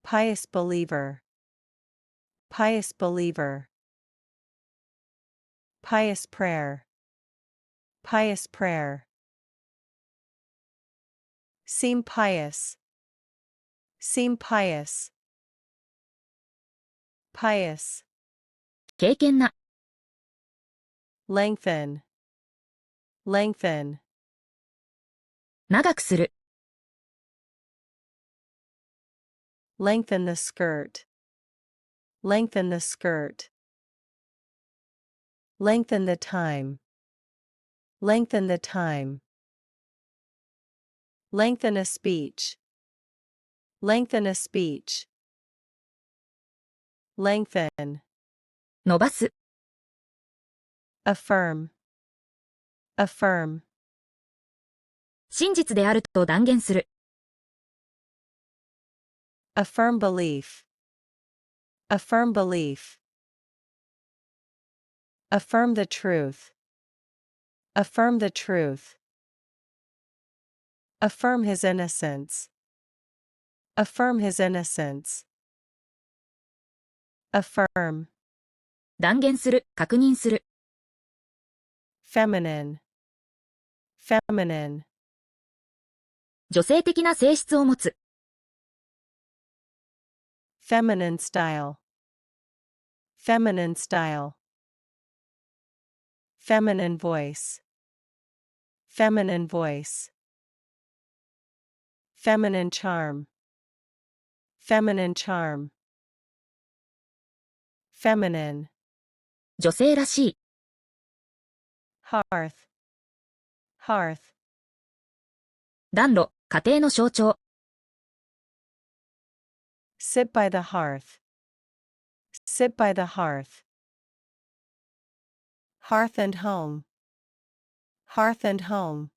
pious believer, pious believer, pious prayer, pious prayer, Seem pious. Seem pious. Pious. 敬虔な。Lengthen. Lengthen. 長くする。Lengthen the skirt. Lengthen the skirt. Lengthen the time. Lengthen the time. Lengthen a speech. Lengthen a speech. Lengthen. 伸ばす。Affirm. Affirm. 真実であると断言する。Affirm belief. Affirm belief. Affirm the truth. Affirm the truth. Affirm his innocence. Affirm his innocence. Affirm. 断言する、確認する。Feminine. Feminine. 女性的な性質を持つ。Feminine style. Feminine style. Feminine voice. Feminine voice. Feminine charm. Feminine charm. Feminine. 女性らしい。Hearth. Hearth. 暖炉、家庭の象徴。Sit by the hearth. Sit by the hearth. Hearth and home. Hearth and home.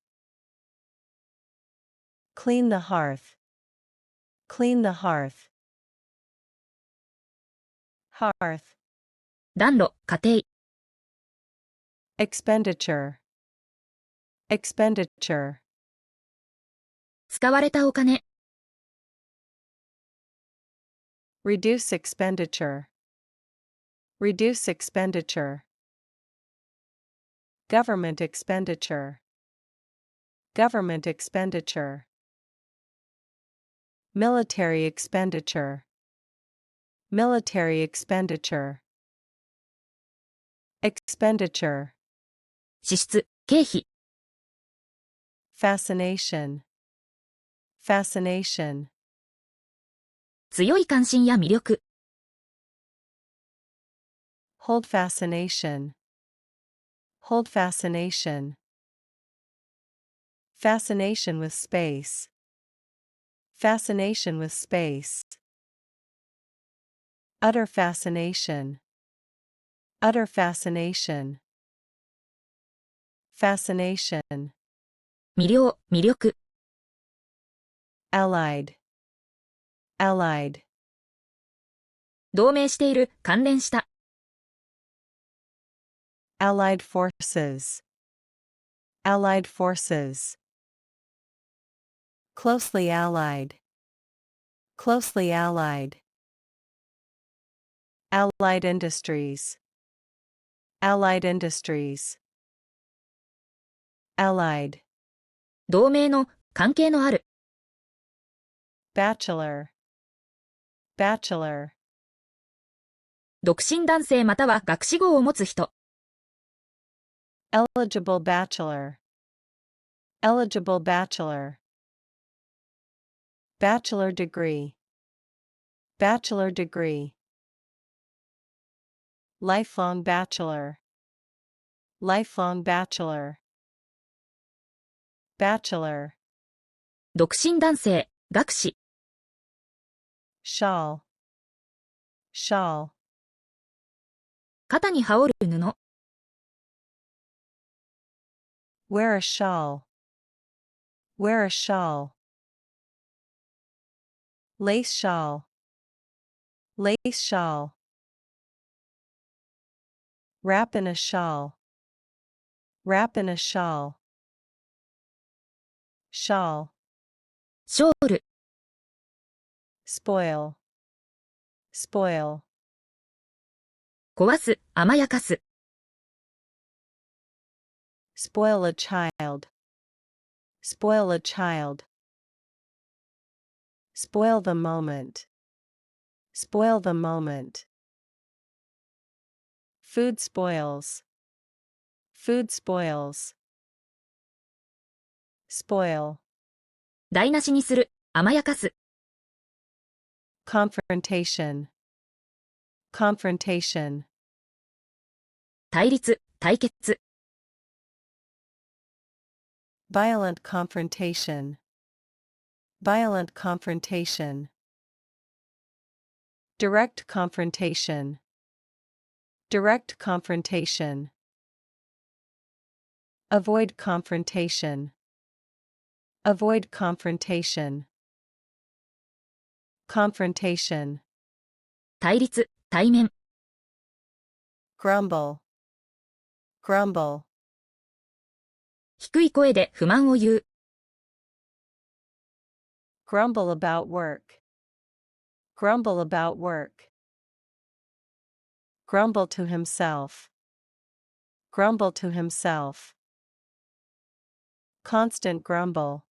Clean the hearth. Clean the hearth. Hearth. 暖炉、家庭。Expenditure. Expenditure. 使われたお金。Reduce expenditure. Reduce expenditure. Government expenditure. Government expenditure. Military expenditure. Military expenditure. Expenditure. 支出、経費。Fascination. Fascination. 強い関心や魅力。Hold fascination. Hold fascination. Fascination with space. Fascination with space. Utter fascination. Utter fascination. Fascination. 魅了、魅力。Allied. Allied. 同盟している、関連した。Allied forces. Allied forces. Closely allied. Closely allied. Allied industries. Allied industries. Allied. 同盟の、関係のある。Bachelor. Bachelor. 独身男性または学士号を持つ人。Eligible bachelor. Eligible bachelor. Bachelor degree. Bachelor degree. Lifelong bachelor. Lifelong bachelor. Bachelor. 独身男性、学士。Shawl. Shawl. 肩に羽織る布。Wear a shawl. Wear a shawl. Lace shawl. Lace shawl. Wrap in a shawl. Wrap in a shawl. Shawl. ショール。Spoil. Spoil. 壊す、甘やかす。Spoil a child. Spoil a child. Spoil the moment. Spoil the moment. Food spoils. Food spoils. Spoil. 台無しにする、甘やかす。Confrontation. Confrontation. 対立、対決。Violent confrontation. Violent confrontation. Direct confrontation. Direct confrontation. Avoid confrontation. Avoid confrontation. Confrontation. 対立、対面。Grumble. Grumble. 低い声で不満を言う。Grumble about work. Grumble about work. Grumble to himself. Grumble to himself. Constant grumble.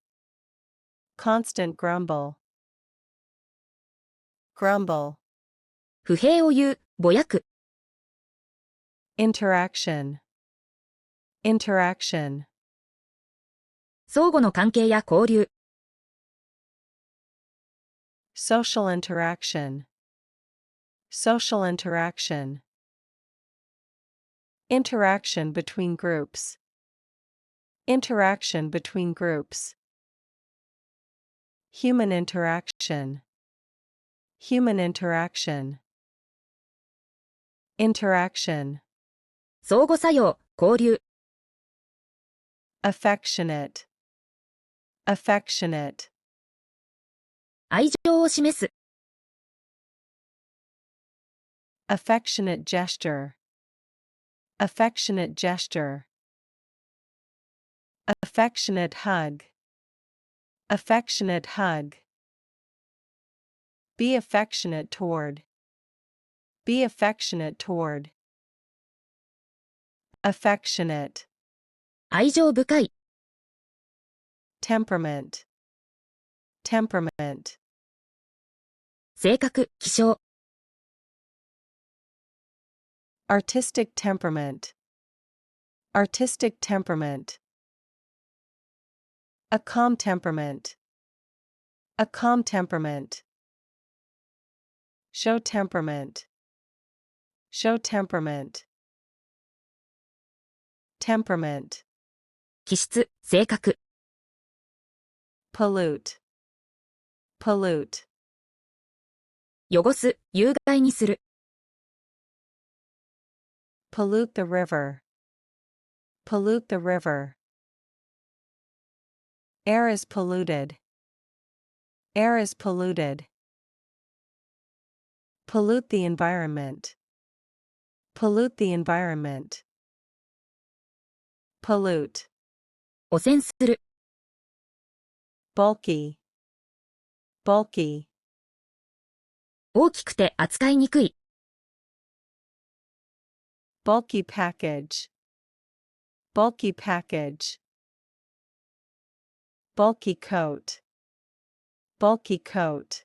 Constant grumble. Grumble. 不平を言う、ぼやく。Interaction. Interaction. 相互の関係や交流。Social interaction. Social interaction. Interaction between groups. Interaction between groups. Human interaction. Human interaction. Interaction. 相互作用、交流。Affectionate. Affectionate. 愛情を示す。Affectionate gesture. Affectionate gesture. Affectionate hug. Affectionate hug. Be affectionate toward. Be affectionate toward. Affectionate. 愛情深い。Temperament. Temperament. 性格、気性。Artistic temperament. Artistic temperament. A calm temperament. A calm temperament. Show temperament. Show temperament. Temperament. 気質、性格。Pollute. Pollute. 汚す、有害にする。Pollute the river. Pollute the river. Air is polluted. Air is polluted. Pollute the environment. Pollute the environment. Pollute. 汚染する。Bulky. Bulky. 大きくて扱いにくい。Bulky package. Bulky package. Bulky coat. Bulky coat.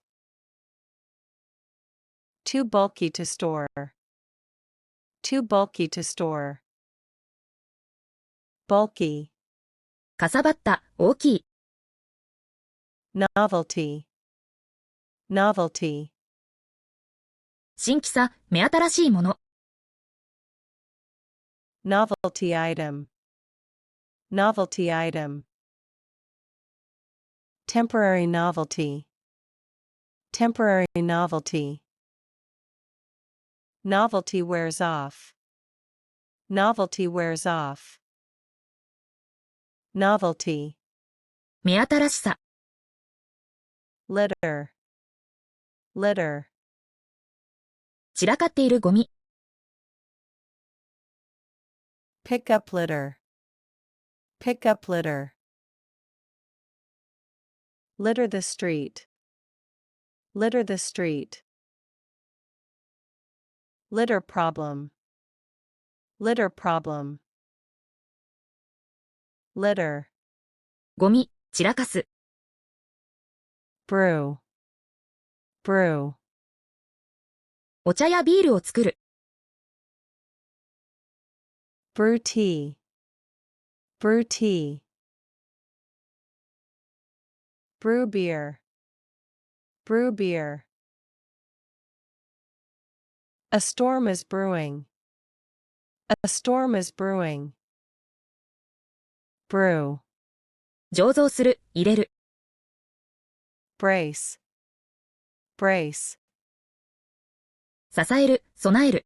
Too bulky to store. Too bulky to store. Bulky. かさばった、大きい。Novelty. Novelty. 新規さ、目新しいもの。Novelty item. Novelty item. Temporary novelty. Temporary novelty. Novelty wears off. Novelty wears off. Novelty. 目新しさ。Litter. Litter. 散らかっているゴミ。Pick up litter. Pick up litter. Litter the street. Litter the street. Litter problem. Litter problem. Litter. ゴミ、散らかす。Brew. brew, お茶やビールを作る。brew tea, brew tea, brew beer, brew beer. A storm is brewing, a storm is brewing. Brew, 醸造する、入れる。brace, brace. 支える、備える。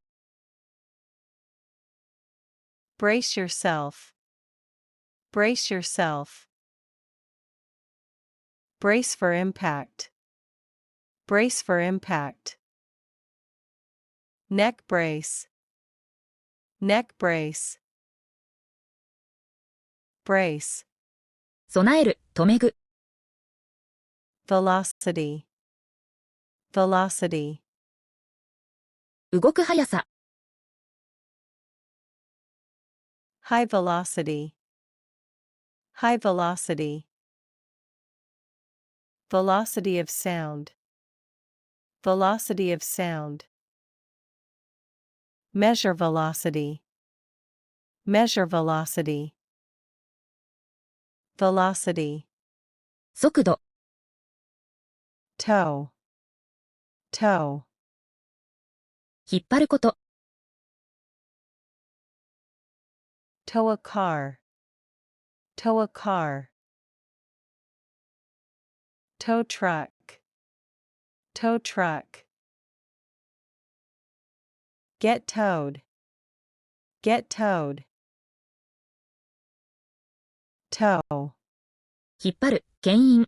Brace yourself, brace yourself. Brace for impact, brace for impact. Neck brace, neck brace. Brace, 備える、留め具。velocity, velocity. 動く速さ。High velocity, high velocity. Velocity of sound, velocity of sound. Measure velocity, measure velocity. Velocity, 速度。tow, tow. 引っ張ること。Tow a car, tow a car. Tow truck, tow truck. Get towed, get towed. Tow, 引っ張る、牽引。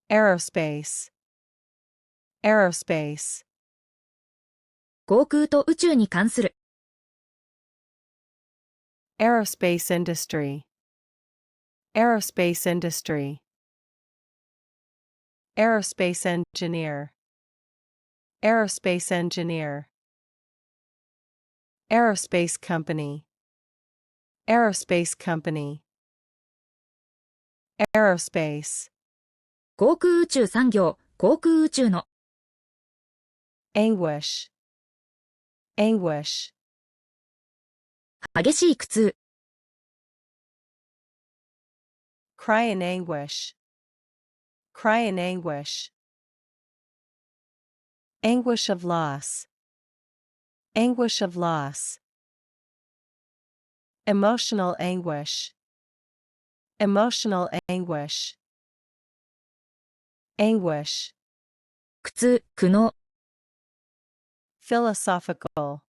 aerospace, aerospace. 航空と宇宙に関する。Aerospace industry, aerospace industry. Aerospace engineer, aerospace engineer. Aerospace company, aerospace company. Aerospace, 航空宇宙産業、航空宇宙の。anguish, anguish. 激しい苦痛。Cry in anguish, cry in anguish. Anguish of loss, anguish of loss. Emotional anguish, emotional anguish. Anguish, 苦痛、苦悩。philosophical,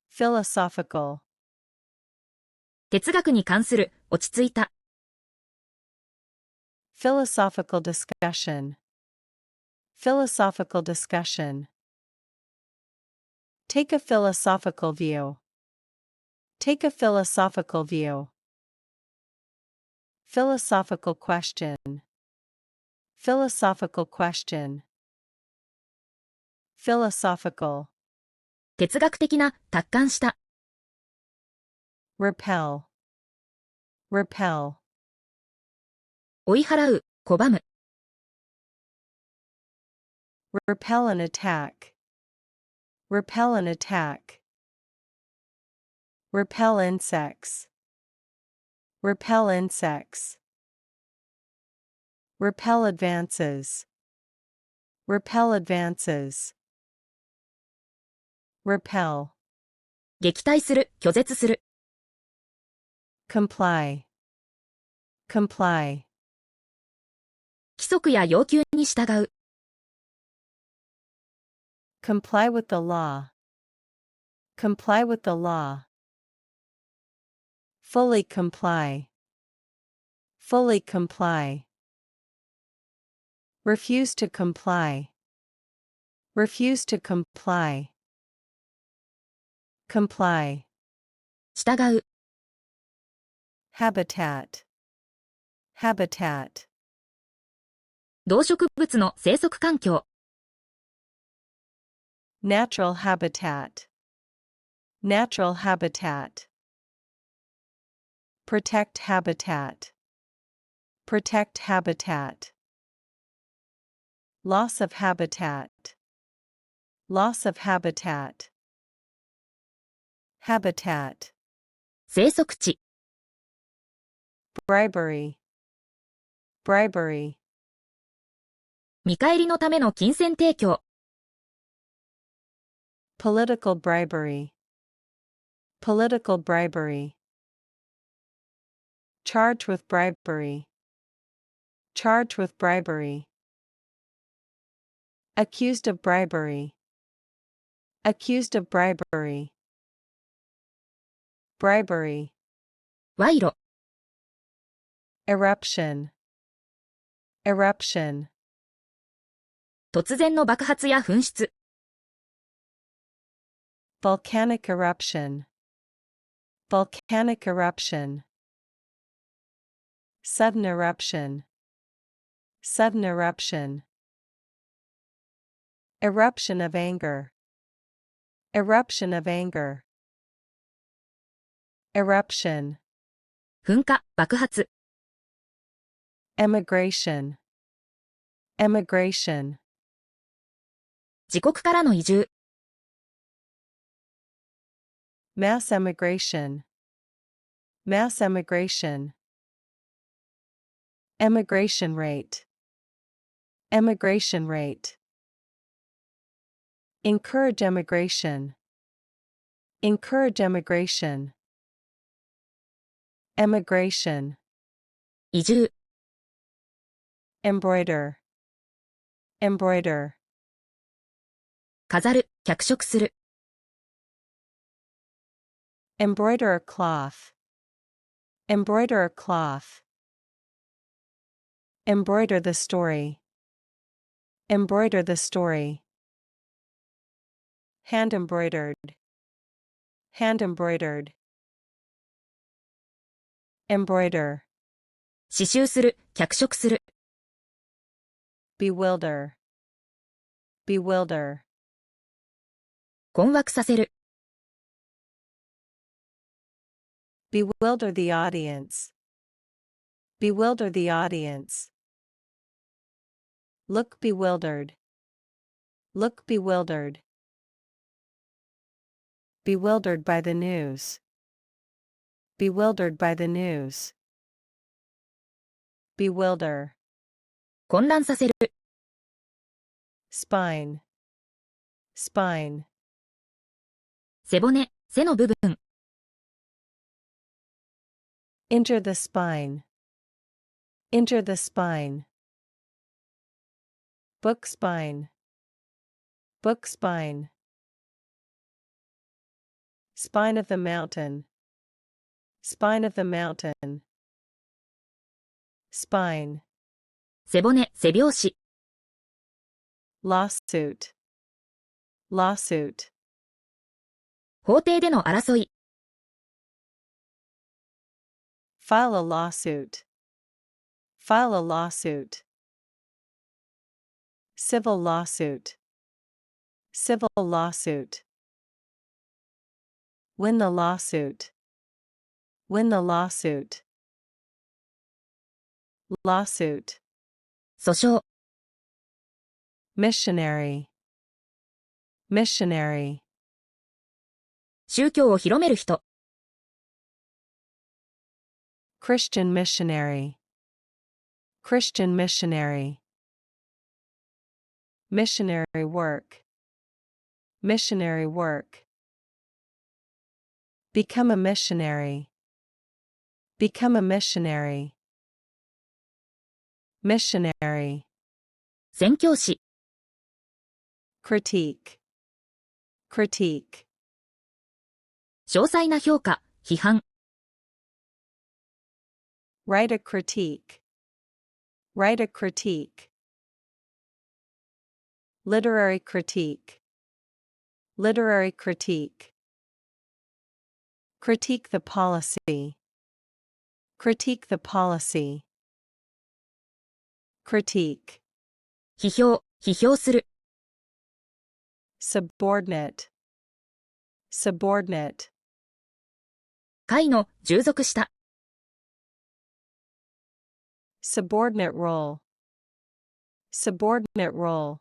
philosophical. 哲学に関する、落ち着いた。Philosophical discussion, philosophical discussion. Take a philosophical view, take a philosophical view. Philosophical question, philosophical question. Philosophical, 哲学的な、達観した。repel, repel. 追い払う、拒む。Repel an attack, repel an attack. Repel insects, repel insects. Repel advances, repel advances. Repel, 撃退する、拒絶する。comply, comply. 規則や要求に従う。Comply with the law, comply with the law. Fully comply, fully comply. Refuse to comply, refuse to comply. Comply, 従う。habitat, habitat. 動植物の生息環境。Natural habitat, natural habitat. Protect habitat, protect habitat. Loss of habitat. Loss of habitat. Habitat. 生息地。Bribery. Bribery. 見返りのための金銭提供。Political bribery. Political bribery. Charged with bribery. Charged with bribery. Accused of bribery. Accused of bribery. Bribery. 賄賂。Eruption. Eruption. 突然の爆発や噴出。Volcanic eruption. Volcanic eruption. Sudden eruption. Sudden eruption. Eruption of anger. Eruption of anger. Eruption. 噴火、爆発。Emigration. Emigration. 自国からの移住。Mass emigration. Mass emigration. Emigration rate. Emigration rate. Encourage emigration. Encourage emigration. Emigration. 移住。Embroider. Embroider. 飾る、脚色する。Embroider a cloth. Embroider a cloth. Embroider the story. Embroider the story. Hand embroidered. Hand embroidered. Embroider. 刺繍する、脚色する。Bewilder. Bewilder. 困惑させる。Bewilder the audience. Bewilder the audience. Look bewildered. Look bewildered. Bewildered by the news. Bewildered by the news. Bewilder. 混乱させる。Spine. Spine. 背骨、背の部分。Injure the spine. Injure the spine. Book spine. Book spine. Spine of the mountain. Spine of the mountain. Spine. 背骨、背拍子。Lawsuit. Lawsuit. 法廷での争い。File a lawsuit. File a lawsuit. Civil lawsuit. Civil lawsuit. Win the lawsuit. Win the lawsuit. Lawsuit. 訴訟。Missionary. Missionary. 宗教を広める人。Christian missionary. Christian missionary. Missionary work. Missionary work. Become a missionary. Become a missionary. Missionary. 宣教師。Critique. Critique. 詳細な評価、批判。Write a critique. Write a critique. Literary critique. Literary critique. Critique the policy. Critique the policy. Critique. 批評、批評する。Subordinate. Subordinate. 下位の、従属した。Subordinate role. Subordinate role.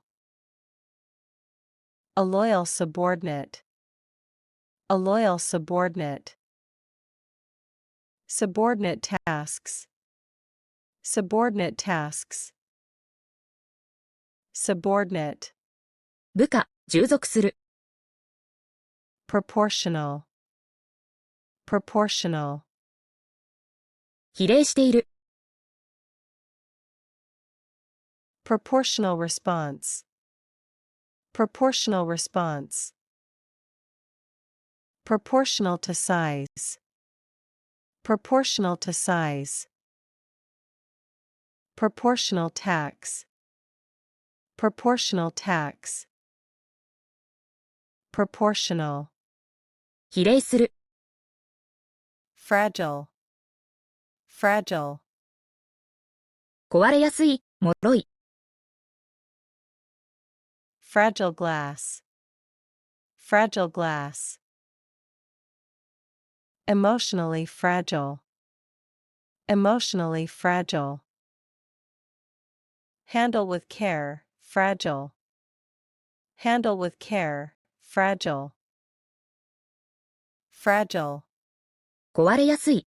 A loyal subordinate. A loyal subordinate. Subordinate tasks. Subordinate tasks. Subordinate. 部下、従属する。Proportional. Proportional. 比例している。Proportional response. Proportional response. Proportional to size. Proportional to size. Proportional tax. Proportional tax. Proportional. 比例する。Fragile. Fragile. 壊れやすい、脆い。Fragile glass. Fragile glass. Emotionally fragile. Emotionally fragile. Handle with care, fragile. Handle with care, fragile. Fragile. 壊れやすい。